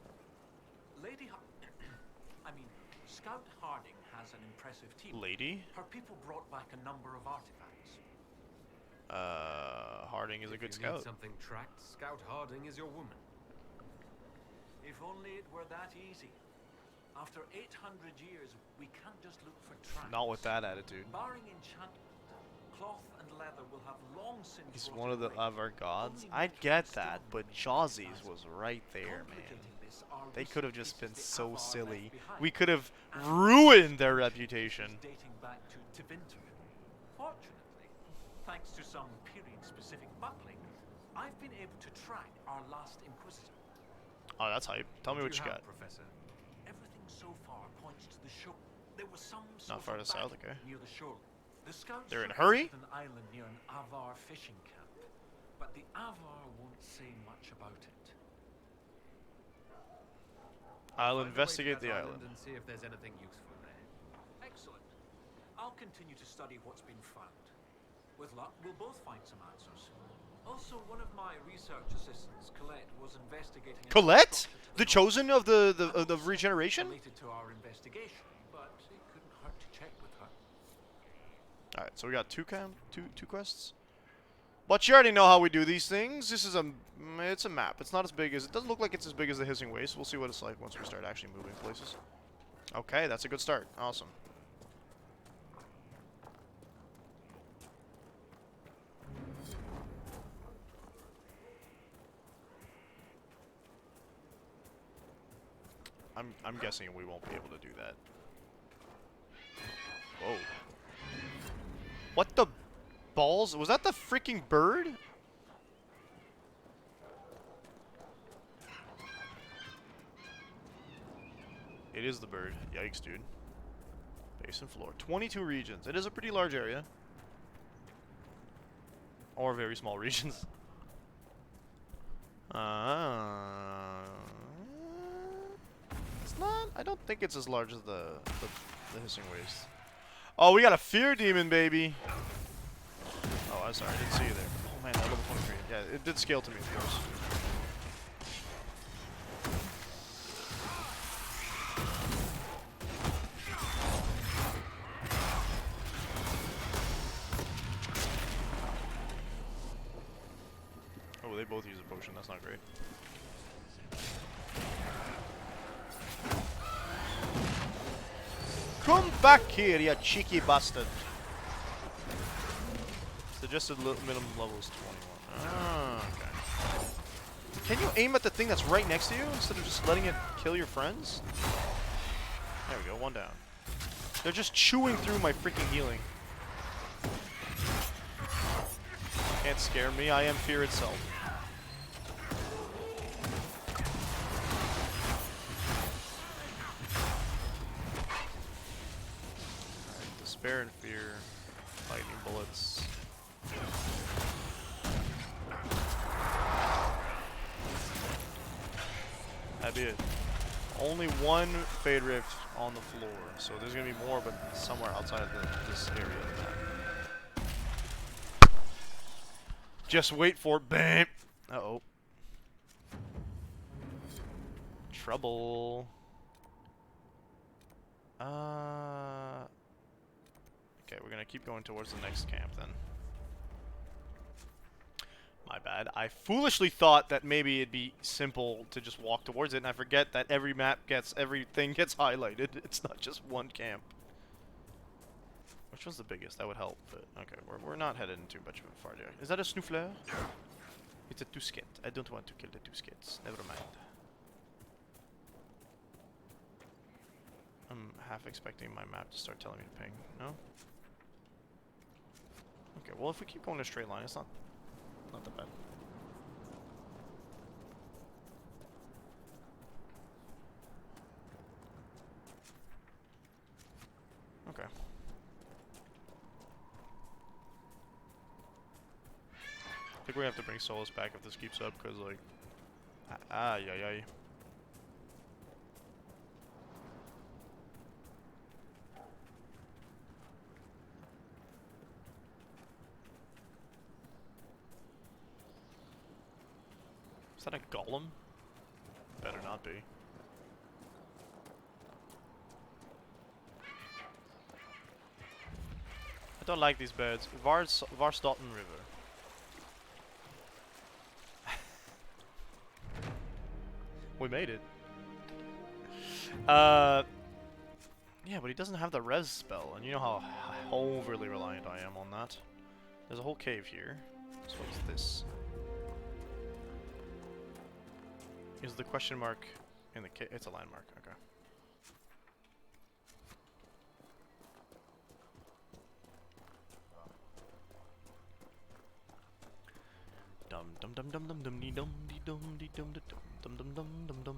Scout Harding has an impressive team. Lady? Her people brought back a number of artifacts. Harding is a good If you need scout. something tracked, Scout Harding is your woman. If only it were that easy. After 800 years, we can't just look for tracks. Not with that attitude. Barring enchantment, cloth and leather will have long since He's rotted one of the away. of our gods. Only I metal get still that, but remains Jawsies recognizable. was right there, man. Complicating this are They could have just been recent so pieces the silly. Avar left behind. We could have And ruined their reputation. dating back to Tevinter. Fortunately, thanks to some period-specific buckling, I've been able to track our last Inquisitor. Oh, that's hype. Tell me what you got. Professor? Everything so far points to the shore. There was some Not sort far of to south, battle okay. near the shore. The scouts They're in a surveyed hurry? an island near an Avar fishing camp, but the Avar won't say much about it. I'll Find a way to investigate that the island. and see if there's anything useful there. Excellent. I'll continue to study what's been found. With luck, we'll both find some answers. Also, one of my research assistants, Colette, was investigating. a Colette? structure to The north. chosen of the And also regeneration? related to our investigation, but it couldn't hurt to check with her. All right, so we got two quests. But you already know how we do these things. This is it's a map. It's not as big as it doesn't look like it's as big as the Hissing Waste. We'll see what it's like once we start actually moving places. Okay, that's a good start. Awesome. I'm guessing we won't be able to do that. Whoa. What the balls? Was that the freaking bird? It is the bird. Yikes, dude. Basin floor. 22 regions. It is a pretty large area. Or very small regions. It's not. I don't think it's as large as the Hissing Waste. Oh, we got a Fear Demon, baby. Oh, I'm sorry. I didn't see you there. Oh, man, that level 23. Yeah, it did scale to me, of course. Oh, they both use a potion. That's not great. Come back here, you cheeky bastard. Suggested minimum level is 21. Ah, okay. Can you aim at the thing that's right next to you instead of just letting it kill your friends? There we go, one down. They're just chewing through my freaking healing. Can't scare me, I am fear itself. Alright, despair and fear. Lightning bullets. That'd be it. Only one Fade Rift on the floor, so there's gonna be more, but somewhere outside of this area of the map. Just wait for it. Bam! Uh-oh. Trouble. Okay, we're gonna keep going towards the next camp then. My bad. I foolishly thought that maybe it'd be simple to just walk towards it, and I forget that everything gets highlighted. It's not just one camp. Which one's the biggest? That would help, but okay, we're not headed into much of a far area. Is that a snoofleur? It's a tusket. I don't want to kill the tuskets. Never mind. I'm half expecting my map to start telling me to ping. No? Okay, well if we keep going in a straight line, it's not that bad. Okay. I think we have to bring Solus back if this keeps up, because, like... yeah. Is that a golem? Better not be. I don't like these birds. Varstotten River. We made it. Yeah, but he doesn't have the res spell, and you know how overly reliant I am on that. There's a whole cave here. So what's this? Is the question mark in the cave? It's a landmark, okay. Dum dum dum dum dum dum dee dum dee dum dee dum dum dum dum dum dum dum.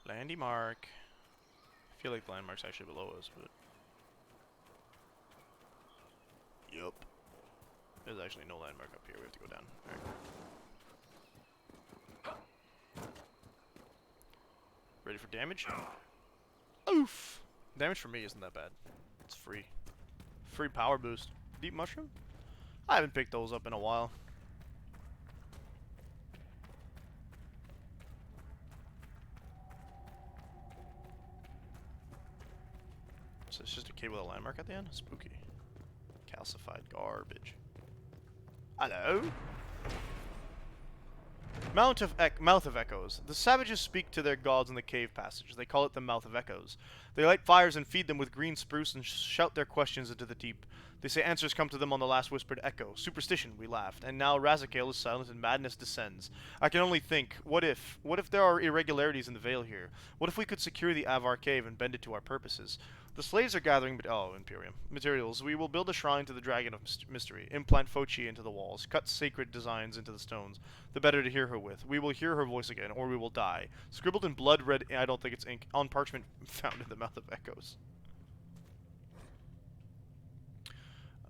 Landy mark. I feel like the landmark's actually below us, but yup. There's actually no landmark up here. We have to go down. Alright. Ready for damage? Oof! Damage for me isn't that bad. It's free. Free power boost. Deep mushroom? I haven't picked those up in a while. So it's just a cave with a landmark at the end? Spooky. Calcified garbage. Hello? Mouth of Echoes. The savages speak to their gods in the cave passage. They call it the Mouth of Echoes. They light fires and feed them with green spruce and shout their questions into the deep. They say answers come to them on the last whispered echo. Superstition, we laughed. And now Razakale is silent and madness descends. I can only think, what if? What if there are irregularities in the Vale here? What if we could secure the Avar cave and bend it to our purposes? The slaves are gathering Imperium materials. We will build a shrine to the Dragon of Mystery, implant Fochi into the walls, cut sacred designs into the stones, the better to hear her with. We will hear her voice again, or we will die. Scribbled in blood red, I don't think it's ink, on parchment found in the Mouth of Echoes.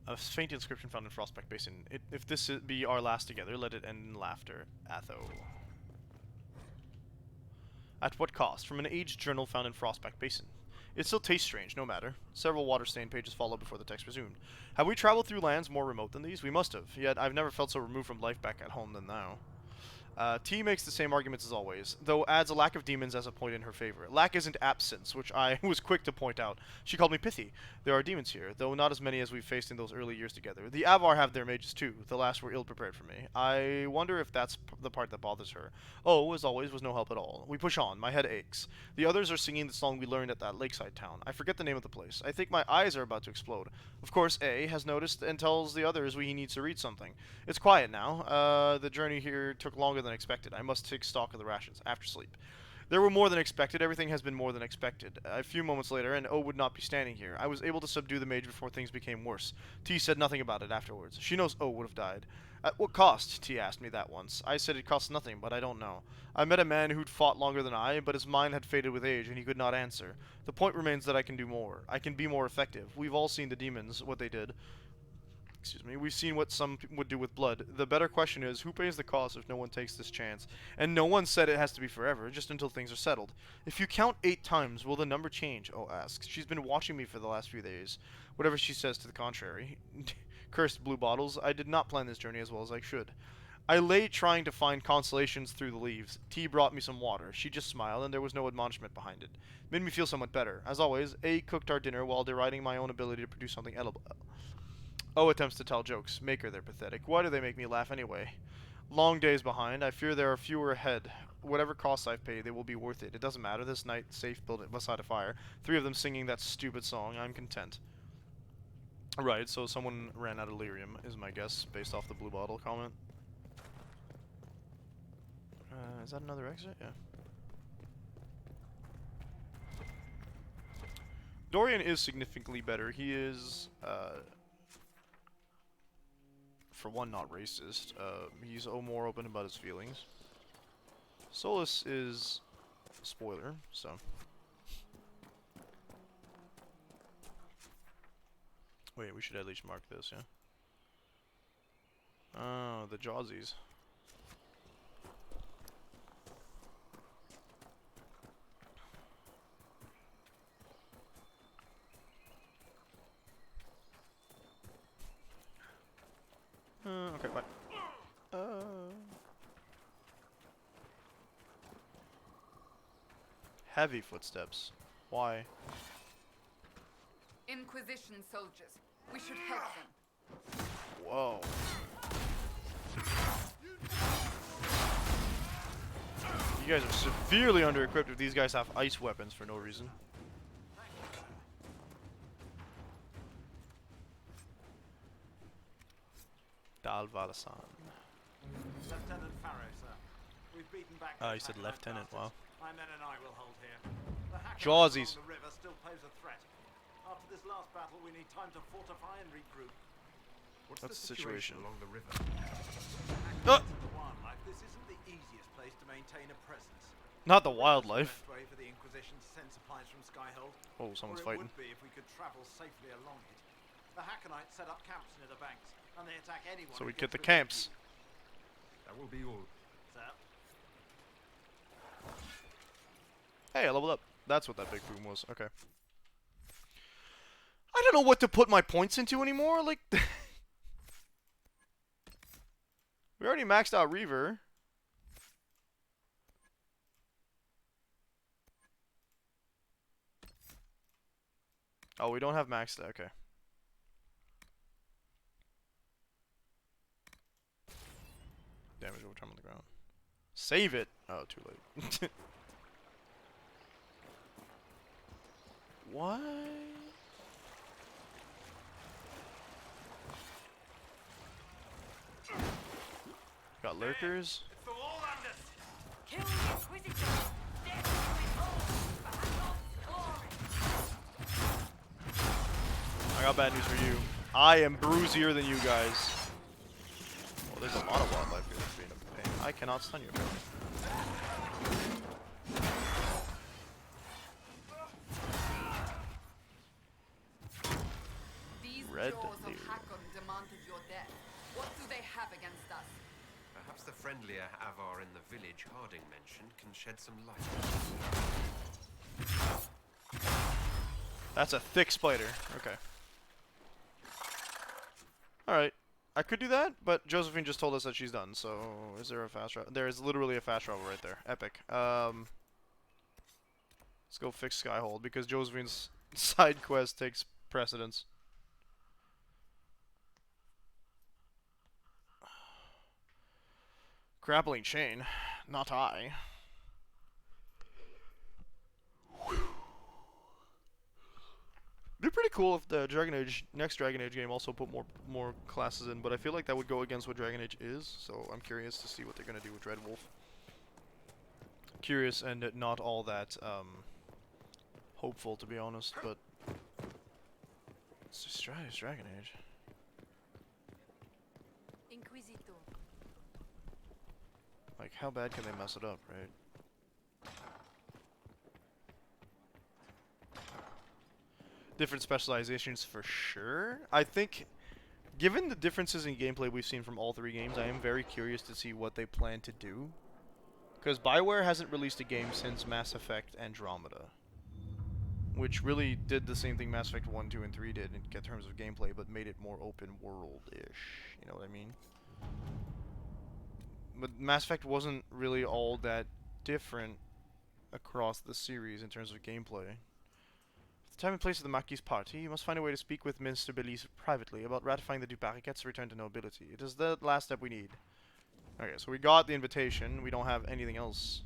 A faint inscription found in Frostback Basin. If this be our last together, let it end in laughter. Atho. At what cost? From an aged journal found in Frostback Basin. It still tastes strange, no matter. Several water-stained pages followed before the text resumed. Have we traveled through lands more remote than these? We must have, yet I've never felt so removed from life back at home than now. T makes the same arguments as always, though adds a lack of demons as a point in her favor. Lack isn't absence, which I was quick to point out. She called me pithy. There are demons here, though not as many as we've faced in those early years together. The Avar have their mages too. The last were ill-prepared for me. I wonder if that's the part that bothers her. Oh, as always, was no help at all. We push on. My head aches. The others are singing the song we learned at that lakeside town. I forget the name of the place. I think my eyes are about to explode. Of course, A has noticed and tells the others he needs to read something. It's quiet now. The journey here took longer than expected. I must take stock of the rations after sleep. There were more than expected. Everything has been more than expected. A few moments later, and O would not be standing here. I was able to subdue the mage before things became worse. T said nothing about it afterwards. She knows O would have died. At what cost? T asked me that once. I said it cost nothing, but I don't know. I met a man who'd fought longer than I, but his mind had faded with age, and he could not answer. The point remains that I can do more. I can be more effective. We've all seen the demons, what they did. Excuse me, we've seen what some would do with blood. The better question is, who pays the cost if no one takes this chance? And no one said it has to be forever, just until things are settled. If you count 8 times, will the number change? O asks. She's been watching me for the last few days. Whatever she says to the contrary. Cursed blue bottles, I did not plan this journey as well as I should. I lay trying to find consolations through the leaves. T brought me some water. She just smiled, and there was no admonishment behind it. Made me feel somewhat better. As always, A cooked our dinner while deriding my own ability to produce something edible. O attempts to tell jokes. Make her they're pathetic. Why do they make me laugh anyway? Long days behind. I fear there are fewer ahead. Whatever costs I've paid, they will be worth it. It doesn't matter. This night, safe built beside a fire. 3 of them singing that stupid song. I'm content. Right, so someone ran out of lyrium, is my guess, based off the blue bottle comment. Is that another exit? Yeah. Dorian is significantly better. He is, for one, not racist. He's more open about his feelings. Solus is a spoiler, so. Wait, we should at least mark this, yeah? Oh, the Jawsies. Okay, bye. Heavy footsteps. Why? Inquisition soldiers. We should help them. Whoa. You guys are severely under-equipped if these guys have ice weapons for no reason. Dal Valasan. Lieutenant Farrow, sir. We've beaten back. Oh, you said lieutenant, wow. My men and I will hold here. The Hackers Jawsies. along the river still pose a threat. After this last battle, we need time to fortify and regroup. What's That's the situation along the river? The wildlife. This isn't the easiest place to maintain a presence. Not the wildlife. Way for the Inquisition to send supplies from Skyhold. Oh, someone's Or it fighting. would be if we could travel safely along it. The Hackonites set up camps near the banks, and they attack anyone. So who we get gets the within camps. That will be all. Sir? Hey, I leveled up. That's what that big boom was. Okay. I don't know what to put my points into anymore. Like, we already maxed out Reaver. Oh, we don't have maxed. Okay. Damage over time on the ground. Save it. Oh, too late. What? Got lurkers. For all Anders! Kill the Inquisitor! Death to his home! For Hancock's glory! I got bad news for you. I am bruisier than you guys. Well, there's a lot of wildlife here that's being a pain. I cannot stun you, apparently. These Red jaws of deer. Hakon demanded your death. What do they have against us? Perhaps the friendlier Avar in the village Harding mentioned can shed some light. That's a thick spider. Okay. Alright. I could do that, but Josephine just told us that she's done, so is there a fast travel? There is literally a fast travel right there. Epic. Let's go fix Skyhold, because Josephine's side quest takes precedence. Grappling chain. Not I. It'd be pretty cool if the next Dragon Age game also put more classes in, but I feel like that would go against what Dragon Age is, so I'm curious to see what they're gonna do with Red Wolf. Curious and not all that hopeful, to be honest, but it's just Dragon Age. Inquisitor. Like, how bad can they mess it up, right? Different specializations for sure. I think, given the differences in gameplay we've seen from all 3 games, I am very curious to see what they plan to do. Because BioWare hasn't released a game since Mass Effect Andromeda, which really did the same thing Mass Effect 1, 2, and 3 did in terms of gameplay, but made it more open world-ish. You know what I mean? but Mass Effect wasn't really all that different across the series in terms of gameplay. At the time and place of the Marquis' party, you must find a way to speak with Minister Belize privately about ratifying the Dubarriquette's return to nobility. It is the last step we need. Okay, so we got the invitation. We don't have anything else.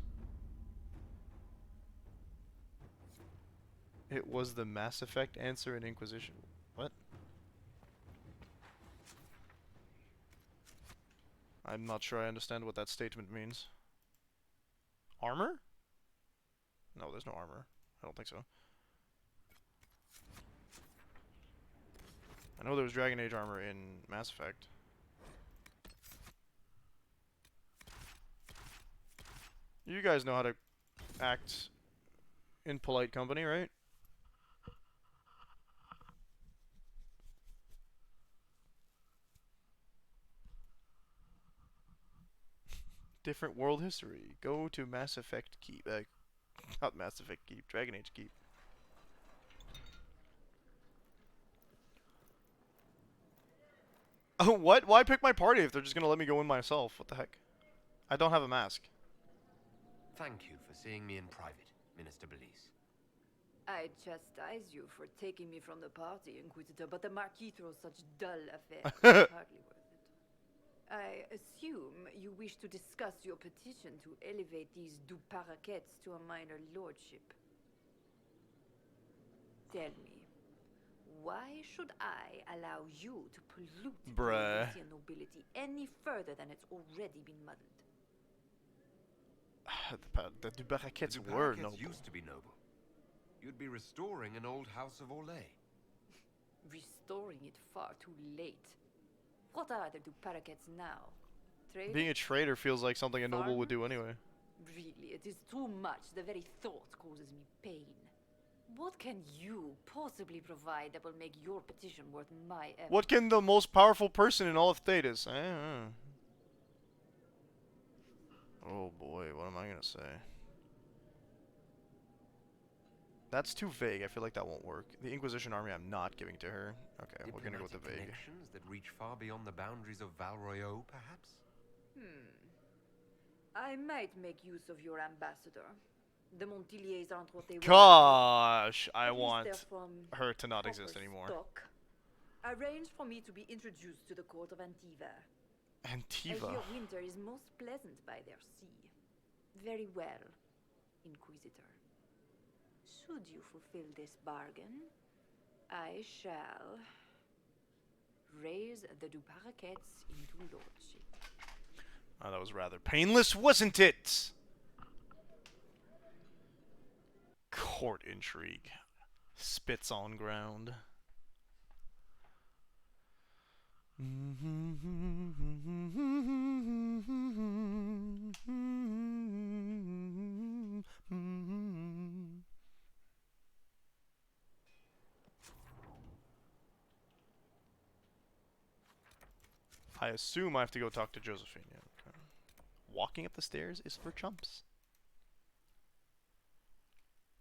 It was the Mass Effect answer in Inquisition. What? I'm not sure I understand what that statement means. Armor? No, there's no armor. I don't think so. I know there was Dragon Age armor in Mass Effect. You guys know how to act in polite company, right? Different world history. Go to Mass Effect Keep. Not Mass Effect Keep. Dragon Age Keep. Oh, what? Why pick my party if they're just gonna let me go in myself? What the heck? I don't have a mask. Thank you for seeing me in private, Minister Belize. I chastise you for taking me from the party, Inquisitor, but the Marquis throws such dull affairs. It's hardly worth it. I assume you wish to discuss your petition to elevate these Dubarriquettes to a minor lordship. Tell me, why should I allow you to pollute Bruh. the nobility any further than it's already been muddled? The Dubarriquettes were noble. Used to be noble. You'd be restoring an old house of Orlais. Restoring it far too late. What are the Dubarriquettes now? Traders? Being a trader feels like something a noble would do anyway. Really, it is too much. The very thought causes me pain. What can you possibly provide that will make your petition worth my effort? What can the most powerful person in all of Thetis? Oh boy, what am I gonna say? That's too vague. I feel like that won't work. The Inquisition army I'm not giving to her. Okay, we're gonna go with the vague. Connections that reach far beyond the boundaries of Val Royeaux, perhaps? I might make use of your ambassador. The Montiliers aren't what they were. Gosh, I At least want they're from her to not proper exist anymore. stock. Arrange for me to be introduced to the court of Antiva. I Antiva. hear winter is most pleasant by their sea. Very well, Inquisitor. Should you fulfill this bargain, I shall raise the Dubarriquettes into lordship. Oh, that was rather painless, wasn't it? Court intrigue. Spits on ground. I assume I have to go talk to Josephine. Yeah, okay. Walking up the stairs is for chumps.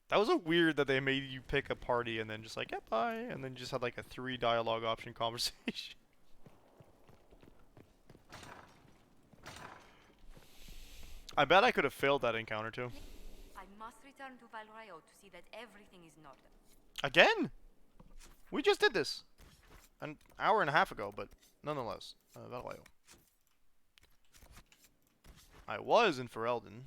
That was a weird that they made you pick a party and then just like, yeah, bye, and then just had like a 3 dialogue option conversation. I bet I could have failed that encounter too. I must return to Val Royeaux to see that everything is in order. Again? We just did this an hour and a half ago, but nonetheless, Val Royeaux. I was in Ferelden.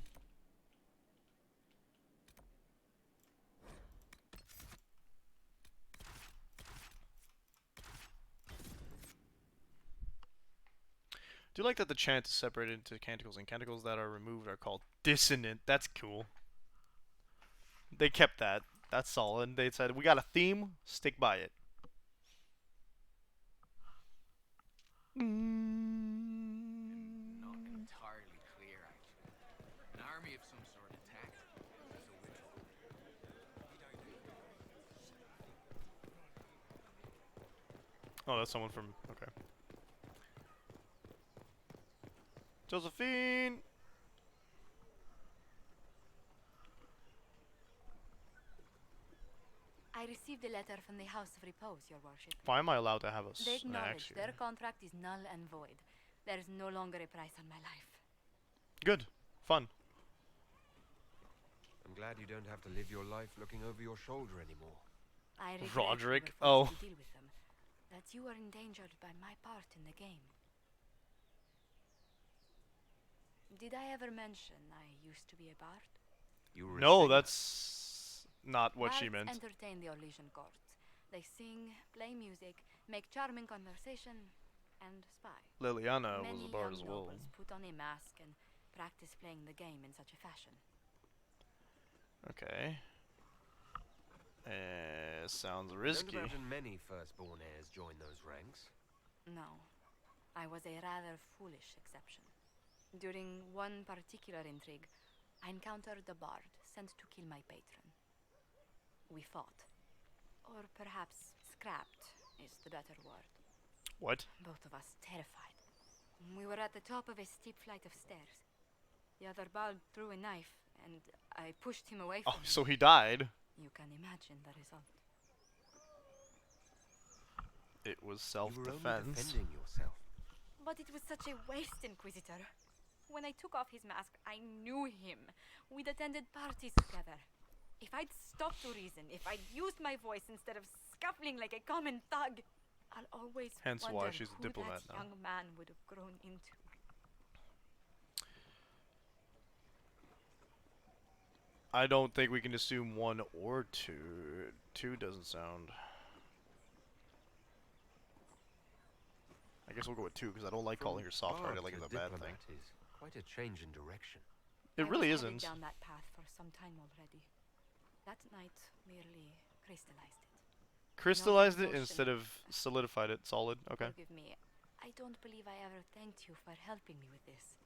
Do you like that the chant is separated into canticles, and canticles that are removed are called dissonant? That's cool. They kept that. That's solid. They said, we got a theme, stick by it. Not entirely clear, actually. An army of some sort attacked. There's a witch. Oh, that's someone from... Okay. Josephine! I received a letter from the House of Repose, Your Worship. Why am I allowed to have They an axe acknowledge here? their contract is null and void. There is no longer a price on my life. Good. Fun. I'm glad you don't have to live your life looking over your shoulder anymore. I regret Roderick. we were forced Oh. to deal with them, that you are endangered by my part in the game. Did I ever mention I used to be a bard? You were a No, singer. that's not what she Bards meant. entertain the Orlesian courts. They sing, play music, make charming conversation, and spy. Liliana was Many a bard young as well. nobles put on a mask and practice playing the game in such a fashion. Okay. Sounds I risky. don't imagine many firstborn heirs join those ranks. No, I was a rather foolish exception. During one particular intrigue, I encountered a bard sent to kill my patron. We fought. Or perhaps scrapped is the better word. What? Both of us terrified. We were at the top of a steep flight of stairs. The other bard threw a knife, and I pushed him away from Oh, him. so he died. You can imagine the result. It was You were only self-defense. defending yourself. But it was such a waste, Inquisitor. When I took off his mask, I knew him. We'd attended parties together. If I'd stopped to reason, if I'd used my voice instead of scuffling like a common thug, I'll always Hence why wonder she's a who diplomat that now. young man would have grown into. I don't think we can assume 1 or 2. 2 doesn't sound... I guess we'll go with 2 because I don't like calling her soft-hearted bard like to it's a bad thing. diplomat is quite a change in direction. It I really was headed isn't. down that path for some time already. That night merely crystallized it. Crystallized it emotion. instead of solidified it solid. Okay. Forgive me. I don't believe I ever thanked you for helping me with this.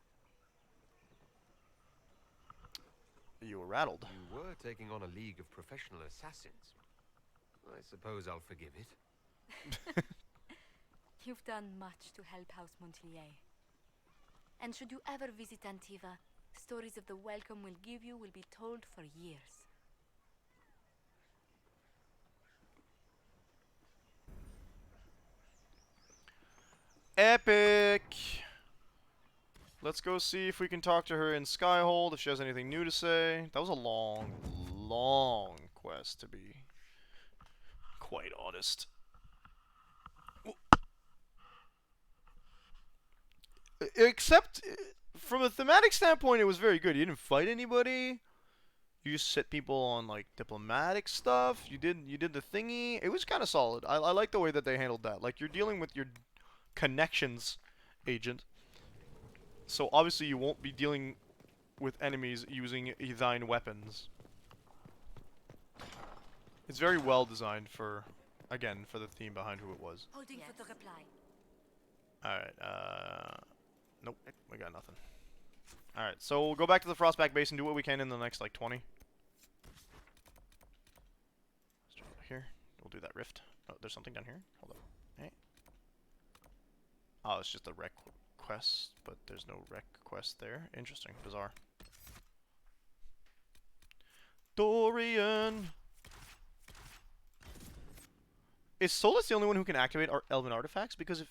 You were rattled. You were taking on a league of professional assassins. I suppose I'll forgive it. You've done much to help House Montilier. And should you ever visit Antiva, stories of the welcome we'll give you will be told for years. Epic! Let's go see if we can talk to her in Skyhold, if she has anything new to say. That was a long, long quest, to be quite honest. Except, from a thematic standpoint, it was very good. You didn't fight anybody. You just set people on, like, diplomatic stuff. You did the thingy. It was kind of solid. I like the way that they handled that. Like, you're dealing with your connections agent. So obviously you won't be dealing with enemies using thine weapons. It's very well designed for, again, for the theme behind who it was. Holding for the reply. Alright, nope, we got nothing. Alright, so we'll go back to the Frostback base and do what we can in the next, like, 20. Let's try over here. We'll do that rift. Oh, there's something down here. Hold up. Hey. Oh, it's just a rec quest, but there's no rec quest there. Interesting. Bizarre. Dorian! Is Solus the only one who can activate our elven artifacts? Because if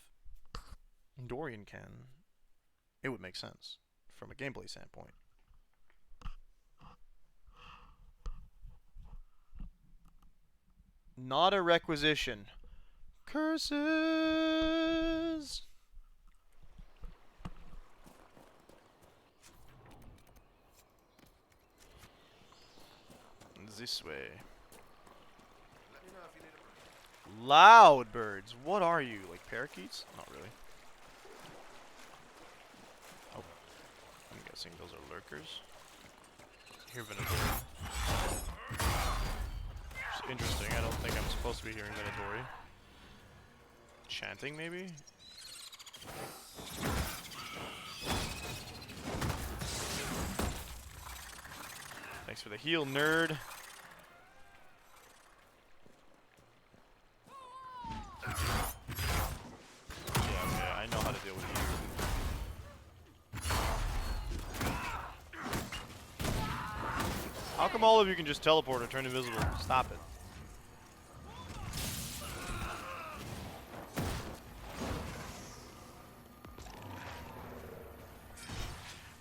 Dorian can, it would make sense from a gameplay standpoint. Not a requisition. Curses! This way. Loud birds. What are you? Like parakeets? Not really. Oh. I'm guessing those are lurkers. Hear Venatori. Which is interesting. I don't think I'm supposed to be hearing Venatori. Chanting, maybe? Thanks for the heal, nerd. Yeah, I know how to deal with you. How come all of you can just teleport or turn invisible? Stop it.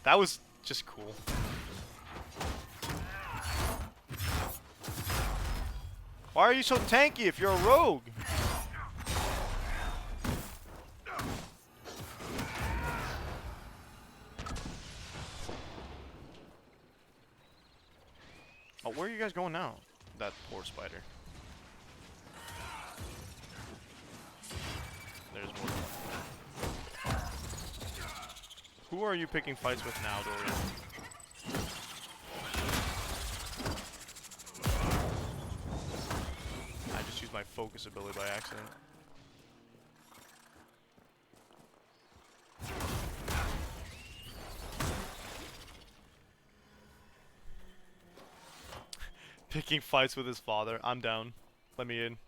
That was just cool. Why are you so tanky if you're a rogue? Oh, where are you guys going now? That poor spider. There's more. Who are you picking fights with now, Dorian? I just used my focus ability by accident. Picking fights with his father. I'm down. Let me in.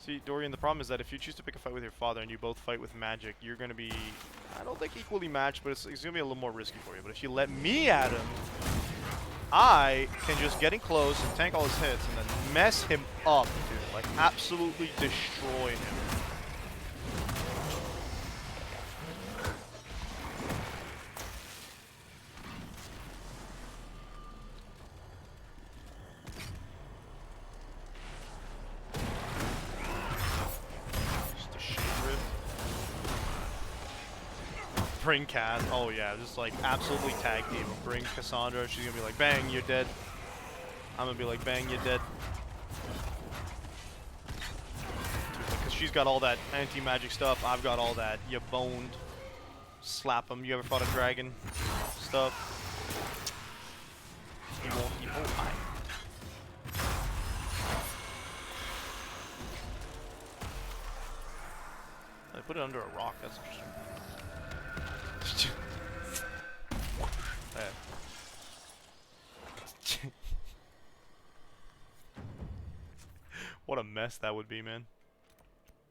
See, Dorian, the problem is that if you choose to pick a fight with your father and you both fight with magic, you're going to be, I don't think equally matched, but it's going to be a little more risky for you. But if you let me at him, I can just get in close and tank all his hits and then mess him up, dude. Like, absolutely destroy him. Bring Cass. Oh yeah, just like absolutely tag team. Bring Cassandra. She's gonna be like, bang, you're dead. I'm gonna be like, bang, you're dead. Because she's got all that anti-magic stuff. I've got all that. You boned. Slap him. You ever fought a dragon? Stuff. You won't. You won't. They put it under a rock. That's interesting. What a mess that would be, man.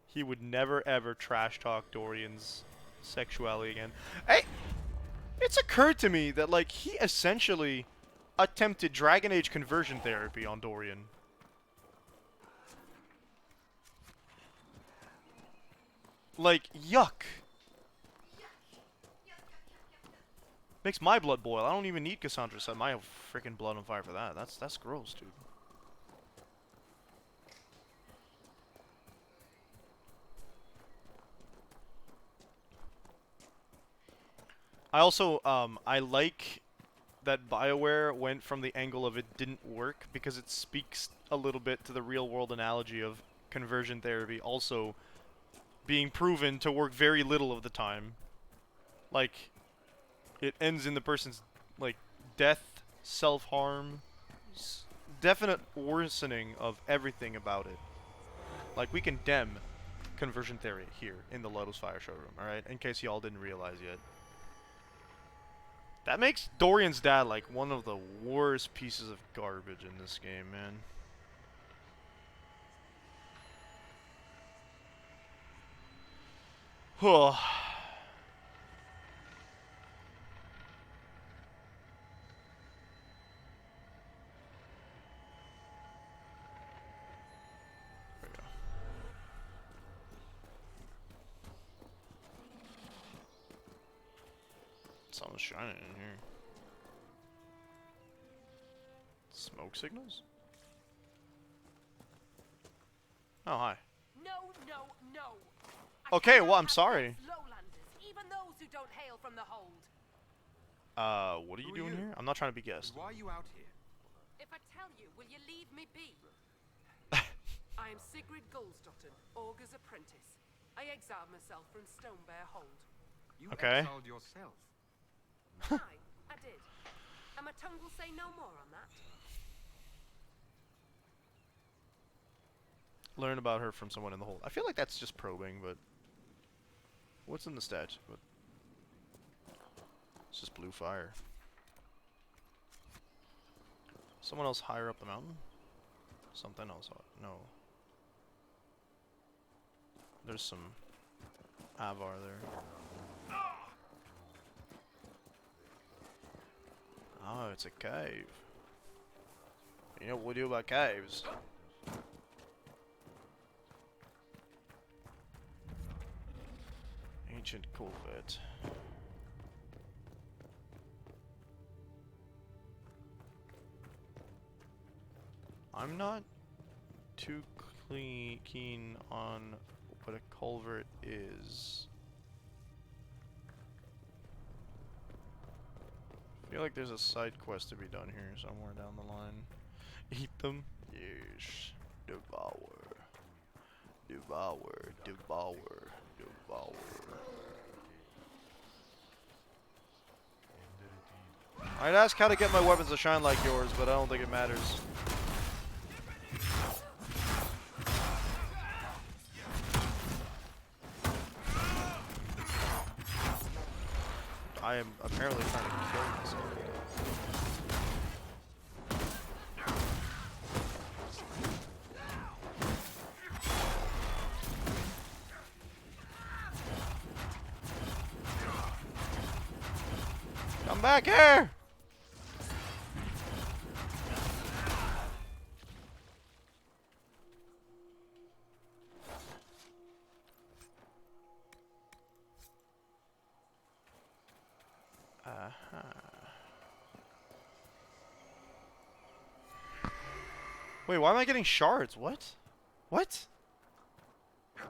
He would never ever trash talk Dorian's sexuality again. Hey, it's occurred to me that like he essentially attempted Dragon Age conversion therapy on Dorian. Like, yuck. Makes my blood boil. I don't even need Cassandra set my freaking blood on fire for that. That's gross, dude. I also I like that BioWare went from the angle of it didn't work because it speaks a little bit to the real world analogy of conversion therapy also being proven to work very little of the time. Like, it ends in the person's, like, death, self-harm, definite worsening of everything about it. Like, we condemn conversion therapy here in the Lotus Fire showroom, alright? In case y'all didn't realize yet. That makes Dorian's dad, like, one of the worst pieces of garbage in this game, man. Huh. Something's shining in here. Smoke signals? Oh, hi. No, no, no. Okay, well, I'm sorry. Lowlanders, even those who don't hail from the hold. What are you doing here? I'm not trying to be guest. Why are you out here? If I tell you, will you leave me be? I am Sigrid Goldstotten, Augur's apprentice. I exiled myself from Stonebear Hold. You exiled yourself? Aye, I did. And my tongue will say no more on that. Learn about her from someone in the hold. I feel like that's just probing, but what's in the stats? But it's just blue fire. Someone else higher up the mountain? Something else. No. There's some Avar there. Oh, it's a cave. You know what we do about caves? Ancient culvert. I'm not too keen on what a culvert is. I feel like there's a side quest to be done here somewhere down the line. Eat them? Yes. Devour. Devour. Devour. Devour. I'd ask how to get my weapons to shine like yours, but I don't think it matters. I am apparently trying to kill myself. Come back here! Wait, why am I getting shards? What? What?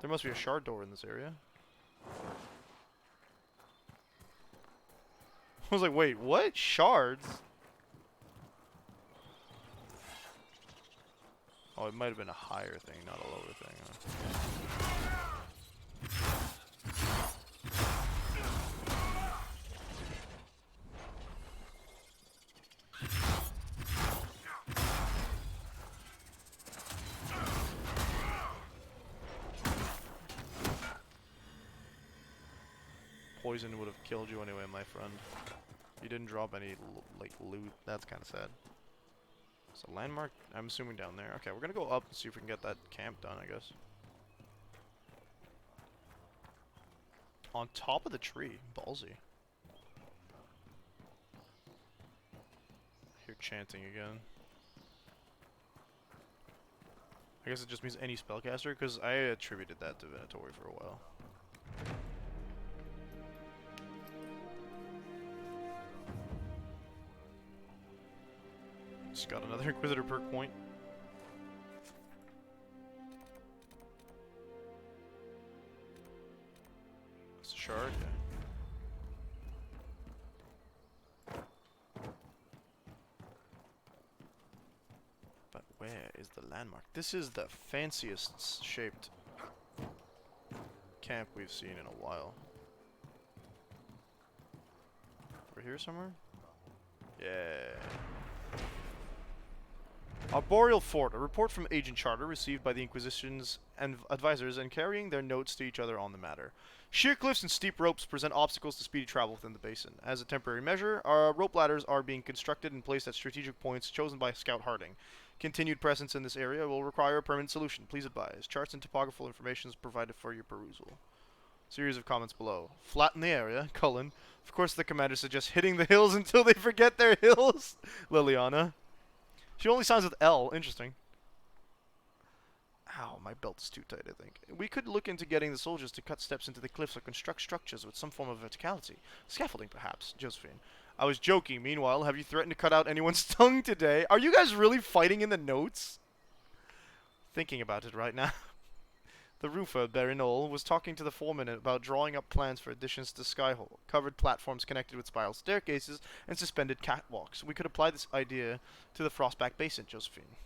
There must be a shard door in this area. I was like, wait, what? Shards? Oh, it might have been a higher thing, not a lower thing. Huh? Poison would have killed you anyway, my friend. You didn't drop any, like, loot. That's kind of sad. So, landmark, I'm assuming down there. Okay, we're gonna go up and see if we can get that camp done, I guess. On top of the tree. Ballsy. I hear chanting again. I guess it just means any spellcaster, because I attributed that to Venatori for a while. Just got another Inquisitor perk point. It's a shard, yeah. But where is the landmark? This is the fanciest shaped camp we've seen in a while. Over here somewhere? Yeah. Arboreal Fort, a report from Agent Charter received by the Inquisition's advisors and carrying their notes to each other on the matter. Sheer cliffs and steep ropes present obstacles to speedy travel within the basin. As a temporary measure, our rope ladders are being constructed and placed at strategic points chosen by Scout Harding. Continued presence in this area will require a permanent solution. Please advise. Charts and topographical information is provided for your perusal. Series of comments below. Flatten the area, Cullen. Of course the commander suggests hitting the hills until they forget their hills. Liliana. She only signs with L. Interesting. Ow, my belt is too tight, I think. We could look into getting the soldiers to cut steps into the cliffs or construct structures with some form of verticality. Scaffolding, perhaps. Josephine. I was joking. Meanwhile, have you threatened to cut out anyone's tongue today? Are you guys really fighting in the notes? Thinking about it right now. The roofer, Barinol, was talking to the foreman about drawing up plans for additions to Skyhole, covered platforms connected with spiral staircases, and suspended catwalks. We could apply this idea to the Frostback Basin, Josephine.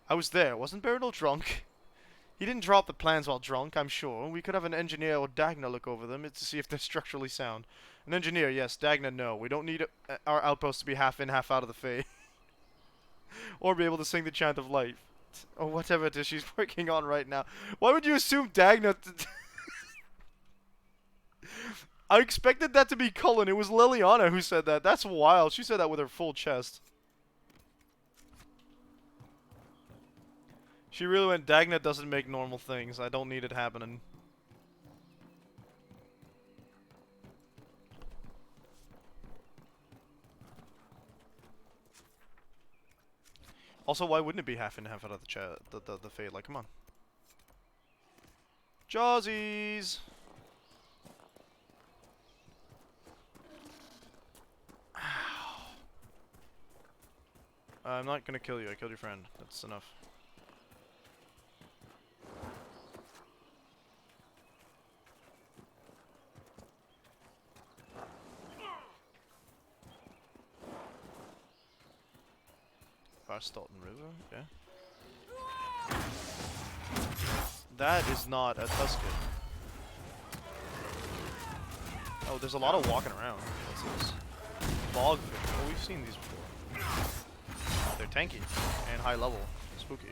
I was there. Wasn't Barinol drunk? He didn't draw up the plans while drunk, I'm sure. We could have an engineer or Dagna look over them to see if they're structurally sound. An engineer, yes. Dagna, no. We don't need our outpost to be half in, half out of the Fae. Or be able to sing the Chant of Life. Or whatever it is she's working on right now. Why would you assume Dagna I expected that to be Cullen. It was Liliana who said that. That's wild. She said that with her full chest. She really went, Dagna doesn't make normal things. I don't need it happening. Also, why wouldn't it be half in, half out of the Fade? Like, come on. Jawsies! Ow. I'm not gonna kill you. I killed your friend. That's enough. Stolton River, okay. That is not a Tuscan. Oh, there's a lot of walking around. What's this? Bog fish. Oh, we've seen these before. They're tanky and high level. Spooky.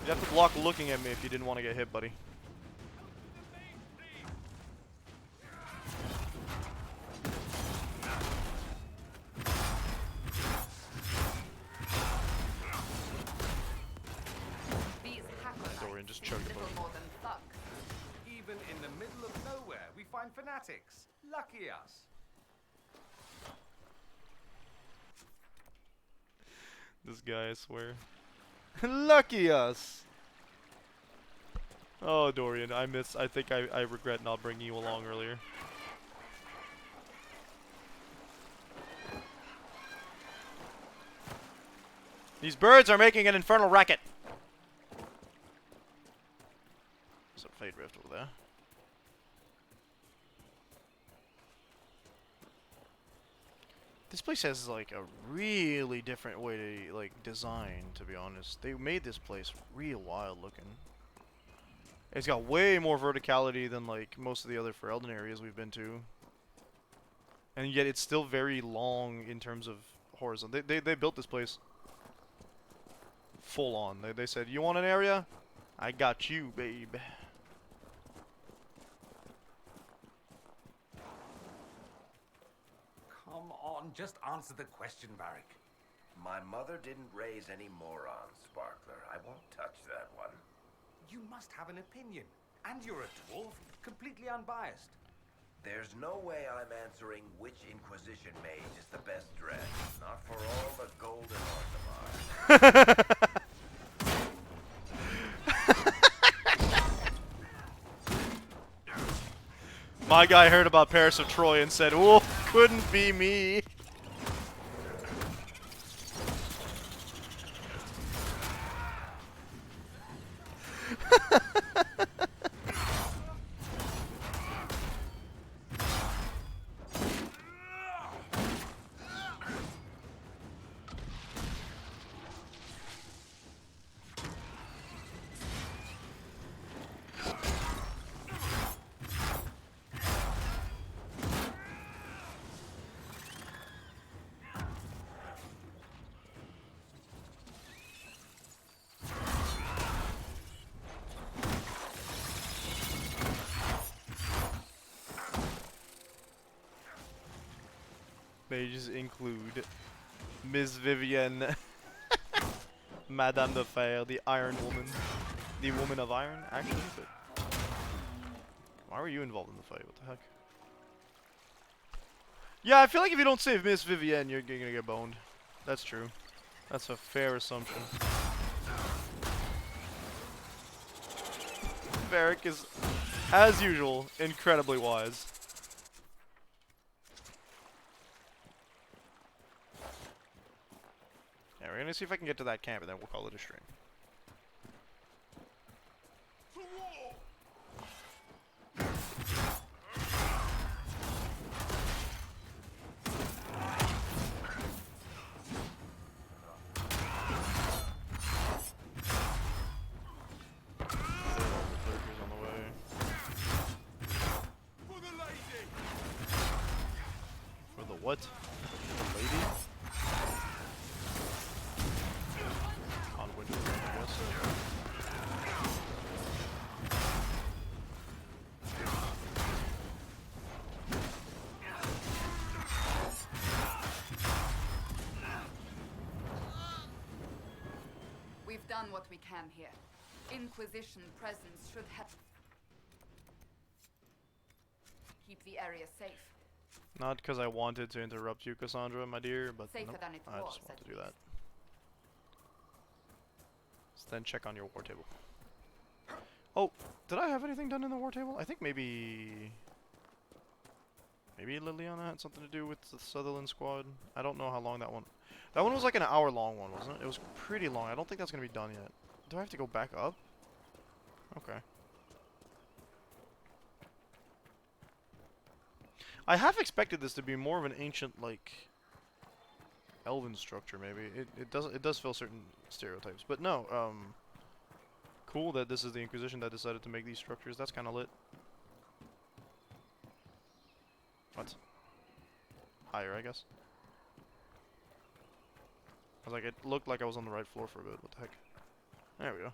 You have to block looking at me if you didn't want to get hit, buddy. Dorian just choked the buddy. Even in the middle of nowhere, we find fanatics. Lucky us. This guy, I swear. Lucky us! Oh, Dorian, I think I regret not bringing you along earlier. These birds are making an infernal racket! There's a Fade Rift over there. This place has like a really different way to like design, to be honest. They made this place real wild looking. It's got way more verticality than like most of the other Ferelden areas we've been to. And yet it's still very long in terms of horizon. They built this place full on. They said, "You want an area? I got you, babe." Come on, just answer the question, Varric. My mother didn't raise any morons, Sparkler. I won't touch that one. You must have an opinion. And you're a dwarf, completely unbiased. There's no way I'm answering which Inquisition mage is the best dressed. Not for all the gold and Orthamar. My guy heard about Paris of Troy and said, "Oh, couldn't be me." Mages include Ms. Vivienne, Madame de Fer, the Iron Woman, the Woman of Iron, actually. But why were you involved in the fight? What the heck? Yeah, I feel like if you don't save Miss Vivienne, you're gonna get boned. That's true. That's a fair assumption. Varric is, as usual, incredibly wise. Yeah, we're gonna see if I can get to that camp and then we'll call it a stream. For the what? The lady? On winter, I guess. We've done what we can here. Inquisition presence should help keep the area safe. Not because I wanted to interrupt you, Cassandra, my dear, but Safer nope, than it I was, just want at to do that. So then check on your war table. Oh, did I have anything done in the war table? I think maybe Liliana had something to do with the Sutherland squad. I don't know how long that one. That one was like an hour-long one, wasn't it? It was pretty long. I don't think that's gonna be done yet. Do I have to go back up? Okay. I half expected this to be more of an ancient, like, elven structure, maybe. It does fill certain stereotypes, but no. Cool that this is the Inquisition that decided to make these structures. That's kind of lit. What? Higher, I guess. I was like, it looked like I was on the right floor for a bit. What the heck? There we go.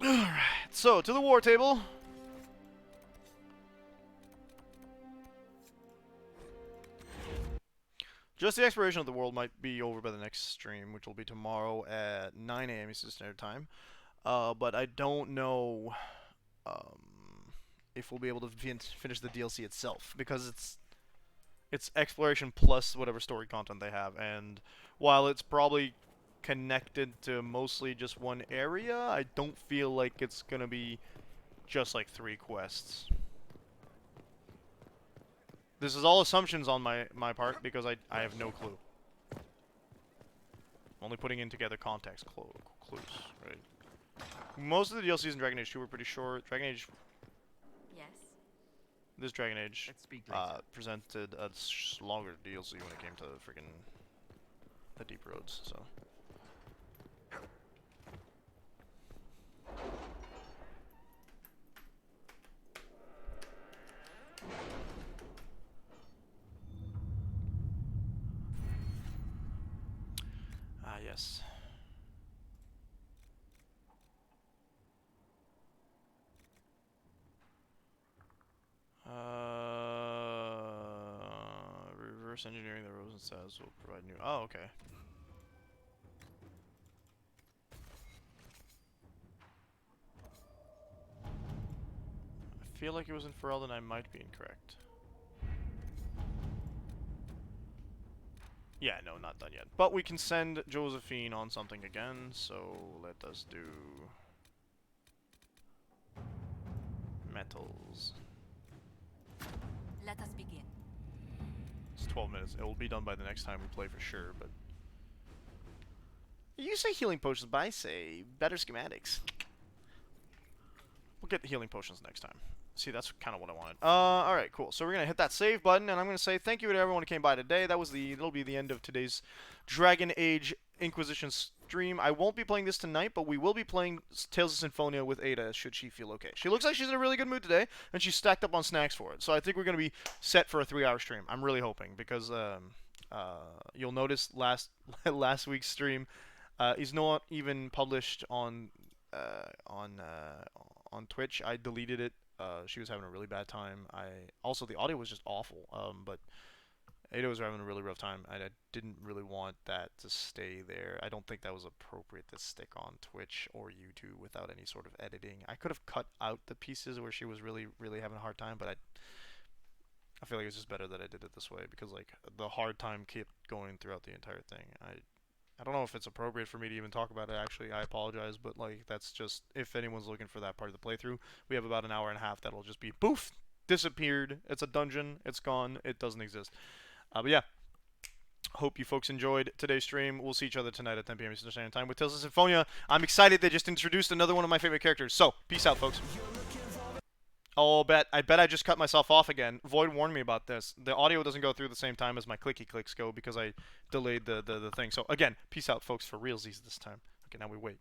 Alright, so to the war table. Just the exploration of the world might be over by the next stream, which will be tomorrow at 9 a.m. Eastern Standard Time. But I don't know if we'll be able to finish the DLC itself, because it's exploration plus whatever story content they have, and while it's probably connected to mostly just one area, I don't feel like it's gonna be just like 3 quests. This is all assumptions on my part, because I have no clue. I'm only putting in together context clues, right? Most of the DLCs in Dragon Age 2 were pretty short. Dragon Age... Yes? This Dragon Age presented a longer DLC when it came to freaking the Deep Roads, so... Ah, yes. Reverse engineering the Rosen says will provide new... Oh, okay. I feel like it was in Ferelden, I might be incorrect. Yeah, no, not done yet. But we can send Josephine on something again, so let us do... metals. Let us begin. It's 12 minutes. It will be done by the next time we play for sure, but... You say healing potions, but I say better schematics. We'll get the healing potions next time. See, that's kind of what I wanted. Alright, cool. So we're going to hit that save button, and I'm going to say thank you to everyone who came by today. That'll be the end of today's Dragon Age Inquisition stream. I won't be playing this tonight, but we will be playing Tales of Symphonia with Ada, should she feel okay. She looks like she's in a really good mood today, and she's stacked up on snacks for it. So I think we're going to be set for a 3-hour stream. I'm really hoping, because you'll notice last week's stream is not even published on Twitch. I deleted it. She was having a really bad time. Also, the audio was just awful. But Ada was having a really rough time. I didn't really want that to stay there. I don't think that was appropriate to stick on Twitch or YouTube without any sort of editing. I could have cut out the pieces where she was really, really having a hard time, but I feel like it's just better that I did it this way, because like the hard time kept going throughout the entire thing. I don't know if it's appropriate for me to even talk about it, actually. I apologize, but like that's just, if anyone's looking for that part of the playthrough, we have about an hour and a half that'll just be poof, disappeared. It's a dungeon, it's gone, it doesn't exist. But yeah, hope you folks enjoyed today's stream. We'll see each other tonight at 10 p.m. Eastern Standard Time with Tales of Symphonia. I'm excited they just introduced another one of my favorite characters. So, peace out, folks. Oh, I bet I just cut myself off again. Void warned me about this. The audio doesn't go through the same time as my clicky clicks go because I delayed the thing. So again, peace out, folks, for realsies this time. Okay, now we wait.